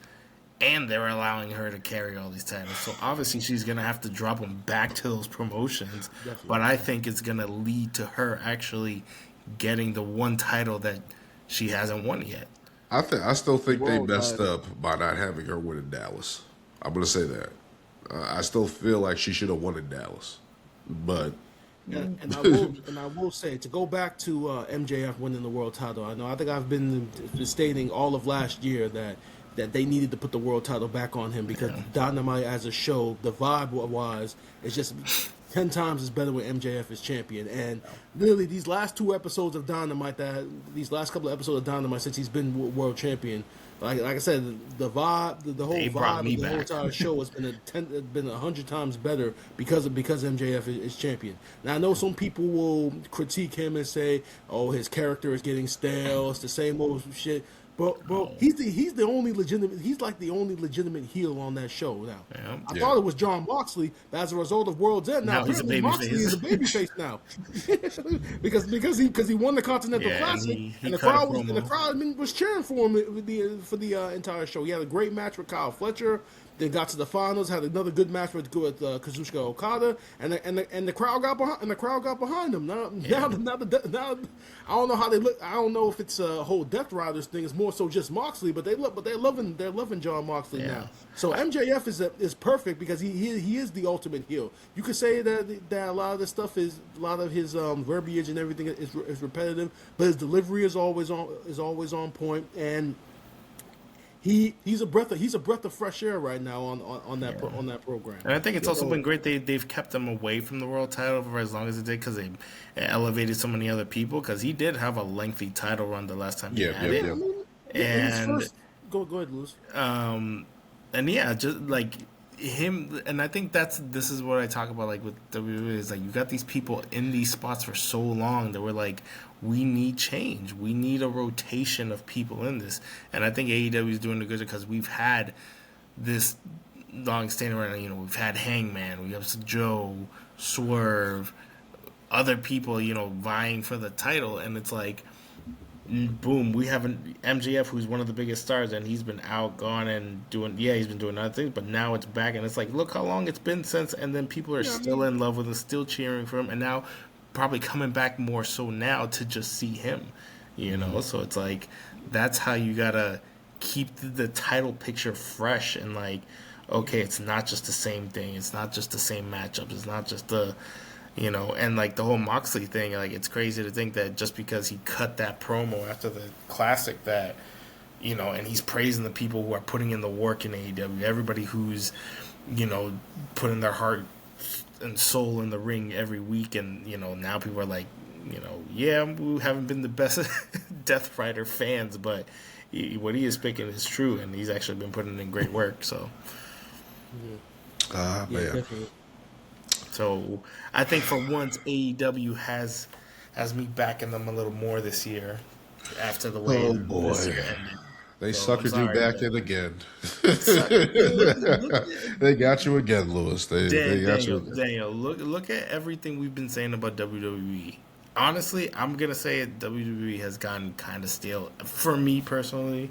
C: And they're allowing her to carry all these titles. So obviously she's going to have to drop them back to those promotions. Definitely. But I think it's going to lead to her actually getting the one title that she hasn't won yet.
A: I still think they messed up by not having her win in Dallas. I'm going to say that. I still feel like she should have won in Dallas. But...
B: And I will say, to go back to MJF winning the world title, I think I've been stating all of last year that they needed to put the world title back on him, because Dynamite as a show, the vibe was, it's just 10 times as better when MJF is champion. And literally these last 2 episodes of Dynamite, these last couple of episodes of Dynamite since he's been world champion, like I said, the vibe, the whole vibe of the whole entire show has been 100 times better because MJF is champion. Now I know some people will critique him and say, "Oh, his character is getting stale. It's the same old shit." Bro, he's the only legitimate. He's like the only legitimate heel on that show now. I thought it was John Moxley, but as a result of World's End, now apparently Moxley is a babyface now, because he won the Continental Classic, and the crowd was cheering for him for the entire show. He had a great match with Kyle Fletcher. Then got to the finals, had another good match with Kazuchika Okada, and the crowd got behind him. Now I don't know how they look. I don't know if it's a whole Death Riders thing. It's more so just Moxley, but they're loving John Moxley now. So MJF is perfect because he is the ultimate heel. You could say that a lot of this stuff is a lot of his verbiage and everything is repetitive, but his delivery is always on point, and he's a breath of fresh air right now on that program.
C: And I think it's also been great they've kept him away from the world title for as long as it did because they elevated so many other people. Because he did have a lengthy title run the last time he had it. And
B: go ahead, Lewis.
C: And yeah, just like him, and I think this is what I talk about, like with WWE, is like you got these people in these spots for so long that we're like, we need change, we need a rotation of people in this, and I think AEW is doing a good job because we've had this long standing around. You know, we've had Hangman, we have Joe, Swerve, other people, you know, vying for the title, and it's like, boom, we have an MJF who's one of the biggest stars, and he's been out, gone, and he's been doing other things, but now it's back, and it's like, look how long it's been since, and then people are still in love with him, still cheering for him, and now probably coming back more so now to just see him, you know? So it's like, that's how you gotta keep the title picture fresh, and like, okay, it's not just the same thing, it's not just the same matchups, it's not just the... You know, and like the whole Moxley thing, like it's crazy to think that just because he cut that promo after the classic that, you know, and he's praising the people who are putting in the work in AEW, everybody who's, you know, putting their heart and soul in the ring every week, and, you know, now people are like, you know, yeah, we haven't been the best Death Rider fans, but what he is speaking is true, and he's actually been putting in great work, so.
A: Man.
B: Definitely.
C: So I think for once AEW has me backing them a little more this year after the way this year ended.
A: They
C: So,
A: suckered
C: I'm
A: you
C: sorry,
A: back
C: but-
A: in again. They got you again, Lewis. They got you again.
C: Daniel, look at everything we've been saying about WWE. Honestly, I'm gonna say it, WWE has gotten kind of stale for me personally.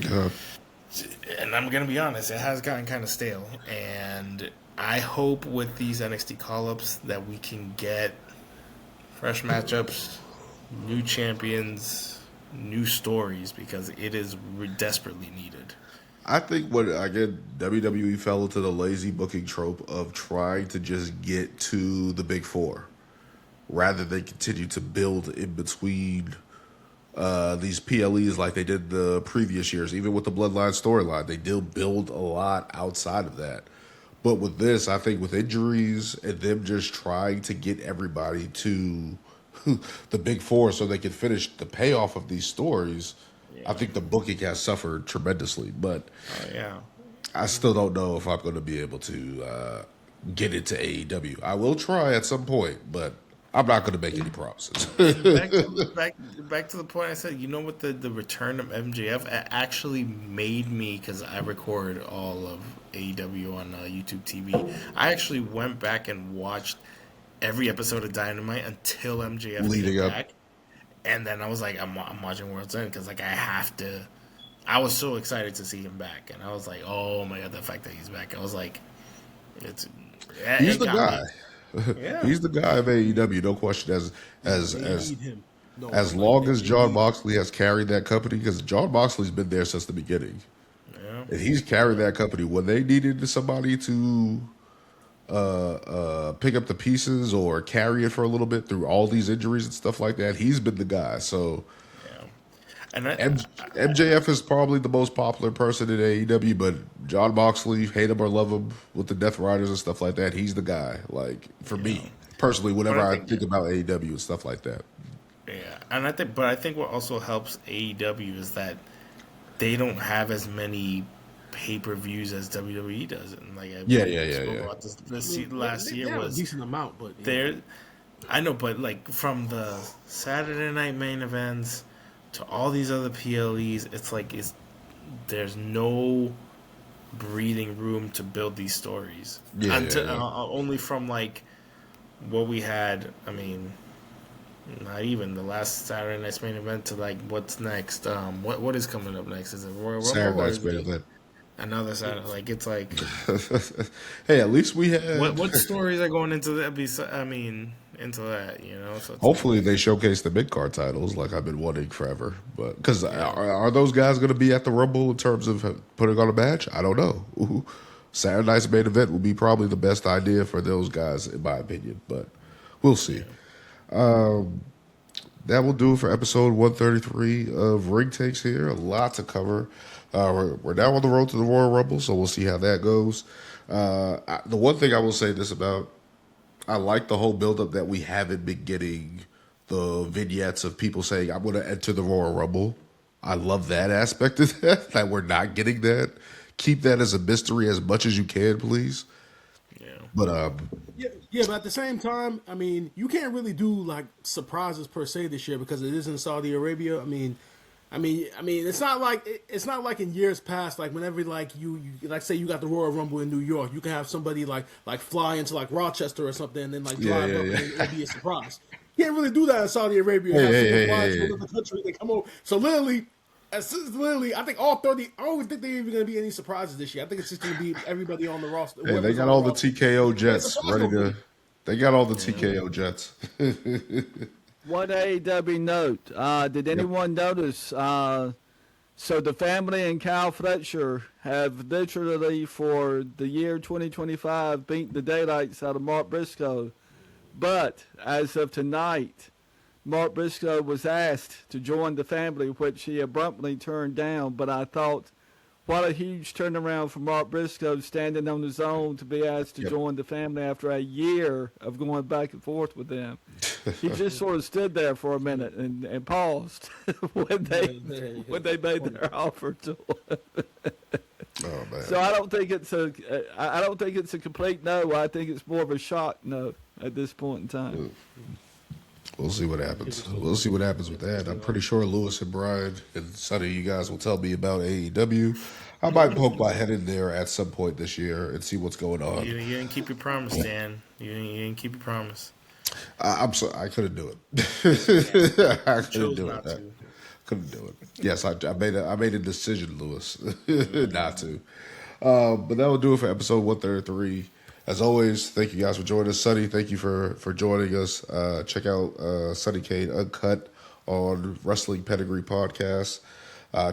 C: And I'm gonna be honest, it has gotten kind of stale, and I hope with these NXT call-ups that we can get fresh matchups, new champions, new stories, because it is desperately needed.
A: I think WWE fell into the lazy booking trope of trying to just get to the big four rather than continue to build in between these PLEs like they did the previous years. Even with the Bloodline storyline, they did build a lot outside of that. But with this, I think with injuries and them just trying to get everybody to the big four so they can finish the payoff of these stories, I think the booking has suffered tremendously. But I still don't know if I'm going to be able to get into AEW. I will try at some point, but I'm not going to make any promises.
C: back to the point I said, you know what, the return of MJF actually made me, because I record all of AEW on YouTube TV, I actually went back and watched every episode of Dynamite until MJF
A: Leading
C: came
A: up.
C: back. And then I was like, I'm watching World's End because, like, I have to. I was so excited to see him back. And I was like, oh, my God, the fact that he's back. I was like,
A: He's the guy.
C: Yeah.
A: He's the guy of AEW, no question. As long as John Moxley has carried that company, because John Moxley's been there since the beginning, and he's carried that company when they needed somebody to pick up the pieces or carry it for a little bit through all these injuries and stuff like that. He's been the guy. So,
C: and
A: MJF is probably the most popular person in AEW, but John Moxley, hate him or love him, with the Death Riders and stuff like that, he's the guy. Like, for me personally, whenever I think about AEW and stuff like that.
C: Yeah, and I think what also helps AEW is that they don't have as many pay-per-views as WWE does. And like about this last year was
B: a decent amount, but
C: I know, but like from the Saturday night main events to all these other PLEs, it's like there's no breathing room to build these stories. Only from like what we had. I mean, not even the last Saturday night's main event to like what's next. What is coming up next? Is it Royal Rumble?
A: Saturday night's main event.
C: another side. Like it's like,
A: Hey, at least we had.
C: what stories are going into that? Into that, you know. So it's
A: Hopefully, they showcase the mid card titles like I've been wanting forever. But because are those guys going to be at the Rumble in terms of putting on a match? I don't know. Ooh. Saturday night's main event will be probably the best idea for those guys, in my opinion. But we'll see. That will do it for episode 133 of Ring Takes here. A lot to cover. We're now on the road to the Royal Rumble, so we'll see how that goes. The one thing I will say this about, I like the whole buildup that we haven't been getting the vignettes of people saying, I'm going to enter the Royal Rumble. I love that aspect of that we're not getting that. Keep that as a mystery as much as you can, please.
C: yeah.
A: But
B: Yeah, but at the same time, I mean, you can't really do like surprises per se this year because it is in Saudi Arabia. I mean, it's not like in years past, like whenever like you like say you got the Royal Rumble in New York, you can have somebody like fly into like Rochester or something and then like drive up and it'd be a surprise. You can't really do that in Saudi Arabia. Have someone fly to another country, they come over. So literally, I think all 30. I don't think there's even going to be any surprises this year. I think it's just going to be everybody on the roster.
A: hey, they got all the TKO jets ready to. They got all the TKO jets.
D: One AEW note. Did anyone notice? So the family and Kyle Fletcher have literally for the year 2025 beat the daylights out of Mark Briscoe. But as of tonight, Mark Briscoe was asked to join the family, which he abruptly turned down. But I thought, what a huge turnaround for Mark Briscoe standing on his own to be asked to join the family after a year of going back and forth with them. He just sort of stood there for a minute and paused when they made their offer to him.
A: Oh man!
D: So I don't think it's a complete no. I think it's more of a shock no at this point in time.
A: We'll see what happens. We'll see what happens with that. I'm pretty sure Lewis and Brian and Sonny, you guys will tell me about AEW. I might poke my head in there at some point this year and see what's going on.
C: You didn't keep your promise, Dan. You didn't keep your promise.
A: I'm sorry, I couldn't do it. I couldn't do it. Couldn't do it. Yes, I made a decision, Lewis, not to. But that will do it for episode 133. As always, thank you guys for joining us. Sonny, thank you for joining us. Check out Sonny Cain Uncut on Wrestling Pedigree Podcast.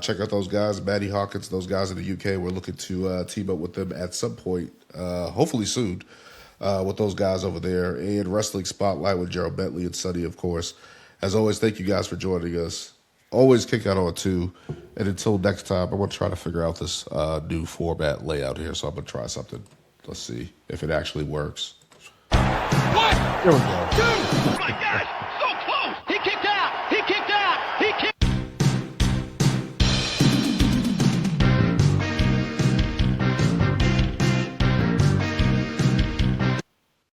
A: Check out those guys, Maddie Hawkins, those guys in the UK. We're looking to team up with them at some point, hopefully soon, with those guys over there. And Wrestling Spotlight with Gerald Bentley and Sonny, of course. As always, thank you guys for joining us. Always kick out on two. And until next time, I'm going to try to figure out this new format layout here. So I'm going to try something. Let's see if it actually works.
E: 1, 2, oh my God!